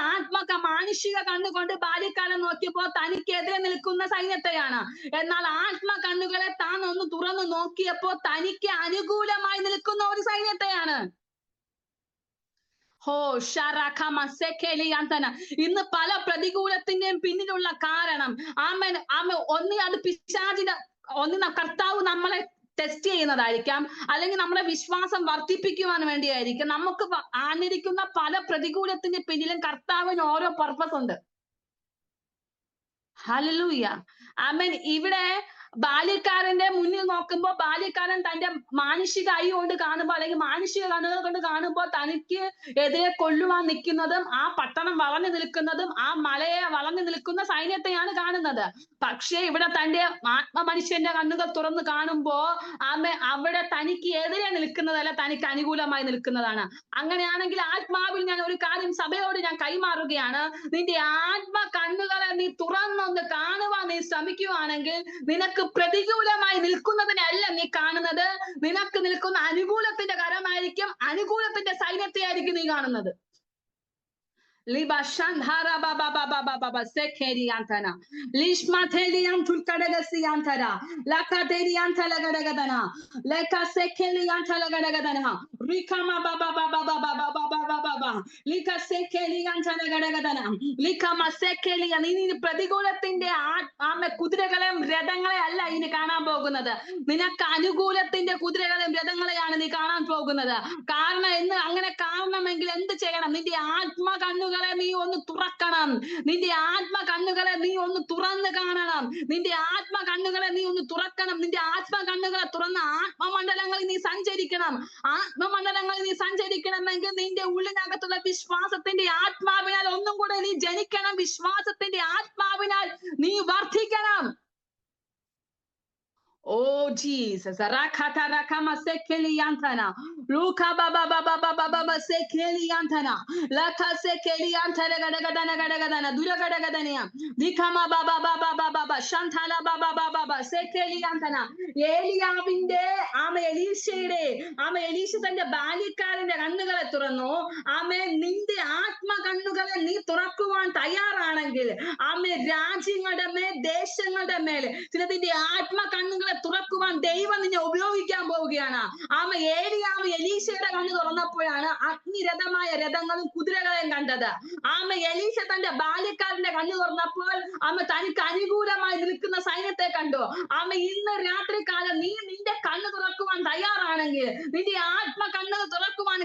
മാനുഷിക കണ്ണുകൊണ്ട് ബാല്യക്കാരൻ നോക്കിയപ്പോ തനിക്കെതിരെ നിൽക്കുന്ന സൈന്യത്തെയാണ്. എന്നാൽ ആത്മ കണ്ണുകളെ താൻ ഒന്ന് തുറന്നു നോക്കിയപ്പോ തനിക്ക് അനുകൂലമായി നിൽക്കുന്ന ഒരു സൈന്യത്തെയാണ്. ഇന്ന് പല പ്രതികൂലത്തിന്റെയും പിന്നിലുള്ള കാരണം അത് പിശാചിന്റെ കർത്താവ് നമ്മളെ ടെസ്റ്റ് ചെയ്യുന്നതായിരിക്കാം, അല്ലെങ്കിൽ നമ്മുടെ വിശ്വാസം വർദ്ധിപ്പിക്കുവാൻ വേണ്ടിയായിരിക്കും. നമുക്ക് ആനിരിക്കുന്ന പല പ്രതികൂലത്തിന്റെ പിന്നിലും കർത്താവിന് ഓരോ പർപ്പസ് ഉണ്ട്. ഹല്ലേലൂയ. ആമേൻ. ഇവിടെ ബാല്യക്കാരന്റെ മുന്നിൽ നോക്കുമ്പോൾ ബാല്യക്കാരൻ തന്റെ മാനുഷിക ഐ കൊണ്ട് കാണുമ്പോൾ, അല്ലെങ്കിൽ മാനുഷിക കണ്ണുകൾ കൊണ്ട് കാണുമ്പോൾ തനിക്ക് എതിരെ കൊല്ലുവാൻ നിൽക്കുന്നതും ആ പട്ടണം വളർന്നു നിൽക്കുന്നതും ആ മലയെ വളർന്നു നിൽക്കുന്ന സൈന്യത്തെയാണ് കാണുന്നത്. പക്ഷേ ഇവിടെ തന്റെ മനുഷ്യന്റെ കണ്ണുകൾ തുറന്ന് കാണുമ്പോ അവിടെ തനിക്ക് എതിരെ നിൽക്കുന്നതല്ല, തനിക്ക് അനുകൂലമായി നിൽക്കുന്നതാണ്. അങ്ങനെയാണെങ്കിൽ ആത്മാവിൽ ഞാൻ ഒരു കാര്യം സഭയോട് ഞാൻ കൈമാറുകയാണ്. നിന്റെ ആത്മ കണ്ണുകളെ നീ തുറന്നൊന്ന് കാണുവാൻ നീ ശ്രമിക്കുകയാണെങ്കിൽ നിനക്ക് പ്രതികൂലമായി നിൽക്കുന്നതിനല്ല നീ കാണുന്നത്, നിനക്ക് നിൽക്കുന്ന അനുകൂലത്തിന്റെ കരമായിരിക്കും, അനുകൂലത്തിന്റെ സൈന്യത്തെ ആയിരിക്കും നീ കാണുന്നത്. പ്രതികൂലത്തിന്റെ കുതിരകളെയും രഥങ്ങളെ അല്ല ഇനി കാണാൻ പോകുന്നത്, നിനക്ക് അനുകൂലത്തിന്റെ കുതിരകളെയും രഥങ്ങളെയാണ് നീ കാണാൻ പോകുന്നത്. കാരണം അങ്ങനെ കാണണമെങ്കിൽ എന്ത് ചെയ്യണം? നിന്റെ ആത്മ കണ്ണുകൾ കണ്ണുകളെ നീ ഒന്ന് തുറക്കണം. നിന്റെ ആത്മ കണ്ണുകളെ നീ ഒന്ന് തുറന്ന് കാണണം. നിന്റെ ആത്മ കണ്ണുകളെ നീ ഒന്ന് തുറക്കണം. നിന്റെ ആത്മ കണ്ണുകളെ തുറന്ന ആത്മമണ്ഡലങ്ങളിൽ നീ സഞ്ചരിക്കണം. ആത്മമണ്ഡലങ്ങളിൽ നീ സഞ്ചരിക്കണമെങ്കിൽ നിന്റെ ഉള്ളിനകത്തുള്ള വിശ്വാസത്തിന്റെ ആത്മാവിനാൽ ഒന്നും കൂടെ നീ ജനിക്കണം. വിശ്വാസത്തിന്റെ ആത്മാവിനാൽ നീ വർദ്ധിക്കണം. Oh Jesus, rakata rakama sekeliantana, luka baba baba baba baba sekeliantana, laka sekeliantana gadagadana gadagadana, duragadagadania, dikama baba baba baba shantala baba baba sekeliantana. ഏലിയാവിന്റെ എലീശ തന്റെ ബാല്യക്കാരന്റെ കണ്ണുകളെ തുറന്നു. നിന്റെ ആത്മ കണ്ണുകളെ നീ തുറക്കുവാൻ തയ്യാറാണെങ്കിൽ രാജ്യങ്ങളുടെ മേൽ, ദേശങ്ങളുടെ മേൽ ചിലതിന്റെ ആത്മ കണ്ണുകളെ തുറക്കുവാൻ ദൈവം നിന്നെ ഉപയോഗിക്കാൻ പോവുകയാണ്. ഏലിയാവ് എലീശയുടെ കണ്ണ് തുറന്നപ്പോഴാണ് അഗ്നിരഥമായ രഥങ്ങളും കുതിരകളെയും കണ്ടത്. എലീശ തന്റെ ബാല്യക്കാരന്റെ കണ്ണ് തുറന്നപ്പോൾ തനിക്ക് അനുകൂലമായി നിൽക്കുന്ന സൈന്യത്തെ കണ്ടു. ഇന്ന് രാത്രികാലം നീ നിന്റെ കണ്ണ് തുറക്കുവാൻ തയ്യാറാണെങ്കിൽ, നിന്റെ ആത്മ കണ്ണുകൾ തുറക്കുവാൻ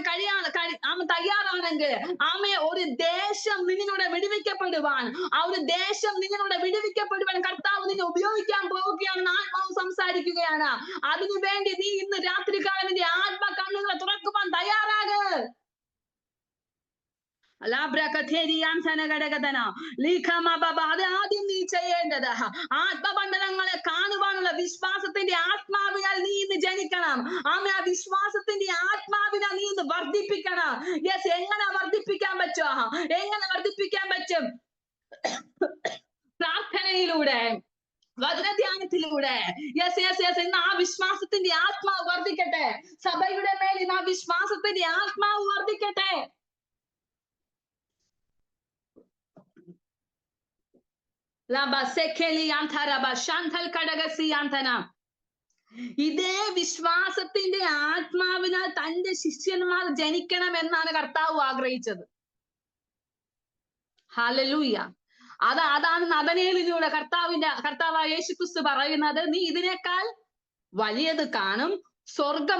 തയ്യാറാണെങ്കിൽ ഒരു ദേശം നിന്നിലൂടെ വിടുവിക്കപ്പെടുവാൻ, ഒരു ദേശം നിന്നിലൂടെ വിടുവിക്കപ്പെടുവാൻ കർത്താവ് നിന്നെ ഉപയോഗിക്കാൻ പോവുകയാണെന്ന് ആത്മാവ് സംസാരിക്കുകയാണ്. അതിനുവേണ്ടി നീ ഇന്ന് രാത്രികാലം നിന്റെ ആത്മ കണ്ണുകളെ തുറക്കുവാൻ തയ്യാറാക്. അത് ആദ്യം നീ ചെയ്യേണ്ടത് ആത്മമണ്ഡലങ്ങളെ കാണുവാനുള്ള വിശ്വാസത്തിന്റെ ആത്മാവിനാൽ നീ ഇന്ന് ജനിക്കണം. ആ വിശ്വാസത്തിന്റെ ആത്മാവിനാൽ നീ ഇന്ന് വർദ്ധിപ്പിക്കണം. യെസ്, എങ്ങനെ വർദ്ധിപ്പിക്കാൻ പറ്റുമോ? എങ്ങനെ വർദ്ധിപ്പിക്കാൻ പറ്റും? പ്രാർത്ഥനയിലൂടെ, വചനധ്യാനത്തിലൂടെ. യെസ് യെസ് യെസ് ഇന്ന് ആ വിശ്വാസത്തിന്റെ ആത്മാവ് വർദ്ധിക്കട്ടെ. സഭയുടെ മേൽ ഇന്ന് ആ വിശ്വാസത്തിന്റെ ആത്മാവ് വർദ്ധിക്കട്ടെ. ഇതേ വിശ്വാസത്തിന്റെ ആത്മാവിനാൽ തന്റെ ശിഷ്യന്മാർ ജനിക്കണം കർത്താവ് ആഗ്രഹിച്ചത്. ഹല്ലേലൂയ. അതാണ് നദനേലിലൂടെ കർത്താവായ യേശുക്രിസ്തു പറയുന്നത്, നീ ഇതിനേക്കാൾ വലിയത് കാണും. സ്വർഗം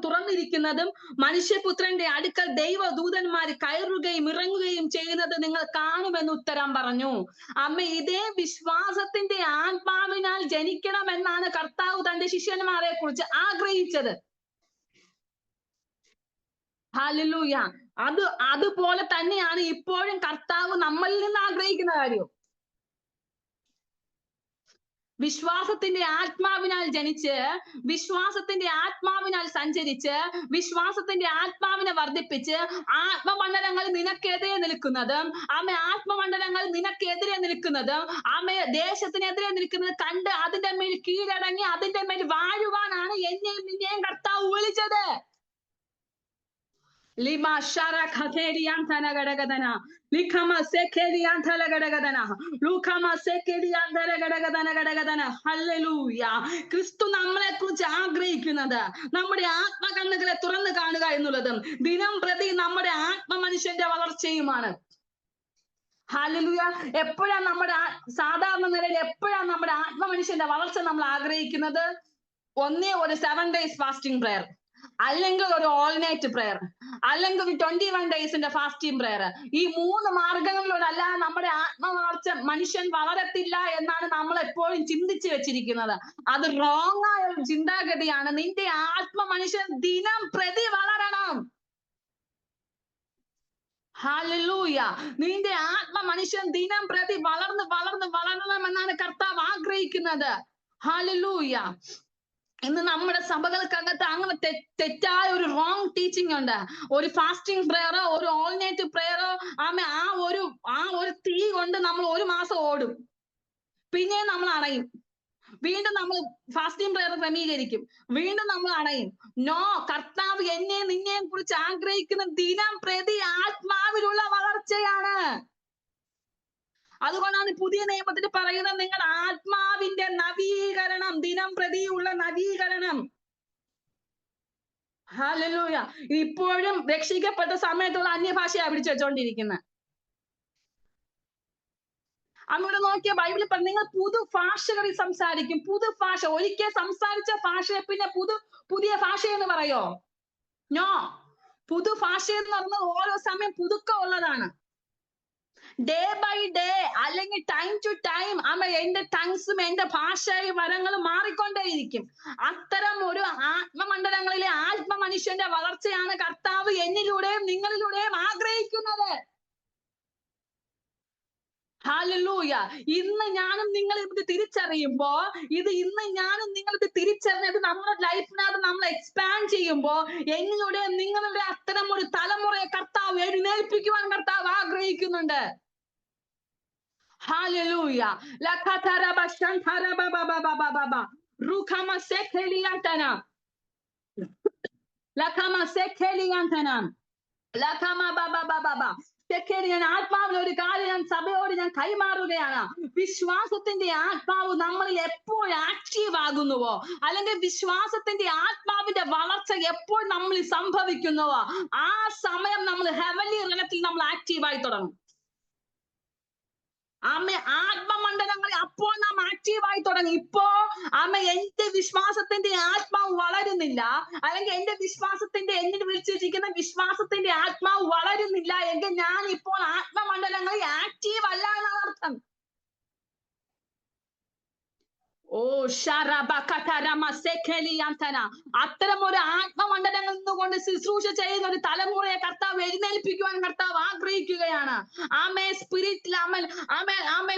തുറന്നിരിക്കുന്നതും മനുഷ്യപുത്രന്റെ അടുക്കൽ ദൈവദൂതന്മാര് കയറുകയും ഇറങ്ങുകയും ചെയ്യുന്നത് നിങ്ങൾ കാണുമെന്ന് ഉത്തരം പറഞ്ഞു. ഇതേ വിശ്വാസത്തിന്റെ ആത്മാവിനാൽ ജനിക്കണമെന്നാണ് കർത്താവ് തന്റെ ശിഷ്യന്മാരെ കുറിച്ച് ആഗ്രഹിച്ചത്. ഹല്ലേലൂയ. അതുപോലെ തന്നെയാണ് ഇപ്പോഴും കർത്താവ് നമ്മളിൽ നിന്ന് ആഗ്രഹിക്കുന്ന കാര്യം. വിശ്വാസത്തിന്റെ ആത്മാവിനാൽ ജനിച്ച്, വിശ്വാസത്തിന്റെ ആത്മാവിനാൽ സഞ്ചരിച്ച്, വിശ്വാസത്തിന്റെ ആത്മാവിനെ വർദ്ധിപ്പിച്ച്, ആത്മമണ്ഡലങ്ങൾ നിനക്കെതിരെ നിൽക്കുന്നതും ആത്മമണ്ഡലങ്ങൾ നിനക്കെതിരെ നിൽക്കുന്നതും ദേശത്തിനെതിരെ നിൽക്കുന്നത് കണ്ട് അതിന്റെ മേൽ കീഴടങ്ങി അതിന്റെ മേൽ വാഴുവാനാണ് എന്നെയും നിന്നെയും കർത്താവ് വിളിച്ചത്. ക്രിസ്തു നമ്മളെ കുറിച്ച് ആഗ്രഹിക്കുന്നത് നമ്മുടെ ആത്മകണ്ണുകളെ തുറന്നു കാണുക എന്നുള്ളതും ദിനം പ്രതി നമ്മുടെ ആത്മ മനുഷ്യന്റെ വളർച്ചയുമാണ്. ഹല്ലേലൂയ. എപ്പോഴാണ് നമ്മുടെ സാധാരണ നിലയിൽ എപ്പോഴാണ് നമ്മുടെ ആത്മ മനുഷ്യന്റെ വളർച്ച നമ്മൾ ആഗ്രഹിക്കുന്നത്? ഒന്നേ ഒരു 7 days ഫാസ്റ്റിംഗ് പ്രയർ, അല്ലെങ്കിൽ ഒരു ഓൾ നൈറ്റ് പ്രയർ, അല്ലെങ്കിൽ ഒരു 21 days ഫാസ്റ്റിംഗ് പ്രയർ. ഈ 3 മാർഗങ്ങളിലൂടെ അല്ലാതെ നമ്മുടെ ആത്മവളർച്ച മനുഷ്യൻ വളരത്തില്ല എന്നാണ് നമ്മൾ എപ്പോഴും ചിന്തിച്ചു വെച്ചിരിക്കുന്നത്. അത് റോങ് ആയ ഒരു ചിന്താഗതിയാണ്. നിന്റെ ആത്മ മനുഷ്യൻ ദിനം പ്രതി വളരണം. ഹല്ലേലൂയ. നിന്റെ ആത്മ മനുഷ്യൻ ദിനം പ്രതി വളരണമെന്നാണ് കർത്താവ് ആഗ്രഹിക്കുന്നത്. ഹല്ലേലൂയ. ഇന്ന് നമ്മുടെ സഭകൾക്കകത്ത് അങ്ങനെ തെറ്റായ ഒരു റോങ് ടീച്ചിങ് ഉണ്ട്. ഒരു ഫാസ്റ്റിംഗ് പ്രയറോ ഒരു ഓൾ നൈറ്റ് പ്രയറോ ആ ഒരു തീ കൊണ്ട് നമ്മൾ 1 മാസം ഓടും, പിന്നെ നമ്മൾ അണയും. വീണ്ടും നമ്മൾ ഫാസ്റ്റിംഗ് പ്രയർ ക്രമീകരിക്കും, വീണ്ടും നമ്മൾ അണയും. നോ, കർത്താവ് എന്നെയും നിന്നെയും കുറിച്ച് ആഗ്രഹിക്കുന്ന ദിനം പ്രതി ആത്മാവിലുള്ള വളർച്ചയാണ്. അതുകൊണ്ടാണ് പുതിയ നിയമത്തിൽ പറയുന്നത്, നിങ്ങളുടെ ആത്മാവിന്റെ നവീകരണം, ദിനം പ്രതിയുള്ള നവീകരണം. ഹല്ലേലൂയ. ഇപ്പോഴും രക്ഷിക്കപ്പെട്ട സമയത്തുള്ള അന്യഭാഷയാ പിടിച്ചു വെച്ചോണ്ടിരിക്കുന്നത്. അങ്ങോട്ട് നോക്കിയ ബൈബിളിൽ പറഞ്ഞു, നിങ്ങൾ പുതുഭാഷകളിൽ സംസാരിക്കും. പുതുഭാഷ, ഒരിക്കൽ സംസാരിച്ച ഭാഷയെ പിന്നെ പുതിയ ഭാഷ എന്ന് പറയോ? നോ. പുതുഭാഷ എന്ന് പറഞ്ഞത് ഓരോ സമയം പുതുക്കം ഉള്ളതാണ്. ഡേ ബൈ ഡേ അല്ലെങ്കിൽ ടൈം ടു ടൈം എന്റെ ടങ്സും എന്റെ ഭാഷയും വരങ്ങളും മാറിക്കൊണ്ടേയിരിക്കും. അത്തരം ഒരു ആത്മമണ്ഡലങ്ങളിലെ ആത്മമനുഷ്യന്റെ വളർച്ചയാണ് കർത്താവ് എന്നിലൂടെയും നിങ്ങളിലൂടെയും ആഗ്രഹിക്കുന്നത്. ഹല്ലേലൂയ. ഇന്ന് ഞാനും നിങ്ങൾ ഇത് തിരിച്ചറിയുമ്പോ, ഇന്ന് ഞാനും നിങ്ങൾ ഇത് തിരിച്ചറിഞ്ഞത് നമ്മുടെ ലൈഫിനകത്ത് നമ്മൾ എക്സ്പാൻഡ് ചെയ്യുമ്പോ എന്നിലൂടെ നിങ്ങളുടെ അത്തരം ഒരു തലമുറയെ കർത്താവ് എഴുന്നേൽപ്പിക്കുവാൻ കർത്താവ് ആഗ്രഹിക്കുന്നുണ്ട്. ഹല്ലേലൂയ. ലഖതറബ ശംഖറബബബബബബ റുഖമ സെഖലിയന്തന ലഖമ സെഖലിയന്തന ലഖമ ബബബബബ. ഞാൻ ആത്മാവിൽ ഒരു കാര്യം ഞാൻ സഭയോട് ഞാൻ കൈമാറുകയാണ്. വിശ്വാസത്തിന്റെ ആത്മാവ് നമ്മളിൽ എപ്പോൾ ആക്റ്റീവ് ആകുന്നുവോ, അല്ലെങ്കിൽ വിശ്വാസത്തിന്റെ ആത്മാവിന്റെ വളർച്ച എപ്പോൾ നമ്മളിൽ സംഭവിക്കുന്നുവോ, ആ സമയം നമ്മൾ ഹെവൻലി റിലത്തിൽ നമ്മൾ ആക്റ്റീവായി തുടങ്ങും. ആത്മമണ്ഡലങ്ങളിൽ അപ്പോൾ നാം ആക്റ്റീവായി തുടങ്ങി. ഇപ്പോ എന്റെ വിശ്വാസത്തിന്റെ ആത്മാവ് വളരുന്നില്ല, അല്ലെങ്കിൽ എന്റെ വിശ്വാസത്തിന്റെ എന്നിൽ വിളിച്ചിരിക്കുന്ന വിശ്വാസത്തിന്റെ ആത്മാവ് വളരുന്നില്ല എങ്കിൽ ഞാൻ ഇപ്പോൾ ആത്മമണ്ഡലങ്ങളിൽ ആക്റ്റീവ് അല്ല എന്നാണ് അർത്ഥം. ഓ അത്തരം ഒരു ആത്മമണ്ഡലങ്ങളിൽ നിന്നുകൊണ്ട് ശുശ്രൂഷ ചെയ്യുന്ന ഒരു തലമുറയെ കർത്താവ് എഴുന്നേൽപ്പിക്കുവാൻ കർത്താവ് ആഗ്രഹിക്കുകയാണ്. സ്പിരിറ്റിൽ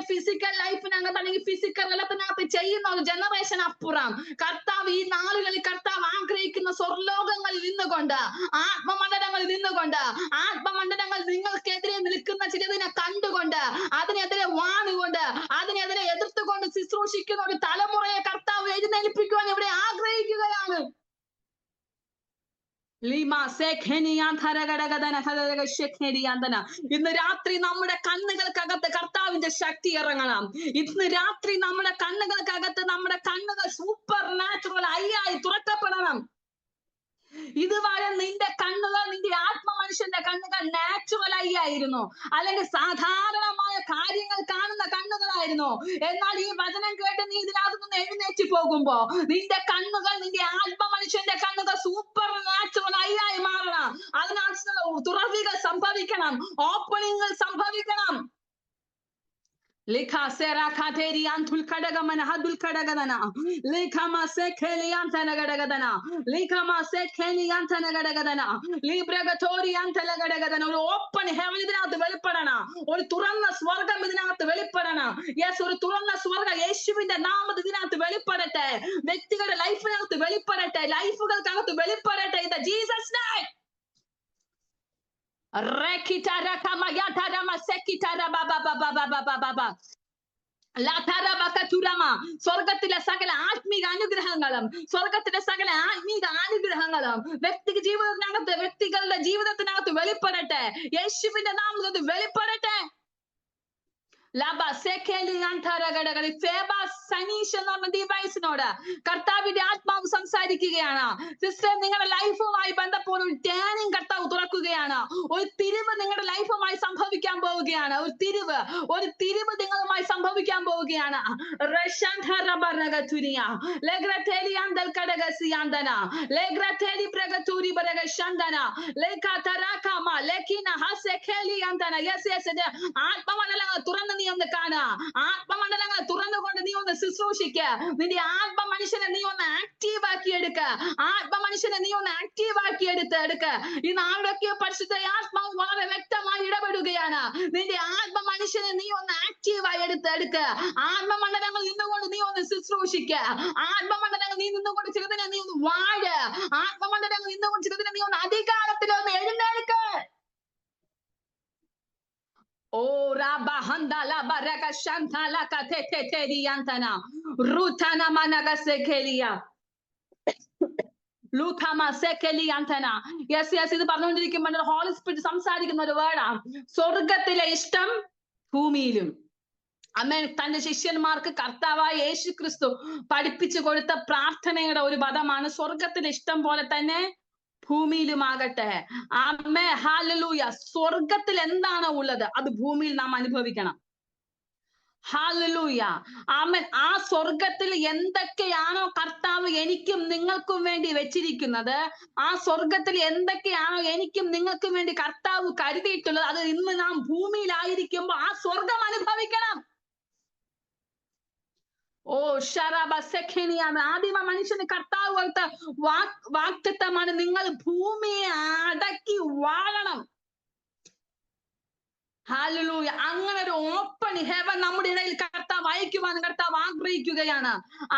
ഫിസിക്കൽ ലൈഫിനകത്ത് അല്ലെങ്കിൽ ഫിസിക്കൽ തലത്തിനകത്ത് ചെയ്യുന്ന ഒരു ജനറേഷൻ അപ്പുറം കർത്താവ് ഈ നാളുകളിൽ കർത്താവ് ആഗ്രഹിക്കുന്ന സ്വർലോകങ്ങളിൽ നിന്നുകൊണ്ട്, ആത്മമണ്ഡലങ്ങളിൽ നിന്നുകൊണ്ട്, ആത്മമണ്ഡലങ്ങൾ നിങ്ങൾക്കെതിരെ നിൽക്കുന്ന ചിലതിനെ കണ്ടുകൊണ്ട്, അതിനെതിരെ വാണുകൊണ്ട്, അതിനെതിരെ എതിർത്തുകൊണ്ട് ശുശ്രൂഷിക്കുന്ന ഒരു തലമുറയെ കർത്താവ് എഴുന്നേൽപ്പിക്കുവാൻ ഇവിടെ ആഗ്രഹിക്കുകയാണ്. ഇന്ന് രാത്രി നമ്മുടെ കണ്ണുകൾക്കകത്ത് കർത്താവിന്റെ ശക്തി ഇറങ്ങണം. ഇന്ന് രാത്രി നമ്മുടെ കണ്ണുകൾക്കകത്ത് നമ്മുടെ കണ്ണുകൾ സൂപ്പർ നാച്ചുറൽ ആയി തുറക്കപ്പെടണം. ഇതുവരെ നിന്റെ കണ്ണുകൾ, നിന്റെ ആത്മമനുഷ്യന്റെ കണ്ണുകൾ നാച്ചുറൽ ആയിരുന്നു, അല്ലെങ്കിൽ സാധാരണമായ കാര്യങ്ങൾ കാണുന്ന കണ്ണുകളായിരുന്നു. എന്നാൽ ഈ വചനം കേട്ട് നീ ഇതിനകത്ത് നിന്ന് എഴുന്നേറ്റ് പോകുമ്പോ നിന്റെ കണ്ണുകൾ, നിന്റെ ആത്മമനുഷ്യന്റെ കണ്ണുകൾ സൂപ്പർ നാച്ചുറൽ ആയി മാറണം. അതിനകത്ത് തുറവികൾ സംഭവിക്കണം, ഓപ്പണിങ്ങൾ സംഭവിക്കണം. Lika sera kateri antul kadagamana hadul kadagadana. Lika ma sekeli antana gadagadana. Lika ma sekeli antana gadagadana. Libragatori antala gadagadana. ഒരു ഓപ്പൺ ഹെവൻ ഇതിനകത്ത് വെളിപ്പെടണം. ഒരു തുറന്ന സ്വർഗം ഇതിനകത്ത് വെളിപ്പെടണം. യെസ്, ഒരു തുറന്ന സ്വർഗം യേശുവിന്റെ നാമത്തിൽ ഇതിനകത്ത് വെളിപ്പെടട്ടെ. വ്യക്തികളുടെ ലൈഫിനകത്ത് വെളിപ്പെടട്ടെ, ലൈഫുകൾക്കകത്ത് വെളിപ്പെടട്ടെ. ഇത് ജീസസ് നെയിം. സ്വർഗത്തിലെ സകല ആത്മീക അനുഗ്രഹങ്ങളും, സ്വർഗത്തിലെ സകല ആത്മീക അനുഗ്രഹങ്ങളും ജീവിതത്തിനകത്ത്, വ്യക്തികളുടെ ജീവിതത്തിനകത്ത് വെളിപ്പെടട്ടെ. യേശുവിന്റെ നാമത്തിൽ വെളിപ്പെടട്ടെ. ഡിവൈസിനോട് കർത്താവിന്റെ ആത്മാവ് സംസാരിക്കുകയാണ്. സിസ്റ്റർ, നിങ്ങളുടെ ലൈഫുമായി ബന്ധപ്പെട്ട ഒരു ടേണിംഗ് കർത്താവ് തുറക്കുകയാണ്. ഒരു തിരിവ് നിങ്ങളുടെ ലൈഫുമായി സംഭവിക്കാൻ പോവുകയാണ്. ഒരു തിരിവ് നിങ്ങളുമായി സംഭവിക്കാൻ പോവുകയാണ്. ആത്മമണ്ഡലങ്ങൾ തുറന്ന് നീ ഒന്ന് കാണുക. ആത്മമണ്ഡലങ്ങൾ തുറന്നുകൊണ്ട് നീ ഒന്ന് ശുശ്രൂഷിക്ക. നിന്റെ ആത്മ മനുഷ്യനെ നീ ഒന്ന് ആക്റ്റീവ് ആക്കി എടുക്ക. ആത്മമനുഷ്യനെ നീ ഒന്ന് ആക്റ്റീവ് ആക്കി എടുക്ക. ഈ നാളൊക്കെ പരിശുദ്ധ ആത്മാവ് വളരെ വ്യക്തമായി ഇടപെടുകയാണ്. നിന്റെ ആത്മ മനുഷ്യനെ നീ ഒന്ന് ആക്റ്റീവായി എടുക്ക. ആത്മമണ്ഡലങ്ങൾ നിന്നുകൊണ്ട് നീ ഒന്ന് ശുശ്രൂഷിക്ക. ആത്മമണ്ഡലങ്ങൾ നീ നിന്നുകൊണ്ട് ചിലതിനെ നീ ഒന്ന് വാഴ്. ആത്മമണ്ഡലങ്ങൾ നിന്നുകൊണ്ട് ചിലതിനെ നീ ഒന്ന് അധികാരത്തിൽ ഒന്ന് എഴുന്നേൽക്ക. Oh Rabba Handa la baraka shanta la katete teriantana rutana managa sekelia lukama sekeliantana. Yes ഇത് പറഞ്ഞുകൊണ്ടിരിക്കുമ്പോൾ ഹോളി സ്പിരിറ്റ് സംസാരിക്കുന്ന ഒരു വേർഡാണ്. സ്വർഗത്തിലെ ഇഷ്ടം ഭൂമിയിലും. അമ്മേൻ തന്റെ ശിഷ്യന്മാർക്ക് കർത്താവായ യേശു ക്രിസ്തു പഠിപ്പിച്ചു കൊടുത്ത പ്രാർത്ഥനയുടെ ഒരു പദമാണ് സ്വർഗത്തിലെ ഇഷ്ടം പോലെ തന്നെ ഭൂമിയിലുമാകട്ടെ. ആമേൻ, ഹല്ലേലൂയ. സ്വർഗത്തിൽ എന്താണ് ഉള്ളത് അത് ഭൂമിയിൽ നാം അനുഭവിക്കണം. ഹല്ലേലൂയ. ആമേൻ. ആ സ്വർഗത്തിൽ എന്തൊക്കെയാണോ കർത്താവ് എനിക്കും നിങ്ങൾക്കും വേണ്ടി വെച്ചിരിക്കുന്നത്, ആ സ്വർഗത്തിൽ എന്തൊക്കെയാണോ എനിക്കും നിങ്ങൾക്കും വേണ്ടി കർത്താവ് കരുതിയിട്ടുള്ളത്, അത് ഇന്ന് നാം ഭൂമിയിലായിരിക്കുമ്പോൾ ആ സ്വർഗം അനുഭവിക്കണം. ഓ ഷറബസഖിനിയാണ്. ആദിമ മനുഷ്യന് കർത്താവ് കൊടുത്ത വാക്തത്വമാണ്, നിങ്ങൾ ഭൂമിയെ അടക്കി വാഴണം. ഹല്ലേലൂയ. അങ്ങനെ ഒരു ഓപ്പൺ ഹെവൻ നമ്മുടെ ഇടയിൽ കർത്താവ് അയക്കുവാൻ കർത്താവ് ആഗ്രഹിക്കുകയാണ്.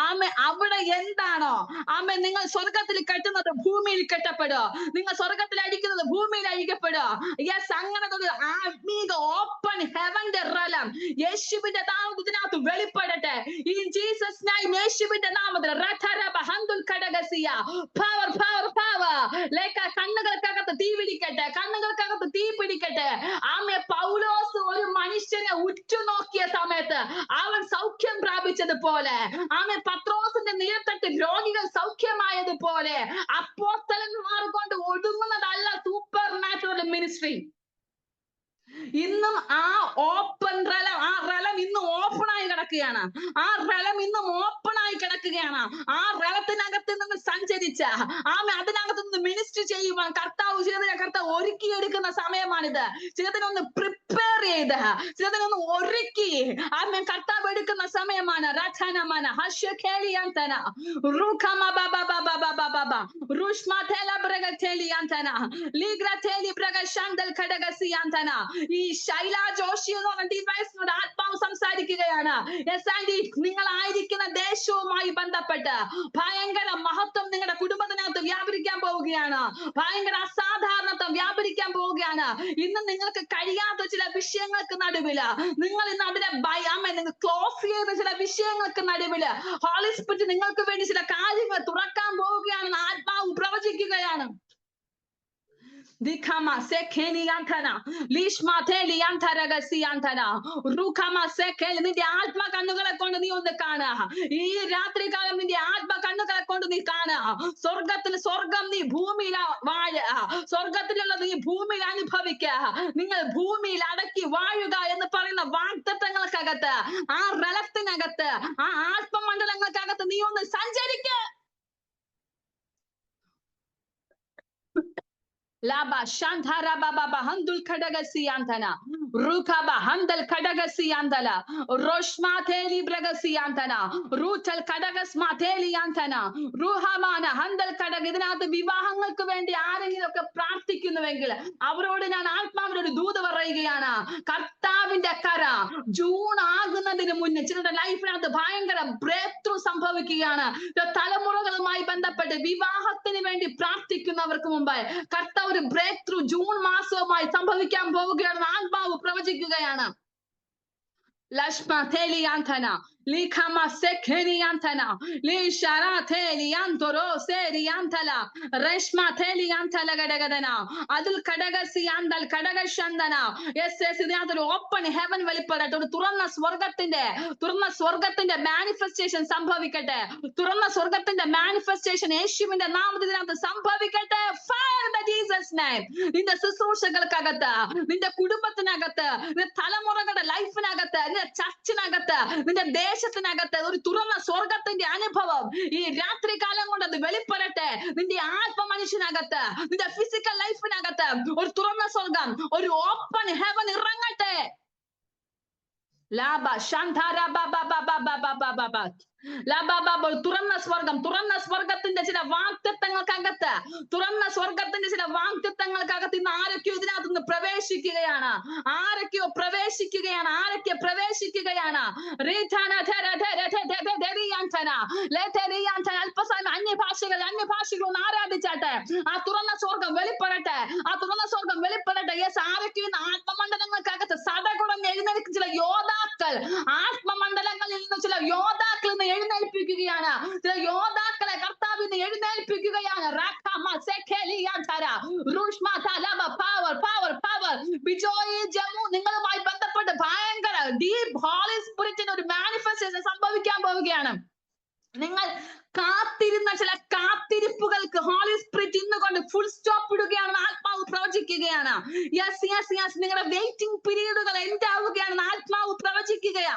ആമേ. അവിടെ എന്താണോ ആമേ നിങ്ങൾ സ്വർഗത്തിൽ കെട്ടുന്നത് ഭൂമിയിൽ കെട്ടപ്പെടുക, നിങ്ങൾ സ്വർഗത്തിൽ അടിക്കുന്നത് ഭൂമിയിൽ അഴിക്കപ്പെടുക. യെസ്, അങ്ങനെ ഒരു ആത്മീക ഓപ്പൺ ഹെവന്റെ റലം യേശുവിന്റെ നാമത്തിനകത്ത് വെളിപ്പെടട്ടെ. ഈ ജീസസ് നെയിം, യേശുവിന്റെ നാമത്തിൽ പവർ പവർ പവർ ലേക്ക കണ്ണുകൾക്കകത്ത് തീ പിടിക്കട്ടെ, കണ്ണുകൾക്കകത്ത് തീ പിടിക്കട്ടെ. ആമേ. പൗലോസ് ഒരു മനുഷ്യനെ ഉറ്റുനോക്കിയ സമയത്ത് അവൻ സൗഖ്യം പ്രാപിച്ചതുപോലെ, ആമേ, പത്രോസിന്റെ നീർത്തട്ട് രോഗികൾ സൗഖ്യമായതുപോലെ അപ്പോസ്തലന്മാർ കൊണ്ട് ഒതുങ്ങുന്നതല്ല സൂപ്പർ നാച്ചുറൽ മിനിസ്ട്രി. ഇന്നും ആ ഓപ്പൺ റലം, ആ റലം ഇന്ന് ഓപ്പൺ ആയി കിടക്കുകയാണ്. ആ റലം ഇന്നും ഓപ്പൺ ആയി കിടക്കുകയാണ്. ആ റലത്തിനകത്ത് നിന്ന് സഞ്ചരിച്ച ആമേ അതിനകത്ത് നിന്ന് മിനിസ്റ്റർ ചെയ്യുവാൻ കർത്താവ് ഒരുക്കിയെടുക്കുന്ന സമയമാണിത്. ചിലതിനൊന്ന് പ്രിപ്പയർ ചെയ്ത്, ചിലതിനൊന്ന് ഒരുക്കി ആമേ കർത്താവ് എടുക്കുന്ന സമയമാണ്. രചനമന ഹർഷേലിയാന്തന റുഖമ ബാബാ ബാബാ ബാബാ ബാബാ റുഷ്മതേല ബ്രഗതേലിയാന്തന ലിഗ്രതേലി ബ്രഗശാന്തൽ ഖഡഗസിയാന്തന. ഈ ശൈല ജോഷി എന്ന് പറഞ്ഞ ഡിവൈസിനോട് ആത്മാവ് സംസാരിക്കുകയാണ്. യെസ് ആൻഡി, നിങ്ങളായിരിക്കുന്ന ദേശവുമായി ബന്ധപ്പെട്ട് ഭയങ്കര മഹത്വം നിങ്ങളുടെ കുടുംബത്തിനകത്ത് വ്യാപരിക്കാൻ പോവുകയാണ്. ഭയങ്കര അസാധാരണത്വം വ്യാപരിക്കാൻ പോവുകയാണ്. ഇന്ന് നിങ്ങൾക്ക് കഴിയാത്ത ചില വിഷയങ്ങൾക്ക് നടുവില്, നിങ്ങൾ ഇന്ന് അതിനെ നിങ്ങൾ ക്ലോസ് ചെയ്ത ചില വിഷയങ്ങൾക്ക് നടുവില് ഹോളി സ്പിരിറ്റ് നിങ്ങൾക്ക് വേണ്ടി ചില കാര്യങ്ങൾ തുറക്കാൻ പോവുകയാണെന്ന് ആത്മാവ് പ്രവചിക്കുകയാണ്. Dikama sekeni yantana lishma teli yantaragasi yantana rukama sekeli. നിന്റെ ആത്മ കണ്ണുകളെ കൊണ്ട് നീ ഒന്ന് കാണുക. ഈ രാത്രി കാലം നിന്റെ ആത്മ കണ്ണുകളെ കൊണ്ട് നീ കാണുക. സ്വർഗം നീ ഭൂമിയിൽ വാഴുക, സ്വർഗത്തിലുള്ളത് നീ ഭൂമിയിൽ അനുഭവിക്കുക. നിങ്ങൾ ഭൂമിയിൽ അടക്കി വാഴുക എന്ന് പറയുന്ന വാഗ്ദത്തങ്ങൾക്കകത്ത്, ആ റലത്തിനകത്ത്, ആ ആത്മമണ്ഡലങ്ങൾക്കകത്ത് നീ ഒന്ന് സഞ്ചരിക്കുക. Laba Shantara Baba Handul Kadagasi Antana Rukaba Handal Kadagasi Antala Roshmateli Bragasi Antana Rutal Kadagas Mateli Antana Ruhamana Handal Kadag. ഇതിനകത്ത് വിവാഹങ്ങൾക്ക് വേണ്ടി ആരെങ്കിലുമൊക്കെ പ്രാർത്ഥിക്കുന്നുവെങ്കിൽ അവരോട് ഞാൻ ആത്മാവിനൊരു ദൂത് പറയുകയാണ്. കർത്താവിന്റെ കര ജൂൺ ആകുന്നതിന് മുന്നേ ചിലരുടെ ലൈഫിനകത്ത് ഭയങ്കര ബ്രേക്ക് ത്രൂ സംഭവിക്കുകയാണ്. തലമുറകളുമായി ബന്ധപ്പെട്ട് വിവാഹത്തിന് വേണ്ടി പ്രാർത്ഥിക്കുന്നവർക്ക് മുമ്പ് കർത്താവ് ഒരു ബ്രേക്ക് ത്രൂ ജൂൺ മാസവുമായി സംഭവിക്കാൻ പോവുകയാണെന്ന് ആത്മാവ് പ്രവചിക്കുകയാണ്. ലഷ്മ തേലിയാന്തന Likama sekeniantana lisharateliantoro seriantala reshmateliantala gadagadana adul kadagasiandal kadagashandana. Yes, ഇതിനകത്തൊരു ഓപ്പൺ ഹെവൻ വെളിപ്പെടട്ടെ. ഒരു തുറന്ന സ്വർഗത്തിന്റെ മാനിഫെസ്റ്റേഷൻ സംഭവിക്കട്ടെ. തുറന്ന സ്വർഗത്തിന്റെ മാനിഫെസ്റ്റേഷൻ യേശുവിന്റെ നാമത്തിൽ ഇതിനകത്ത് സംഭവിക്കട്ടെ. Fire in Jesus name. നിന്റെ ശുശ്രൂഷകൾക്കകത്ത്, നിന്റെ കുടുംബത്തിനകത്ത്, നിന്റെ തലമുറകളുടെ ലൈഫിനകത്ത്, നിന്റെ ചർച്ചിനകത്ത്, നിന്റെ ദേശത്തിനകത്ത് ഒരു തുറന്ന സ്വർഗത്തിന്റെ അനുഭവം ഈ രാത്രി കാലം കൊണ്ട് അത് വെളിപ്പെടട്ടെ. നിന്റെ ആത്മ മനുഷ്യനകത്ത്, നിന്റെ ഫിസിക്കൽ ലൈഫിനകത്ത് ഒരു തുറന്ന സ്വർഗം, ഒരു ഓപ്പൺ ഹെവൻ ഇറങ്ങട്ടെ. ലാബ ശാന്താര ബാബാ ബാബാ ബാബാ ബാബാ തുറന്ന സ്വർഗത്തിന്റെ ചില വാഗ്ദത്തങ്ങൾക്കകത്ത്, ഇന്ന് ആരൊക്കെയോ ഇതിനകത്ത് നിന്ന് പ്രവേശിക്കുകയാണ്. അല്പസമയം അന്യഭാഷകൾ ഒന്ന് ആരാധിച്ചാട്ടെ. ആ തുറന്ന സ്വർഗം വെളിപ്പെടട്ടെ. യെസ്, ആരൊക്കെയോ ഇന്ന് ആത്മമണ്ഡലങ്ങൾക്കകത്ത് സടകുടഞ്ഞ് എഴുന്നേൽക്കുന്ന ചില യോദ്ധാക്കൾ, ആത്മമണ്ഡലങ്ങളിൽ നിന്ന് ചില യോദ്ധാക്കൾ എഴുന്നേൽപ്പിക്കുകയാണ്. ചില യോദ്ധാക്കളെ കർത്താവിന് എഴുന്നേൽപ്പിക്കുകയാണ്. നിങ്ങളുമായി ബന്ധപ്പെട്ട് ഭയങ്കര ഡീപ് ഹോളി സ്പിരിറ്റിന്റെ ഒരു മാനിഫെസ്റ്റേഷൻ സംഭവിക്കാൻ പോവുകയാണ്. നിങ്ങൾ കാത്തിരുന്ന ചില കാത്തിരിപ്പുകൾക്ക് ഹോളി സ്പിരിറ്റ് ഇന്ന് കൊണ്ട് ഫുൾ സ്റ്റോപ്പ് ഇടുകയാണെന്ന് ആത്മാവ് പ്രവചിക്കുകയാണ്. യെസ് യെസ് യെസ് നിങ്ങളുടെ വെയിറ്റിംഗ് പീരീഡുകൾ എൻഡ് ആവുകയാണെന്ന് ആത്മാവ് പ്രവചിക്കുകയാ.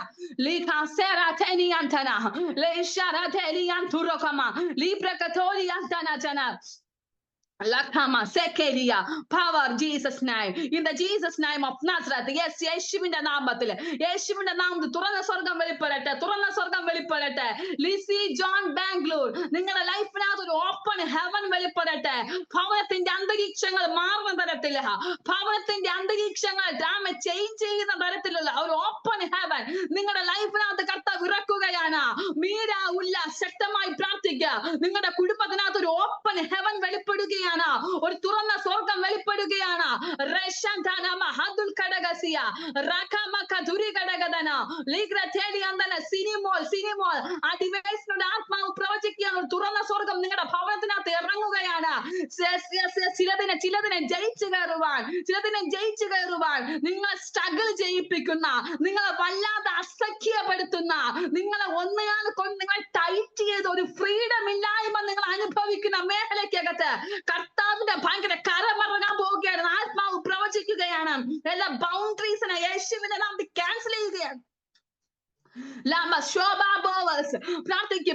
Lakama Sekeria, power Jesus name, in the Jesus name of Nazareth. Yes, യേശുവിന്റെ നാമത്തിൽ, യേശുവിന്റെ നാമത്തിൽ തുറന്ന സ്വർഗം വെളിപ്പെടട്ടെ, തുറന്ന സ്വർഗം വെളിപ്പെടട്ടെ. ലിസി ജോൺ ബാംഗ്ലൂർ, നിങ്ങളുടെ ലൈഫിനകത്ത് ഒരു ഓപ്പൺ ഹെവൻ വെളിപ്പെടട്ടെ. ഭവനത്തിന്റെ അന്തരീക്ഷങ്ങൾ മാറുന്ന തരത്തില്, ഭവനത്തിന്റെ അന്തരീക്ഷങ്ങൾ ചേഞ്ച് ചെയ്യുന്ന തരത്തിലുള്ള ഒരു ഓപ്പൺ ഹെവൻ നിങ്ങളുടെ ലൈഫിനകത്ത് കർത്താവ് ഇറക്കുകയാണ്. മീര ഉല്ല ശക്തമായി പ്രാർത്ഥിക്കുക. നിങ്ങളുടെ കുടുംബത്തിനകത്ത് ഒരു ഓപ്പൺ ഹെവൻ വെളിപ്പെടുകയാണ്, ഒരു തുറന്ന സ്വർഗം വെളിപ്പെടുകയാണ്. ആത്മാവ് പ്രവചിക്കുകയാണ്, തുറന്ന സ്വർഗം നിങ്ങളുടെ ഭവനത്തിനകത്ത് ഇറങ്ങുകയാണ്. ചിലതിനെ ജയിച്ചു കയറുവാൻ നിങ്ങളെ സ്ട്രഗിൾ ചെയ്യിപ്പിക്കുന്ന, നിങ്ങളെ വല്ലാതെ അസഖ്യപ്പെടുത്തുന്ന, നിങ്ങളെ ഒന്നുകാൽ കൊണ്ട് നിങ്ങളെ ടൈറ്റ് ചെയ്ത് ഒരു ഫ്രീഡം ഇല്ലായ്മ നിങ്ങൾ അനുഭവിക്കുന്ന മേഖലയ്ക്കകത്ത് കർത്താവിന്റെ ഭയങ്കര കരമറങ്ങാൻ പോവുകയാണ്. ആത്മാവ് പ്രവചിക്കുകയാണ്. എല്ലാ ബൗണ്ടറീസിനെ യേശുവിന്റെ നാമത്തിൽ ക്യാൻസൽ ചെയ്യുകയാണ്.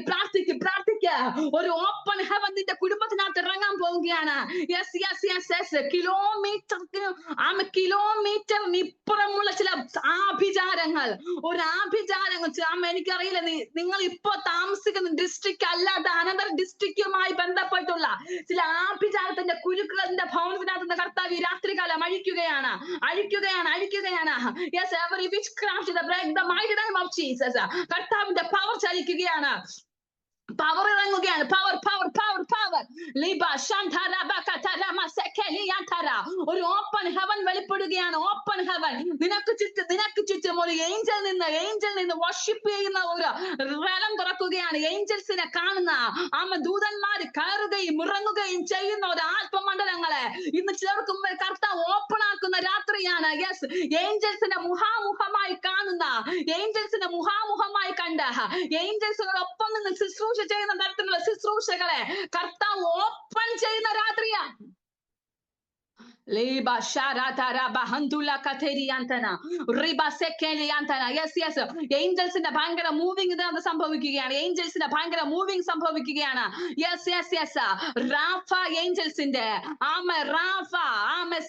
പ്രാർത്ഥിക്ക. ഒരു ഓപ്പൺ ഹെവൻ നിന്റെ കുടുംബത്തിനകത്ത് ഇറങ്ങാൻ പോവുകയാണ്. കിലോമീറ്ററിന് ഇപ്പുറമുള്ള ചില ആഭിചാരങ്ങൾ, ഒരു ആഭിചാരങ്ങൾ എനിക്കറിയില്ല, നിങ്ങൾ ഇപ്പൊ താമസിക്കുന്ന ഡിസ്ട്രിക്ട് അല്ലാതെ അനന്തര ഡിസ്ട്രിക്റ്റുമായി ബന്ധപ്പെട്ടുള്ള ചില ആഭിചാരത്തിന്റെ കുരുക്കളിന്റെ ഭവനത്തിനകത്ത് കർത്താവ് ഈ രാത്രികാലം അഴിക്കുകയാണ്. Yes, every witchcraft break the mighty name of Jesus. കർത്താവിന്റെ പവർ ചലിക്കുകയാണ്, പവർ ഇറങ്ങുകയാണ്. പവർ ഒരു ഓപ്പൺ ഹെവൻ വെളിപ്പെടുകയാണ്. ഓപ്പൺ ഹെവൻ നിനക്ക് ചുറ്റും ഒരു ഏഞ്ചൽ നിന്ന് വർഷിപ്പ് ചെയ്യുന്ന ഒരു റലം തുറക്കുകയാണ്. ഏഞ്ചൽസിനെ കാണുന്ന ദൂതന്മാര് കയറുകയും ഇറങ്ങുകയും ചെയ്യുന്ന ഒരു ആത്മമണ്ഡലങ്ങളെ ഇന്ന് ചിലർക്ക് കർത്താവ് ഓപ്പൺ ആക്കുന്ന രാത്രിയാണ്. യെസ്, ഏഞ്ചൽസിനെ മുഖാമുഖമായി കാണുന്ന, ഏഞ്ചൽസിനെ മുഖാമുഖമായി കണ്ട, ഏഞ്ചൽസിനോടൊപ്പം നിന്ന് ശുശ്രൂഷ ചെയ്യുന്ന തരത്തിലുള്ള ശുശ്രൂഷകളെ കർത്താവ് ഓപ്പൺ ചെയ്യുന്ന രാത്രിയാ. ഏഞ്ചൽസിന്റെ ഭയങ്കര മൂവിംഗ് ഇത് സംഭവിക്കുകയാണ്. ഏഞ്ചൽസിന്റെ ഭയങ്കര മൂവിംഗ് സംഭവിക്കുകയാണ്. റാഫ ഏഞ്ചൽസിന്റെ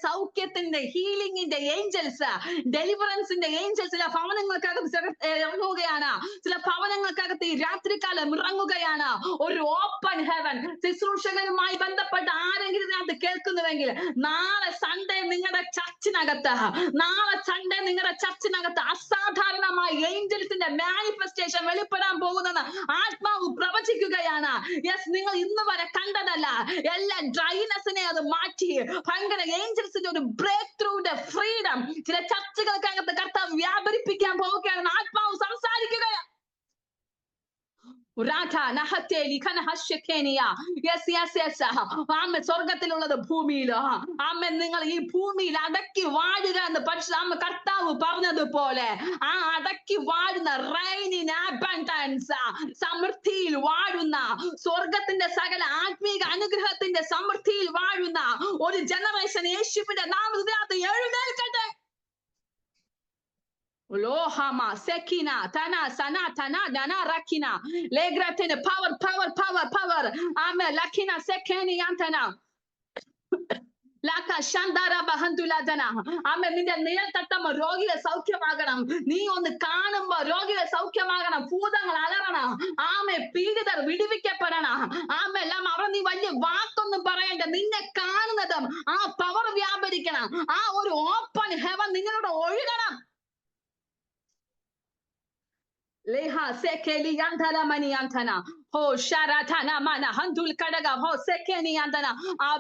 സൗഖ്യത്തിന്റെ, ഹീലിംഗിന്റെ ഏഞ്ചൽസ്, ഡെലിവറൻസിന്റെ ഏഞ്ചൽസ് ചില ഭവനങ്ങൾക്കകത്ത് ഇറങ്ങുകയാണ്. ചില ഭവനങ്ങൾക്കകത്ത് ഈ രാത്രികാലം ഇറങ്ങുകയാണ്. ഒരു ഓപ്പൺ ഹെവൻ. ശുശ്രൂഷകരുമായി ബന്ധപ്പെട്ട് ആരെങ്കിലും ഇതിനകത്ത് കേൾക്കുന്നുവെങ്കിൽ നാളെ സൺഡേ നിങ്ങളുടെ ചർച്ചിനകത്ത് അസാധാരണമായ ഏഞ്ചൽസിന്റെ മാനിഫെസ്റ്റേഷൻ വെളിപ്പെടാൻ പോകുന്നെന്ന് ആത്മാവ് പ്രവചിക്കുകയാണ്. യെസ്, നിങ്ങൾ ഇന്ന് വരെ കണ്ടതല്ല, എല്ലാ ഡ്രൈനെസ്സിനെ അത് മാറ്റി ഭയങ്കര ഏഞ്ചൽസിന്റെ ഒരു ബ്രേക്ക് ത്രൂന്റെ ഫ്രീഡം ചില ചർച്ചകൾക്കകത്ത് കർത്താവ് വ്യാപരിപ്പിക്കാൻ പോവുകയാണെന്ന് ആത്മാവ് സംസാരിക്കുകയാണ്. സ്വർഗത്തിലുള്ളത് ഭൂമിയിലോ. നിങ്ങൾ ഈ ഭൂമിയിൽ അടക്കി വാഴുക എന്ന് കർത്താവ് പറഞ്ഞതുപോലെ ആ അടക്കി വാഴുന്ന റെയിൻ അബണ്ടൻസ്, സമൃദ്ധിയിൽ വാഴുന്ന, സ്വർഗത്തിന്റെ സകല ആത്മീക അനുഗ്രഹത്തിന്റെ സമൃദ്ധിയിൽ വാഴുന്ന ഒരു ജനറേഷൻ യേശുവിന്റെ നാമത്തിനകത്ത് എഴുന്നേൽക്കട്ടെ. Lohama sekina tana sana tana dana rakina legratene power ame lakina sekeni antana laka shandara bahanduladana ame നിന്റെ നിഴൽ തട്ടുമ്പോ രോഗിയെ സൗഖ്യമാകണം. നീ ഒന്ന് കാണുമ്പോ രോഗിയെ സൗഖ്യമാകണം. ഭൂതങ്ങൾ അലറണം. ആമെ പീഡിതർ വിടുവിക്കപ്പെടണം. ആമെല്ലാം അവർ നീ വലിയ വാക്കൊന്നും പറയണ്ട. നിന്നെ കാണുന്നതും ആ പവർ വ്യാപരിക്കണം. ആ ഒരു ഓപ്പൺ ഹെവൻ നിങ്ങളോട് ഒഴുകണം. Leha sekeli yantala mani yantana ho sharatana mana handul kadaga ho sekeni yantana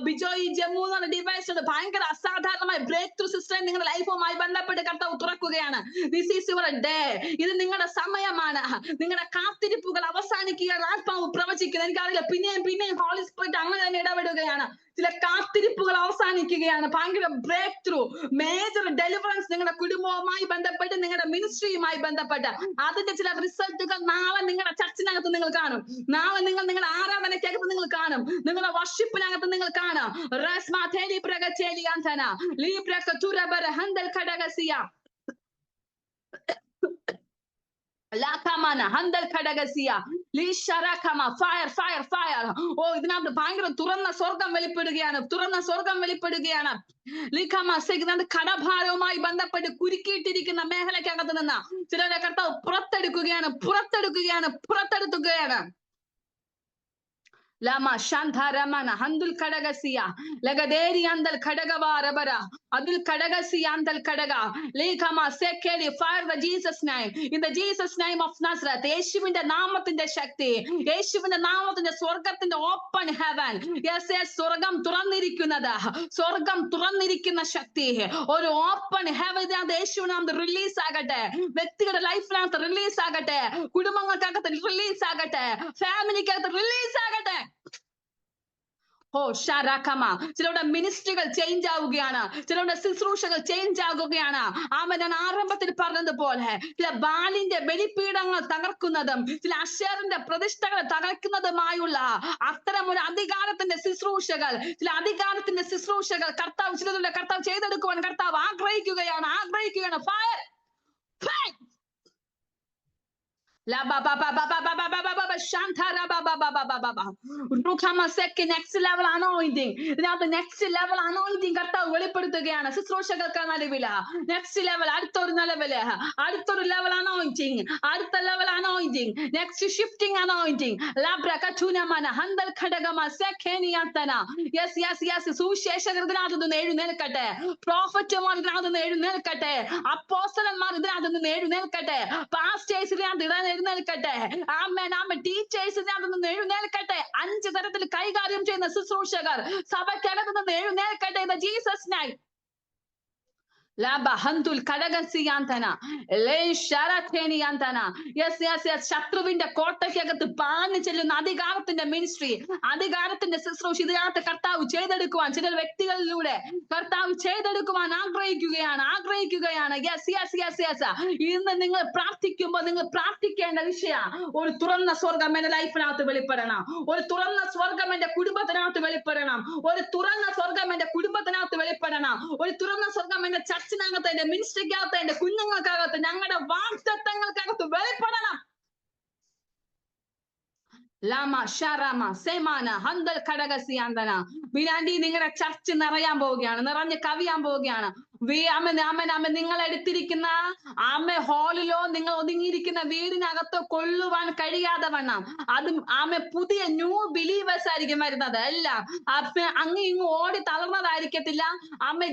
Bijoy Jammu എന്ന ഡിവൈസ് ഭയങ്കര അസാധാരണമായ ബ്രേക്ക് ത്രൂ സിസ്റ്റം നിങ്ങളുടെ ലൈഫുമായി ബന്ധപ്പെട്ട് കർത്താവ് തുറക്കുകയാണ്. This is your day. ഇത് നിങ്ങളുടെ സമയമാണ്. നിങ്ങളുടെ കാത്തിരിപ്പുകൾ അവസാനിക്കുകയാണ്. ആത്മാവ് പ്രവചിക്കുന്നത് എനിക്കറിയില്ല, പിന്നെയും ഹോളി സ്പിരിറ്റ് അങ്ങനെ തന്നെ ഇടപെടുകയാണ്. ചില കാത്തിരിപ്പുകൾ അവസാനിക്കുകയാണ്. ഭയങ്കര ബ്രേക്ക് ത്രൂ, മേജർ ഡെലിവറൻസ് നിങ്ങളുടെ കുടുംബവുമായി ബന്ധപ്പെട്ട്, നിങ്ങളുടെ മിനിസ്ട്രിയുമായി ബന്ധപ്പെട്ട് അതിന്റെ ചില റിസൾട്ടുകൾ നാളെ നിങ്ങളുടെ ചർച്ചിനകത്ത് നിങ്ങൾ കാണും. നാളെ നിങ്ങളുടെ ആരാധനയ്ക്കകത്ത് നിങ്ങൾ കാണും. നിങ്ങളുടെ വർഷിപ്പിനകത്ത് നിങ്ങൾ കാണും. turabara handal kadagasiya. Lakamana handal kadagasiya. Lisharakama fire fire fire. ഓ ഇതിനകത്ത് ഭയങ്കര തുറന്ന സ്വർഗം വെളിപ്പെടുകയാണ്, തുറന്ന സ്വർഗം വെളിപ്പെടുകയാണ്. ലിഖാമ കടഭാരവുമായി ബന്ധപ്പെട്ട് കുരുക്കിയിട്ടിരിക്കുന്ന മേഖലക്കകത്ത് നിന്ന് ചിലരെ കർത്താവ് പുറത്തെടുക്കുകയാണ്, പുറത്തെടുക്കുകയാണ്, പുറത്തെടുക്കുകയാണ്. Lama Shantaramana Handul Kadagasiya Lagaderi Andal Kadagavarabara Adul Kadagasi Andal Kadaga Lekama Sekeri fire the Jesus name in the Jesus name of Nazareth. Yeshu in the Namat in the Shakti, Yeshu in the Namat in the Sorgat in the open heaven. Yes, yes, Sorgam Turanikunada, Sorgam Turanirikina Shakti or open heaven the Yeshu nam the release agate, Vector life lamp the release agate, Kudamanga the release agate, family get the release agate. ഓ ഷാരാക്കമ ചിലരുടെ മിനിസ്ട്രികൾ change ആവുകയാണ്, ചിലരുടെ ശുശ്രൂഷകൾ change ആകുകയാണ്. ആമേൻ. ഞാൻ ആരംഭത്തിൽ പറഞ്ഞതുപോലെ ചില ബാലിന്റെ ബലിപീഠങ്ങൾ തകർക്കുന്നതും ചില അശേറിന്റെ പ്രതിഷ്ഠകൾ തകർക്കുന്നതുമായുള്ള അത്തരം ഒരു അധികാരത്തിന്റെ ശുശ്രൂഷകൾ, ചില അധികാരത്തിന്റെ ശുശ്രൂഷകൾ കർത്താവ് ചിലരുടെ കർത്താവ് ചെയ്തെടുക്കുവാൻ കർത്താവ് ആഗ്രഹിക്കുകയാണ്, ആഗ്രഹിക്കുകയാണ്. Fire fire La ba ba ba ba ba ba ba ba ba ba ba Shantara ba ba ba ba ba ba ba Rukama second next level anointing. Now the next level anointing കർത്താവ് വെളിപ്പെടുത്തുകയാണ് ശുശ്രൂഷകൾക്ക് നടുവിൽ. Next level അടുത്തൊരു level, അടുത്തൊരു level anointing, അടുത്ത level anointing, next shifting anointing. Labra katunamana handal khadagama sekheniyantana. Yes yes yes സുവിശേഷകർ ഇതിനകത്ത് നിന്ന് എഴുന്നേൽക്കട്ടെ, പ്രോഫറ്റുമാർ ഇതിനകത്ത് നിന്ന് എഴുന്നേൽക്കട്ടെ, അപ്പോസ്തലന്മാർ ഇതിനകത്ത് നിന്ന് എഴുന്നേൽക്കട്ടെ, പാസ്റ്റേഴ്സ് ഇതിനകത്ത് എഴുന്നേൽക്കട്ടെ. ആമേൻ ആമേൻ. ടീച്ചേഴ്സ് ഇതിനകത്ത് നിന്ന് എഴുന്നേൽക്കട്ടെ. 5 തരത്തിൽ കൈകാര്യം ചെയ്യുന്ന ശുശ്രൂഷകർ സഭയ്ക്കകത്ത് നിന്ന് എഴുന്നേൽക്കട്ടെ. ഇത് Jesus name. Labahandul Kadagasiantana, Le Sharateniantana. Yes, yes, yes. ശത്രുവിന്റെ കോട്ടയ്ക്കകത്ത് പാഞ്ഞു ചെല്ലുന്ന അധികാരത്തിന്റെ മിനിസ്ട്രി, അധികാരത്തിന്റെ ശുശ്രൂഷ ഇതിനകത്ത് കർത്താവ് ചെയ്തെടുക്കുവാൻ ചില വ്യക്തികളിലൂടെ കർത്താവ് ചെയ്തെടുക്കുവാൻ ആഗ്രഹിക്കുകയാണ്, ആഗ്രഹിക്കുകയാണ്. Yes yes yes yes. ഇന്ന് നിങ്ങൾ പ്രാർത്ഥിക്കുമ്പോൾ നിങ്ങൾ പ്രാർത്ഥിക്കേണ്ട വിഷയം ഒരു തുറന്ന സ്വർഗം എന്റെ ലൈഫിനകത്ത് വെളിപ്പെടണം, ഒരു തുറന്ന സ്വർഗം എന്റെ കുടുംബത്തിനകത്ത് വെളിപ്പെടണം, ഒരു തുറന്ന സ്വർഗം എന്റെ കുടുംബത്തിനകത്ത് വെളിപ്പെടണം, ഒരു തുറന്ന സ്വർഗം എന്റെ ചർച്ചിനകത്ത് എന്റെ മിനിസ്ട്രിക്കകത്ത് എന്റെ കുഞ്ഞുങ്ങൾക്കകത്ത് ഞങ്ങളുടെ വാഗ്ദത്തങ്ങൾക്കകത്ത് വെളിപ്പെടണം. Lama Sharama Semana Handal Kadagasiandana. Vinandi നിങ്ങളുടെ ചർച്ച് നിറയാൻ പോവുകയാണ്, നിറഞ്ഞ് കവിയാൻ പോവുകയാണ്. നിങ്ങൾ എടുത്തിരിക്കുന്ന ഹാളിലോ നിങ്ങൾ ഒതുങ്ങിയിരിക്കുന്ന വീടിനകത്തോ കൊള്ളുവാൻ കഴിയാതെ വണ്ണം അതും പുതിയ ന്യൂ ബിലീവേഴ്സ് ആയിരിക്കും വരുന്നത്. എല്ലാം അങ്ങ് ഇങ്ങ് ഓടി തളർന്നതായിരിക്കത്തില്ല.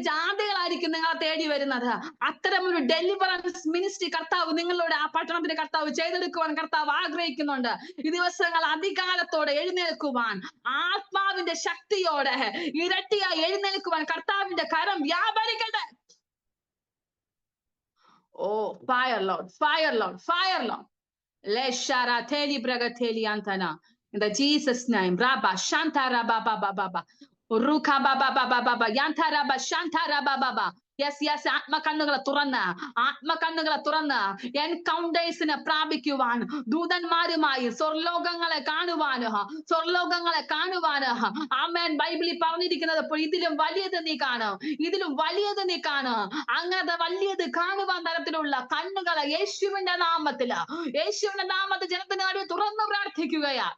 ജാതികളായിരിക്കും നിങ്ങളെ തേടി വരുന്നത്. അത്തരം ഒരു ഡെലിവറൻസ് മിനിസ്ട്രി കർത്താവ് നിങ്ങളോട് ആ പട്ടണത്തിന് കർത്താവ് ചെയ്തെടുക്കുവാൻ കർത്താവ് ആഗ്രഹിക്കുന്നുണ്ട്. ഈ ദിവസങ്ങൾ അധികാരത്തോടെ എഴുന്നേൽക്കുവാൻ, ആത്മാവിന്റെ ശക്തിയോടെ ഇരട്ടിയായി എഴുന്നേൽക്കുവാൻ കർത്താവിന്റെ കരം വ്യാപരിക്കട്ടെ. Oh, fire Lord, fire Lord, fire Lord. Leshara teli braga teli antana. In the Jesus name, Rabba Shantara Baba Baba. Ruka Baba Baba Baba. Yantara Baba Shantara Baba. Yes, yes, ആത്മകണ്ണുകളെ തുറന്ന് എൻകൗണ്ടേഴ്സിനെ പ്രാപിക്കുവാൻ, ദൂതന്മാരുമായി സ്വർലോകങ്ങളെ കാണുവാന് ആമേൻ. ബൈബിളിൽ പറഞ്ഞിരിക്കുന്നത് ഇതിലും വലിയത് നീ കാണും, ഇതിലും വലിയത് നീ കാണും. അങ്ങനത്തെ വലിയത് കാണുവാൻ തരത്തിലുള്ള കണ്ണുകളെ യേശുവിന്റെ നാമത്തിൽ ജനത്തിന് വേണ്ടി തുറന്നു പ്രാർത്ഥിക്കുകയാ.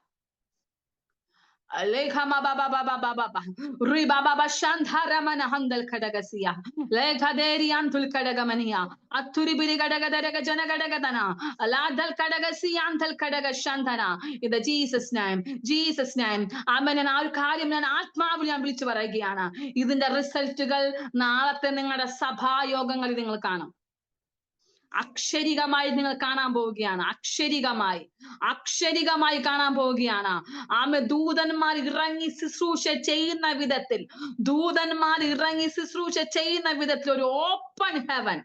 Lekhama baba baba baba baba ri baba baba shandharamana handal kadagasiya lekhaderi antul kadagamaniya atturi biri kadagadaga jana kadagadana aladal kadagasiya antal kadagashandana. In the Jesus name, Jesus name. ആമേൻ. ആ ഒരു കാര്യം ഞാൻ ആത്മാവിൽ ഞാൻ വിളിച്ചു പറയുകയാണ്. ഇതിന്റെ റിസൾട്ടുകൾ നാളത്തെ നിങ്ങളുടെ സഭായോഗങ്ങളിൽ നിങ്ങൾ കാണും. അക്ഷരികമായി നിങ്ങൾ കാണാൻ പോവുകയാണ്, അക്ഷരികമായി കാണാൻ പോവുകയാണ്. ദൂതന്മാർ ഇറങ്ങി ശുശ്രൂഷ ചെയ്യുന്ന വിധത്തിൽ ഒരു ഓപ്പൺ ഹെവൻ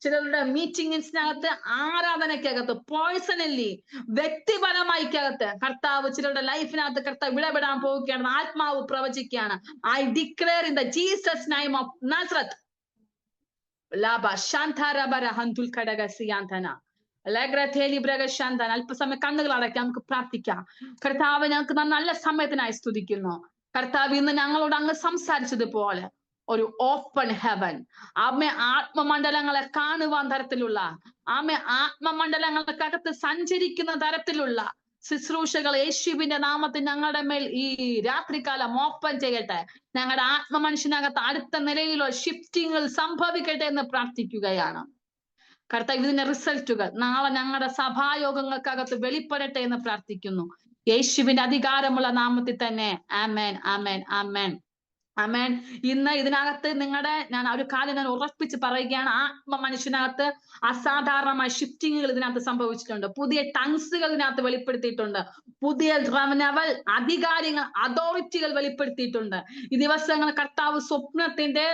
ചിലരുടെ മീറ്റിംഗിനകത്ത്, ആരാധനയ്ക്കകത്ത്, പേഴ്സണലി വ്യക്തിപരമായിക്കകത്ത് കർത്താവ് ചിലരുടെ ലൈഫിനകത്ത് കർത്താവ് ഇടപെടാൻ പോവുകയാണ്. ആത്മാവ് പ്രവചിക്കുകയാണ്. I declare in the Jesus name of Nazareth. Laba Shantarabara Handul Kadagasiantana. Lagratheli Braga Shantan. അല്പസമയം കണ്ണുകൾ അടയ്ക്കാം, നമുക്ക് പ്രാർത്ഥിക്കാം. കർത്താവ് ഞങ്ങൾക്ക് നല്ല സമയത്തിനായി സ്തുതിക്കുന്നു. കർത്താവ് ഇന്ന് ഞങ്ങളോട് അങ്ങ് സംസാരിച്ചതുപോലെ ഒരു ഓപ്പൺ ഹെവൻ. ആമേ ആത്മമണ്ഡലങ്ങളെ കാണുവാൻ തരത്തിലുള്ള, ആമേ ആത്മമണ്ഡലങ്ങൾക്കകത്ത് സഞ്ചരിക്കുന്ന തരത്തിലുള്ള ശുശ്രൂഷകൾ യേശുവിന്റെ നാമത്തിൽ ഞങ്ങളുടെ മേൽ ഈ രാത്രികാലം ഓപ്പൺ ചെയ്യട്ടെ. ഞങ്ങളുടെ ആത്മമനുഷ്യനകത്ത് അടുത്ത നിലയിലുള്ള ഷിഫ്റ്റിങ്ങൾ സംഭവിക്കട്ടെ എന്ന് പ്രാർത്ഥിക്കുകയാണ്. കർത്താവ് ഇതിന്റെ റിസൾട്ടുകൾ നാളെ ഞങ്ങളുടെ സഭായോഗങ്ങൾക്കകത്ത് വെളിപ്പെടട്ടെ എന്ന് പ്രാർത്ഥിക്കുന്നു. യേശുവിന്റെ അധികാരമുള്ള നാമത്തിൽ തന്നെ. ആമേൻ, ആമേൻ, ആമേൻ, ആമേൻ. ഇന്ന് ഇതിനകത്ത് ഞാൻ ഒരു കാര്യം ഞാൻ ഉറപ്പിച്ച് പറയുകയാണ്. ആത്മ മനുഷ്യനകത്ത് അസാധാരണമായ ഷിഫ്റ്റിങ്ങുകൾ ഇതിനകത്ത് സംഭവിച്ചിട്ടുണ്ട്. പുതിയ ടങ്സുകൾ ഇതിനകത്ത് വെളിപ്പെടുത്തിയിട്ടുണ്ട്. പുതിയ അധികാരങ്ങൾ, അതോറിറ്റികൾ വെളിപ്പെടുത്തിയിട്ടുണ്ട്. ഈ ദിവസങ്ങൾ കർത്താവ് സ്വപ്നത്തിന്റെ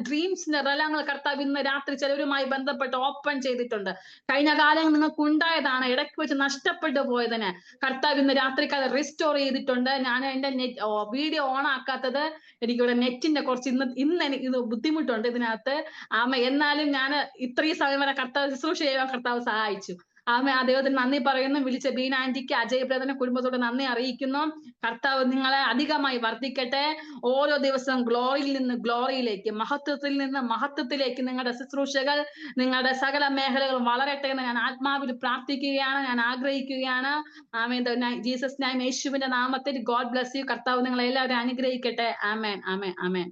ഡ്രീംസിന്റെ റലങ്ങൾ കർത്താവ് ഇന്ന് രാത്രി ചിലരുമായി ബന്ധപ്പെട്ട് ഓപ്പൺ ചെയ്തിട്ടുണ്ട്. കഴിഞ്ഞ കാലം നിങ്ങൾക്ക് ഉണ്ടായതാണ്, ഇടയ്ക്ക് വെച്ച് നഷ്ടപ്പെട്ടു പോയതിന് കർത്താവ് ഇന്ന് രാത്രിക്കാലം റിസ്റ്റോർ ചെയ്തിട്ടുണ്ട്. ഞാൻ എന്റെ വീഡിയോ ഓൺ ആക്കാത്തത് എനിക്കിവിടെ നെറ്റിന്റെ കുറച്ച് ഇന്ന് എനിക്ക് ഇത് ബുദ്ധിമുട്ടുണ്ട് ഇതിനകത്ത്. എന്നാലും ഞാൻ ഇത്രയും സമയം വരെ കർത്താവ് ശുശ്രൂഷ ചെയ്യാൻ കർത്താവ് സഹായിച്ചു. ആ ദൈവത്തിന് നന്ദി പറയുന്നു. വിളിച്ച ബീന ആന്റിക്ക്, അജയ് ബ്രദറിന് കുടുംബത്തോട് നന്ദി അറിയിക്കുന്നു. കർത്താവ് നിങ്ങളെ അധികമായി വർദ്ധിക്കട്ടെ. ഓരോ ദിവസവും ഗ്ലോറിയിൽ നിന്ന് ഗ്ലോറിയിലേക്ക്, മഹത്വത്തിൽ നിന്ന് മഹത്വത്തിലേക്ക് നിങ്ങളുടെ ശുശ്രൂഷകൾ, നിങ്ങളുടെ സകല മേഖലകളും വളരട്ടെ എന്ന് ഞാൻ ആത്മാവിൽ പ്രാർത്ഥിക്കുകയാണ്, ഞാൻ ആഗ്രഹിക്കുകയാണ്. ജീസസ് നെയിം, യേശുവിന്റെ നാമത്തിൽ. God bless you. കർത്താവ് നിങ്ങളെ എല്ലാവരും അനുഗ്രഹിക്കട്ടെ. ആമേൻ, ആമേൻ, ആമേൻ.